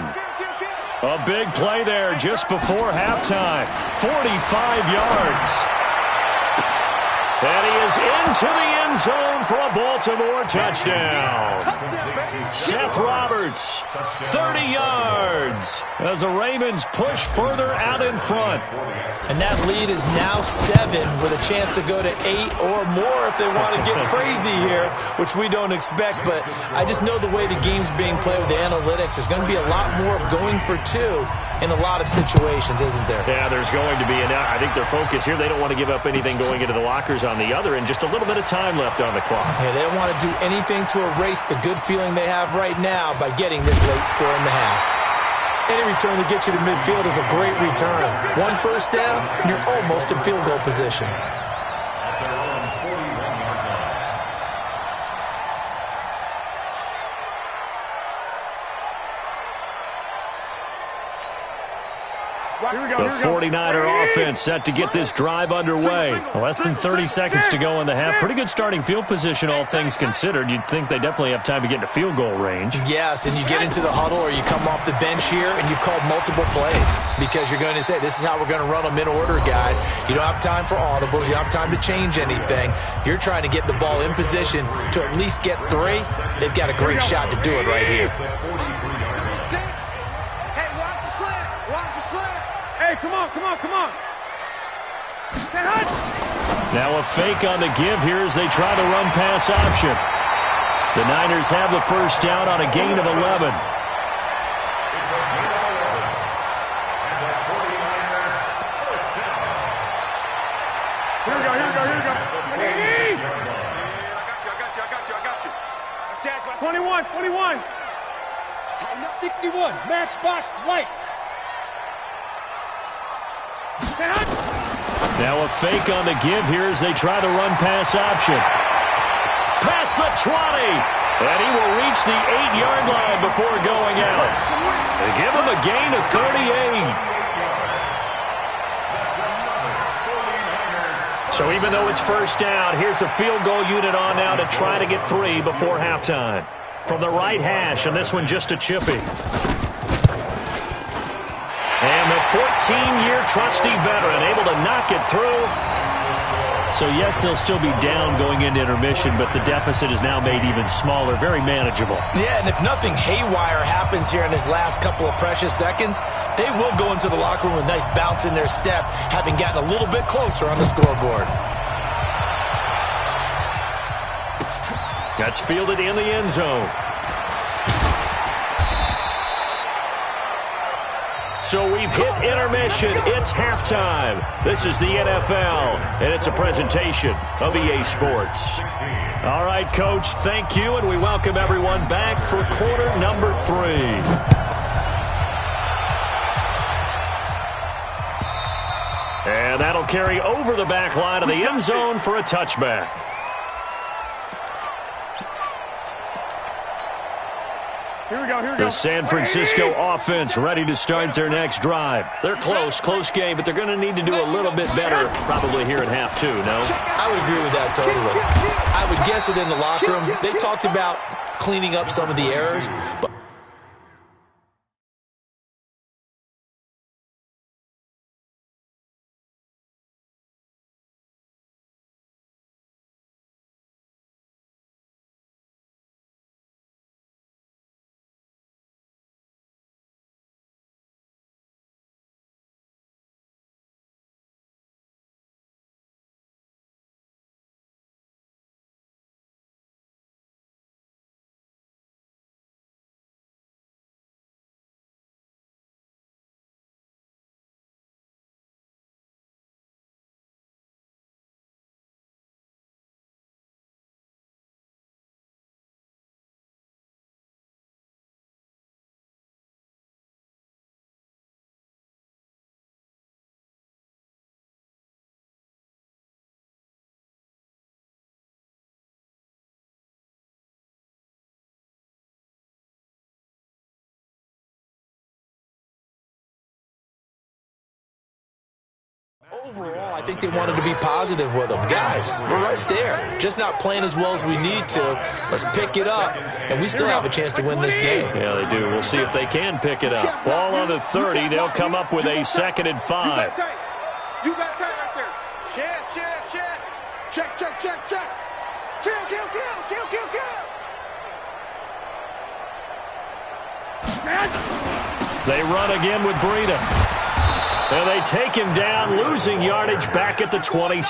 S1: A big play there just before halftime. 45 yards. And he is into the end zone for a Baltimore touchdown. Seth Roberts, 30 yards, as the Ravens push further out in front.
S3: And that lead is now 7 with a chance to go to 8 or more if they want to get crazy here, which we don't expect. But I just know the way the game's being played with the analytics, there's going to be a lot more of going for 2 in a lot of situations, isn't there?
S1: Yeah, there's going to be. And I think their focus here, they don't want to give up anything going into the lockers on the other, and just a little bit of time left on the clock.
S3: Yeah, they don't want to do anything to erase the good feeling they have right now by getting this late score in the half. Any return to get you to midfield is a great return. 1 first down, and you're almost in field goal position.
S2: At their own 41-yard line.
S1: The 49er offense set to get this drive underway. Less than 30 seconds to go in the half. Pretty good starting field position, all things considered. You'd think they definitely have time to get into field goal range.
S3: Yes, and you get into the huddle or you come off the bench here and you've called multiple plays because you're going to say, this is how we're going to run them in order, guys. You don't have time for audibles. You don't have time to change anything. You're trying to get the ball in position to at least get 3. They've got a great shot to do it right here.
S4: Hey, come on.
S1: Now a fake on the give here as they try the run-pass option. The Niners have the first down on a gain of 11.
S4: Here we go. I got you. 21. 61. Matchbox lights.
S1: Now a fake on the give here as they try the run-pass option. Past the 20, and he will reach the 8-yard line before going out. They give him a gain of 38. So even though it's first down, here's the field goal unit on now to try to get 3 before halftime. From the right hash, and this one just a chippy. And the 14-year trusty veteran able to knock it through. So, yes, they'll still be down going into intermission, but the deficit is now made even smaller, very manageable.
S3: Yeah, and if nothing haywire happens here in his last couple of precious seconds, they will go into the locker room with a nice bounce in their step, having gotten a little bit closer on the scoreboard.
S1: That's fielded in the end zone. So we've hit intermission. It's halftime. This is the NFL, and it's a presentation of EA Sports. All right, Coach, thank you, and we welcome everyone back for quarter number 3. And that'll carry over the back line of the end zone for a touchback.
S4: Here we go.
S1: The San Francisco offense ready to start their next drive. They're close game, but they're going to need to do a little bit better probably here at half 2, no?
S3: I would agree with that totally. I would guess it in the locker room. They talked about cleaning up some of the errors, but overall, I think they wanted to be positive with them. Guys, we're right there. Just not playing as well as we need to. Let's pick it up, and we still have a chance to win this game.
S1: Yeah, they do. We'll see if they can pick it up. Ball on the 30. They'll come up with a 2nd and 5.
S4: You got time right there. Check. Kill.
S1: They run again with Breida. And they take him down, losing yardage back at the 20.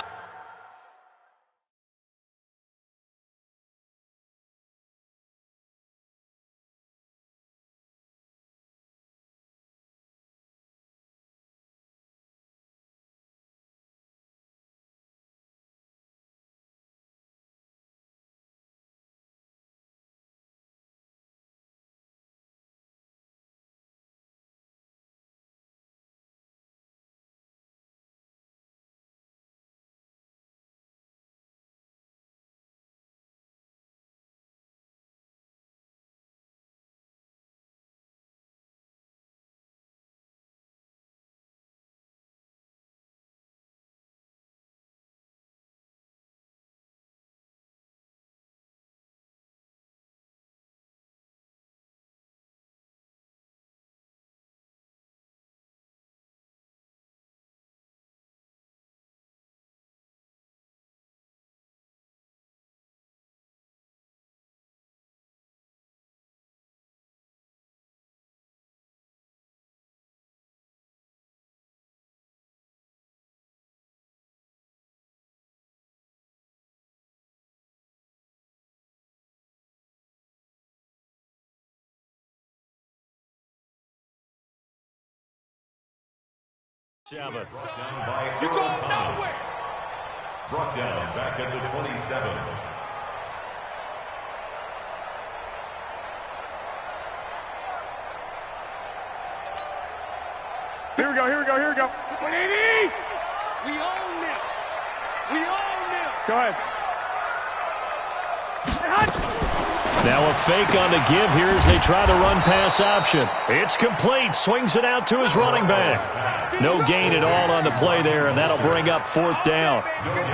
S1: Seven.
S2: Brought down by Earl Thomas. Brought down back at the 27.
S4: go. 180! We own them. We own them. Go ahead.
S1: Now a fake on the give here as they try the run-pass option. It's complete. Swings it out to his running back. No gain at all on the play there, and that'll bring up 4th down.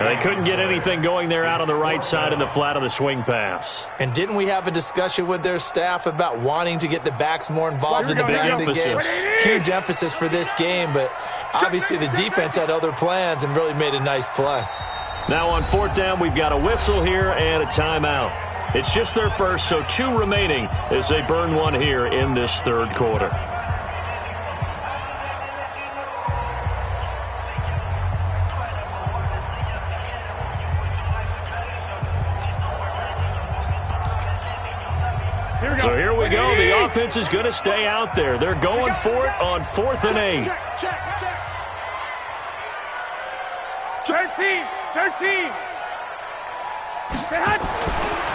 S1: They couldn't get anything going there out on the right side in the flat of the swing pass.
S3: And didn't we have a discussion with their staff about wanting to get the backs more involved in the passing game? Huge emphasis for this game, but obviously the defense had other plans and really made a nice play.
S1: Now on 4th down, we've got a whistle here and a timeout. It's just their first, so 2 remaining as they burn one here in this 3rd quarter. So here we go. The offense is going to stay out there. They're going for it on 4th and 8.
S4: Check team.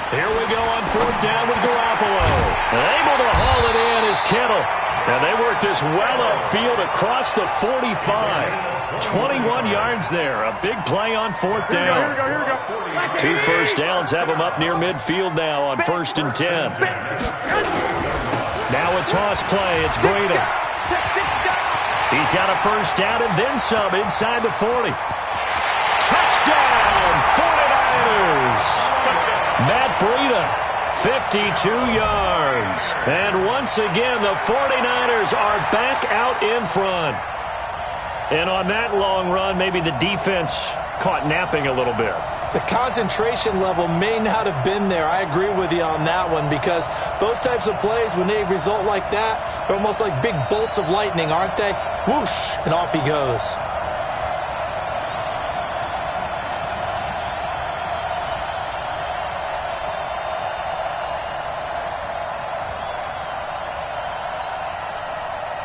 S1: Here we go on 4th down with Garoppolo. Able to haul it in is Kittle. And they work this well upfield across the 45. 21 yards there. A big play on 4th down.
S4: Here we go.
S1: 2 first downs have them up near midfield now on 1st and 10. Now a toss play. It's Breida. He's got a first down and then some inside the 40. Touchdown, 49ers. Matt Breida, 52 yards. And once again, the 49ers are back out in front. And on that long run, maybe the defense caught napping a little bit.
S3: The concentration level may not have been there. I agree with you on that one because those types of plays, when they result like that, they're almost like big bolts of lightning, aren't they? Whoosh, and off he goes.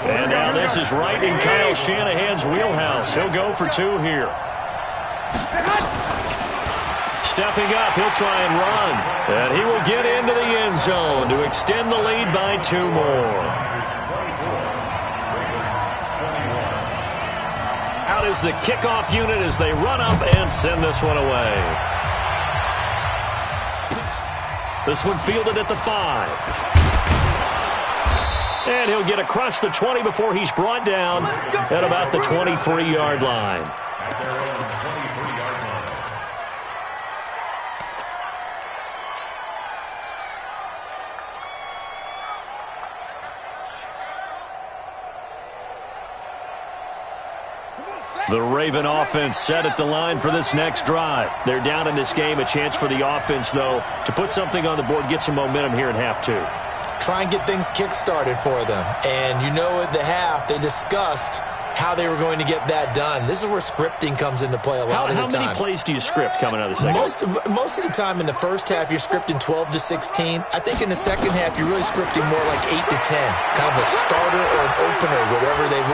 S1: And now this is right in Kyle Shanahan's wheelhouse. He'll go for 2 here. Stepping up, he'll try and run. And he will get into the end zone to extend the lead by 2 more. Out is the kickoff unit as they run up and send this one away. This one fielded at the 5. And he'll get across the 20 before he's brought down at about the 23-yard line. The Raven offense set at the line for this next drive. They're down in this game. A chance for the offense, though, to put something on the board, get some momentum here in half 2.
S3: Try and get things kick-started for them. And you know at the half, they discussed how they were going to get that done. This is where scripting comes into play a lot of the time.
S1: How many plays do you script coming out of the second?
S3: Most of the time in the first half, you're scripting 12 to 16. I think in the second half, you're really scripting more like 8 to 10. Kind of a starter or an opener,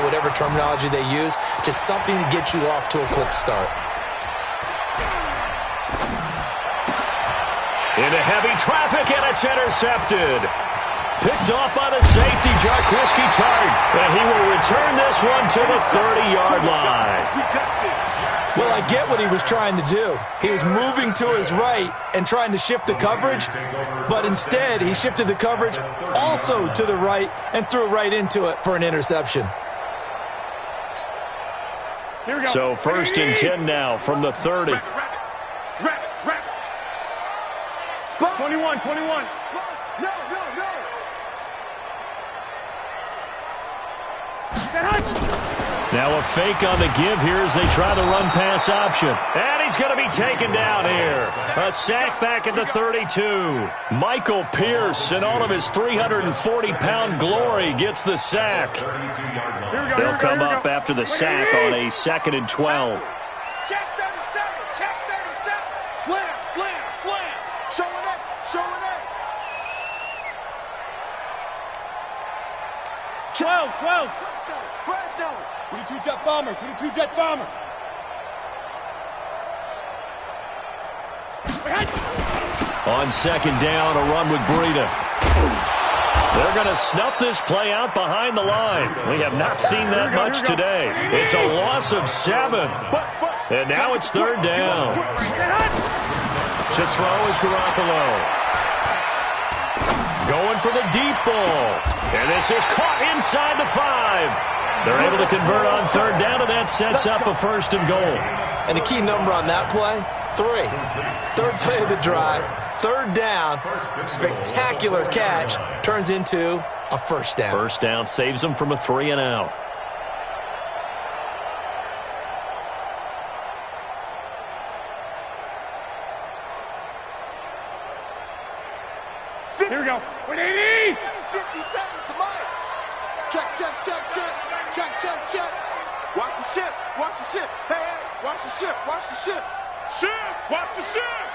S3: whatever terminology they use. Just something to get you off to a quick start.
S1: Into heavy traffic, and it's intercepted. Picked off by the safety, Jarquiski Tart. And he will return this one to the 30-yard line.
S3: Well, I get what he was trying to do. He was moving to his right and trying to shift the coverage, but instead he shifted the coverage also to the right and threw right into it for an interception.
S1: So 1st and 10 now from the 30.
S4: Spot. 21. No.
S1: Now a fake on the give here as they try the run-pass option. And he's going to be taken down here. A sack back at the 32. Michael Pierce, in all of his 340-pound glory, gets the sack. They'll come up after the sack on a 2nd and 12.
S4: Check 37. Slam. Showing up. Twelve. 22 jet bomber.
S1: On 2nd down, a run with Breida. They're going to snuff this play out behind the line. We have not seen that much today. It's a loss of 7. And now it's 3rd down. To throw is Garoppolo. Going for the deep ball. And this is caught inside the 5. They're able to convert on 3rd down, and that sets up a 1st and goal.
S3: And the key number on that play, 3. 3rd play of the drive, 3rd down, spectacular catch, turns into a 1st down.
S1: 1st down saves them from a 3 and out.
S4: Here we go. 180. 50 seconds to mine. Check, check, check, check. Check, check, check. Watch the ship. Watch the ship. Hey, hey. Watch the ship. Watch the ship. Ship. Watch the ship.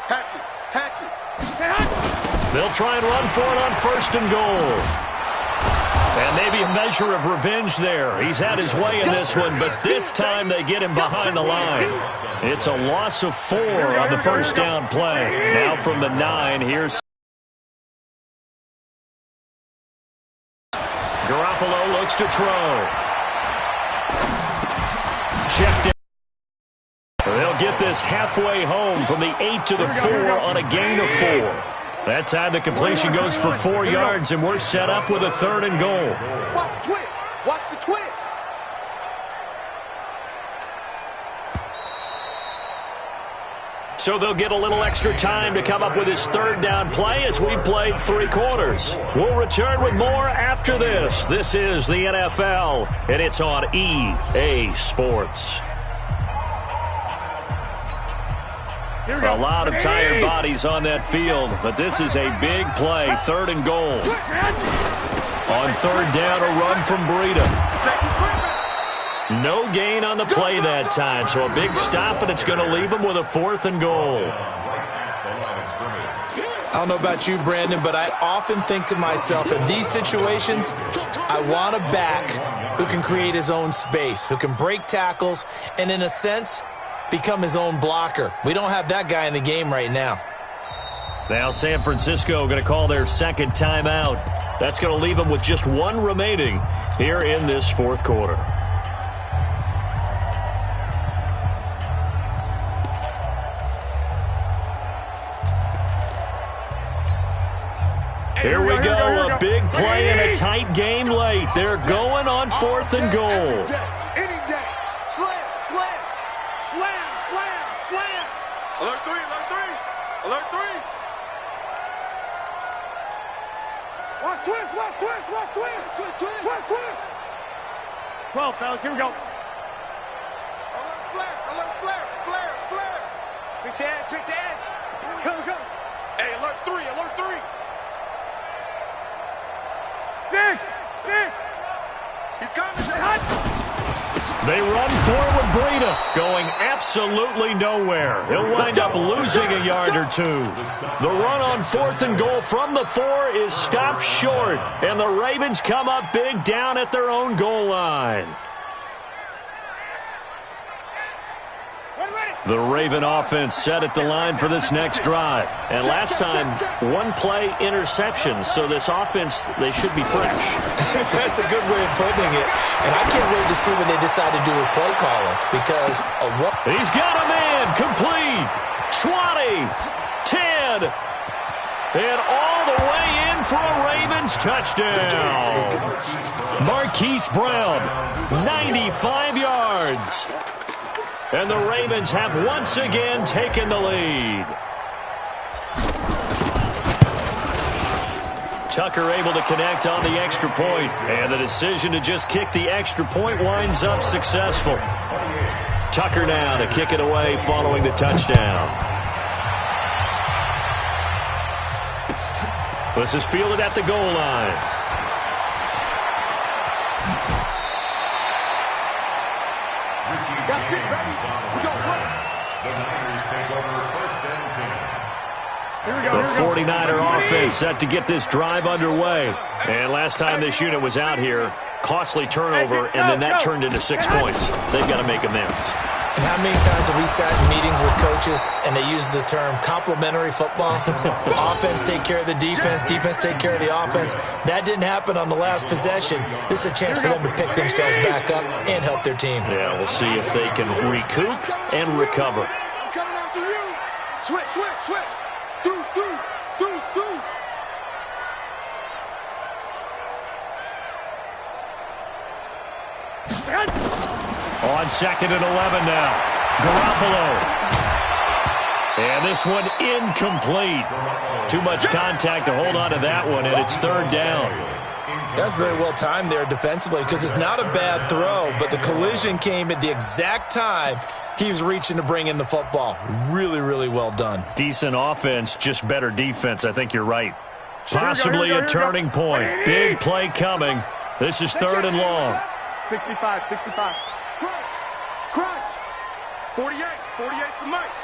S4: Hatchet. Hatchet.
S1: They'll try and run for it on 1st and goal. And maybe a measure of revenge there. He's had his way in this one, but this time they get him behind the line. It's a loss of 4 on the 1st down play. Now from the 9, here's Garoppolo looks to throw. Checked in. They'll get this halfway home from the 8 to the 4 on a gain of 4. That time the completion goes for 4 yards, and we're set up with a 3rd and goal.
S4: Watch the twist. Watch the twist.
S1: So they'll get a little extra time to come up with his 3rd down play as we've played 3 quarters. We'll return with more after this. This is the NFL, and it's on EA Sports. A lot of tired bodies on that field, but this is a big play, 3rd and goal. On 3rd down, a run from Breida. No gain on the play that time, so a big stop, and it's going to leave him with a 4th and goal.
S3: I don't know about you, Brandon, but I often think to myself, in these situations, I want a back who can create his own space, who can break tackles, and in a sense, become his own blocker. We don't have that guy in the game right now.
S1: Now San Francisco going to call their 2nd timeout. That's going to leave them with just 1 remaining here in this 4th quarter. Here we go, a big play in a tight game late. They're going on 4th and goal.
S4: Any day. Slam, slam, slam, slam, slam. Alert 3, alert 3, alert 3. Watch twist, watch twist, watch twist, twist, twist, twist, twist. 12, fellas, here we go. Alert flare, flare, flare. Pick the edge, pick the edge. Come, come. Hey, alert 3, alert 3. Dick! He's coming!
S1: They run forward, Breida, going absolutely nowhere. He'll wind up losing a yard or 2. The run on 4th and goal from the 4 is stopped short, and the Ravens come up big down at their own goal line. The Raven offense set at the line for this next drive. And last time, 1-play interception. So this offense, they should be fresh.
S3: That's a good way of putting it. And I can't wait to see what they decide to do with play calling. Because of what...
S1: He's got a man. Complete. 20. 10. And all the way in for a Ravens touchdown. Marquise Brown, 95 yards. And the Ravens have once again taken the lead. Tucker able to connect on the extra point, and the decision to just kick the extra point winds up successful. Tucker now to kick it away following the touchdown. This is fielded at the goal line. The 49er offense set to get this drive underway. And last time this unit was out here, costly turnover, and then that turned into 6 points. They've got to make amends.
S3: And how many times have we sat in meetings with coaches and they use the term complementary football? Offense take care of the defense, defense take care of the offense. That didn't happen on the last possession. This is a chance for them to pick themselves back up and help their team.
S1: Yeah, we'll see if they can recoup and recover.
S4: I'm coming after you. Switch, switch, switch. Deuce, deuce, deuce, deuce.
S1: On 2nd and 11 now. Garoppolo. And this one incomplete. Too much contact to hold on to that one, and it's 3rd down.
S3: That's very well timed there defensively because it's not a bad throw, but the collision came at the exact time he was reaching to bring in the football. Really, really well done.
S1: Decent offense, just better defense. I think you're right. Possibly a turning point. Big play coming. This is 3rd and long.
S4: 65, 65. Crunch, crunch. 48, 48 for Mike.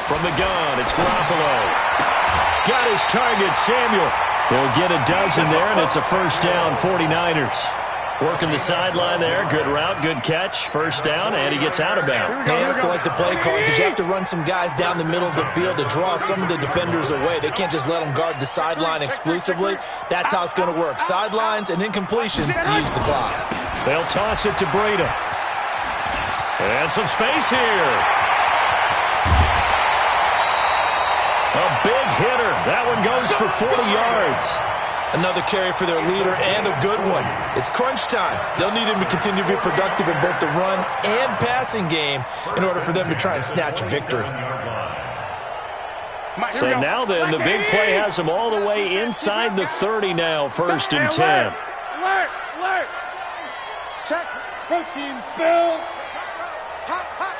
S1: From the gun, it's Garoppolo. Got his target, Samuel. He'll get a dozen there, and it's a 1st down, 49ers. Working the sideline there. Good route, good catch. 1st down, and he gets out of bounds.
S3: They have to like the play call because you have to run some guys down the middle of the field to draw some of the defenders away. They can't just let them guard the sideline exclusively. That's how it's going to work. Sidelines and incompletions to use the clock.
S1: They'll toss it to Breida. And some space here. A big hitter. That one goes for 40 yards.
S3: Another carry for their leader and a good one. It's crunch time. They'll need him to continue to be productive in both the run and passing game in order for them to try and snatch a victory.
S1: So now then, the big play has them all the way inside the 30 now, 1st and 10.
S4: Alert, alert. Check. Protein spill. Hot, hot.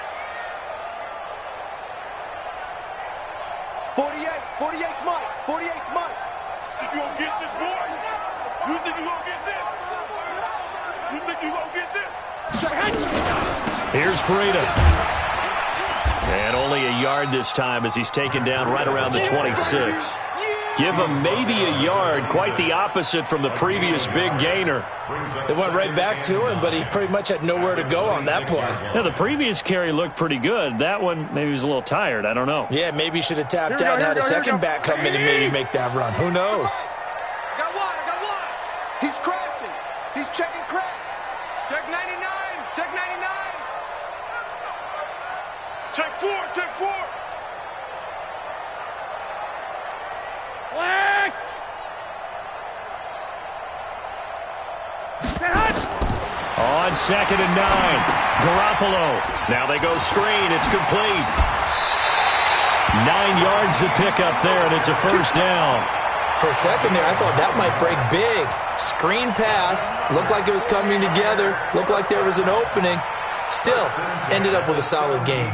S4: 48 Mike, 48 Mike.
S2: Think you gonna get this, boy? You think you gonna get this? You think you gonna get this?
S1: Here's Breida. And only a yard this time as he's taken down right around the 26. Give him maybe a yard, quite the opposite from the previous big gainer.
S3: They went right back to him, but he pretty much had nowhere to go on that play.
S1: Yeah, the previous carry looked pretty good. That one, maybe he was a little tired. I don't know.
S3: Yeah, maybe he should have tapped out and had a second back come in and maybe make that run. Who knows?
S4: I got one. He's crashing. He's checking crash. Check 99. Check 99.
S2: Check 4, check 4.
S4: Black.
S1: On 2nd and 9, Garoppolo. Now they go screen. It's complete. 9 yards to pick up there, and it's a 1st down.
S3: For a second there, I thought that might break big. Screen pass. Looked like it was coming together. Looked like there was an opening. Still, ended up with a solid game.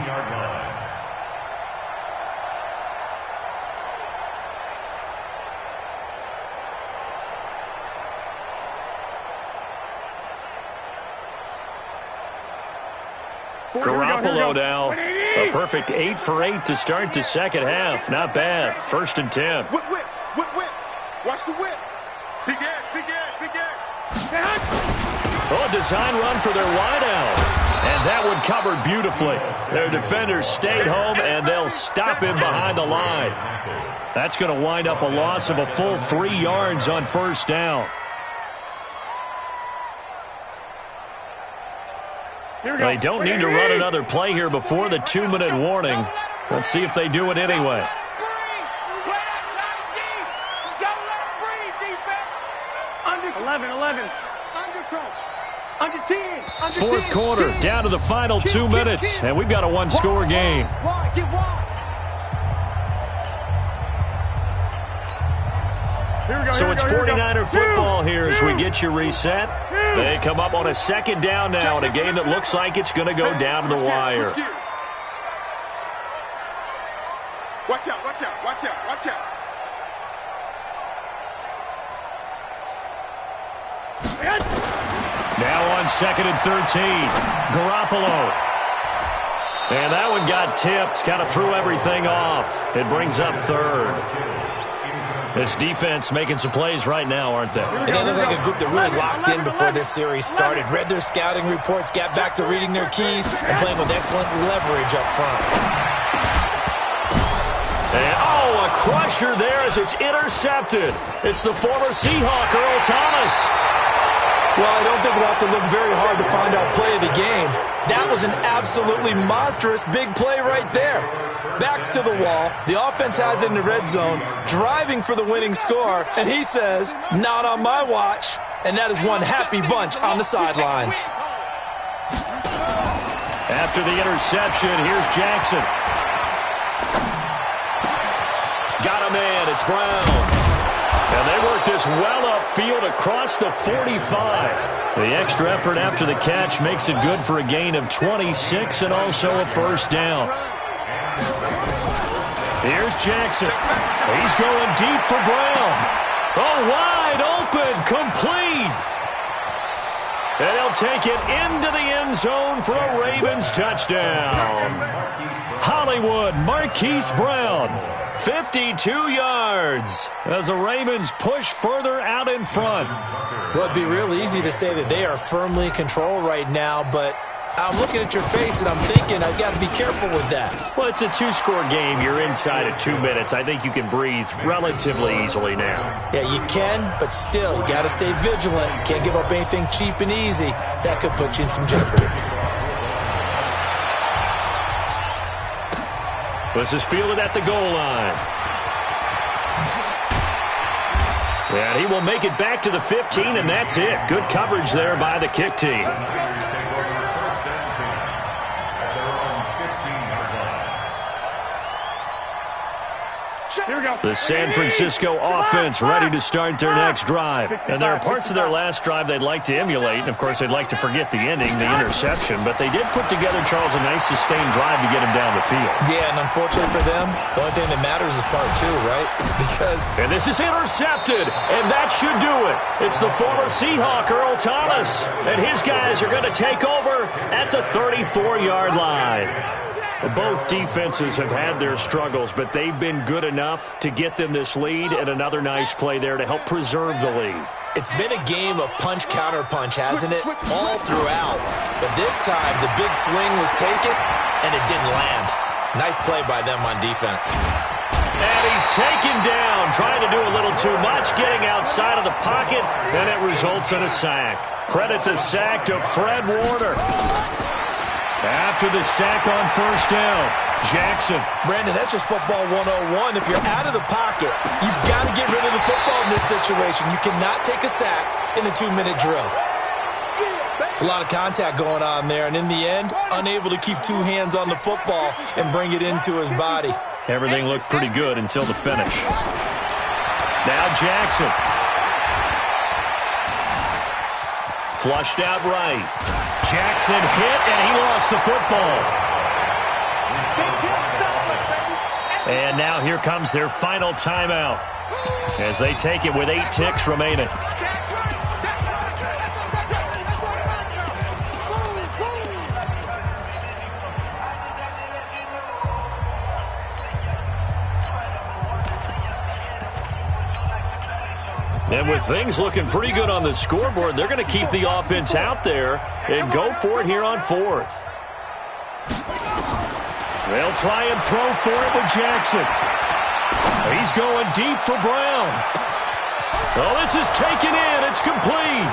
S1: Garoppolo now, a perfect 8 for 8 to start the second half. Not bad. 1st and 10.
S4: Whip, whip, whip, whip. Watch the whip. Big edge, big edge, big edge.
S1: Oh, a design run for their wideout. And that one covered beautifully. Their defenders stayed home, and they'll stop him behind the line. That's going to wind up a loss of a full 3 yards on 1st down. They don't need to run another play here before the 2-minute warning. Let's see if they do it anyway.
S4: 11. Under crunch. Under 10. Under 10.
S1: 4th quarter,
S4: 10.
S1: down to the final 2 minutes, and we've got a one-score game.
S4: Wide, get wide.
S1: So it's 49er football here as we get you reset. They come up on a 2nd down now in a game that looks like it's going to go down to the wire.
S4: Watch out, watch out, watch out, watch out.
S1: Now on 2nd and 13, Garoppolo. And that one got tipped, kind of threw everything off. It brings up 3rd. This defense making some plays right now, aren't they?
S3: And they look like a group that really locked in before this series started. Read their scouting reports, got back to reading their keys, and playing with excellent leverage up front.
S1: And, a crusher there as it's intercepted. It's the former Seahawk, Earl Thomas.
S3: Well, I don't think we'll have to look very hard to find out play of the game. That was an absolutely monstrous big play right there. Backs to the wall. The offense has it in the red zone, driving for the winning score, and he says, not on my watch. And that is one happy bunch on the sidelines.
S1: After the interception, here's Jackson. Got a man, it's Brown. And they work this well upfield across the 45. The extra effort after the catch makes it good for a gain of 26 and also a first down. Here's Jackson. He's going deep for Brown. Wide open, complete. And he'll take it into the end zone for a Ravens touchdown. Hollywood Marquise Brown, 52 yards as the Ravens push further out in front.
S3: Well, it'd be real easy to say that they are firmly in control right now, but I'm looking at your face and I'm thinking I've got to be careful with that.
S1: Well, it's a two-score game. You're inside of 2 minutes. I think you can breathe relatively easily now.
S3: Yeah, you can, but still, you got to stay vigilant. Can't give up anything cheap and easy. That could put you in some jeopardy.
S1: This is fielded at the goal line. And he will make it back to the 15, and that's it. Good coverage there by the kick team. The San Francisco offense ready to start their next drive. And there are parts of their last drive they'd like to emulate. And, of course, they'd like to forget the ending, the interception. But they did put together, Charles, a nice sustained drive to get him down the field.
S3: Yeah, and unfortunately for them, the only thing that matters is part two, right?
S1: And this is intercepted, and that should do it. It's the former Seahawk, Earl Thomas. And his guys are going to take over at the 34-yard line. Both defenses have had their struggles, but they've been good enough to get them this lead, and another nice play there to help preserve the lead.
S3: It's been a game of punch-counter-punch, hasn't it? All throughout. But this time, the big swing was taken, and it didn't land. Nice play by them on defense.
S1: And he's taken down, trying to do a little too much, getting outside of the pocket, and it results in a sack. Credit the sack to Fred Warner. After the sack on first down, Jackson.
S3: Brandon, that's just football 101. If you're out of the pocket, you've got to get rid of the football in this situation. You cannot take a sack in a 2-minute drill. It's a lot of contact going on there, and in the end, unable to keep two hands on the football and bring it into his body.
S1: Everything looked pretty good until the finish. Now Jackson. Flushed out right. Jackson hit, and he lost the football. And now here comes their final timeout as they take it with 8 ticks remaining. And with things looking pretty good on the scoreboard, they're going to keep the offense out there and go for it here on 4th. They'll try and throw for it with Jackson. He's going deep for Brown. Oh, this is taken in. It's complete.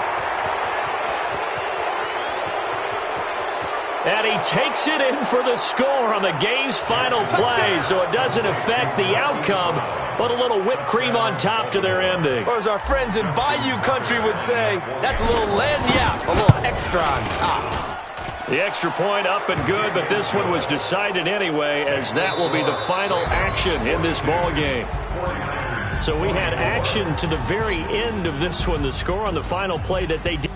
S1: And he takes it in for the score on the game's final play, so it doesn't affect the outcome, but a little whipped cream on top to their ending.
S3: Or as our friends in Bayou Country would say, that's a little lagniappe, a little extra on top.
S1: The extra point up and good, but this one was decided anyway, as that will be the final action in this ball game. So we had action to the very end of this one. The score on the final play that they did.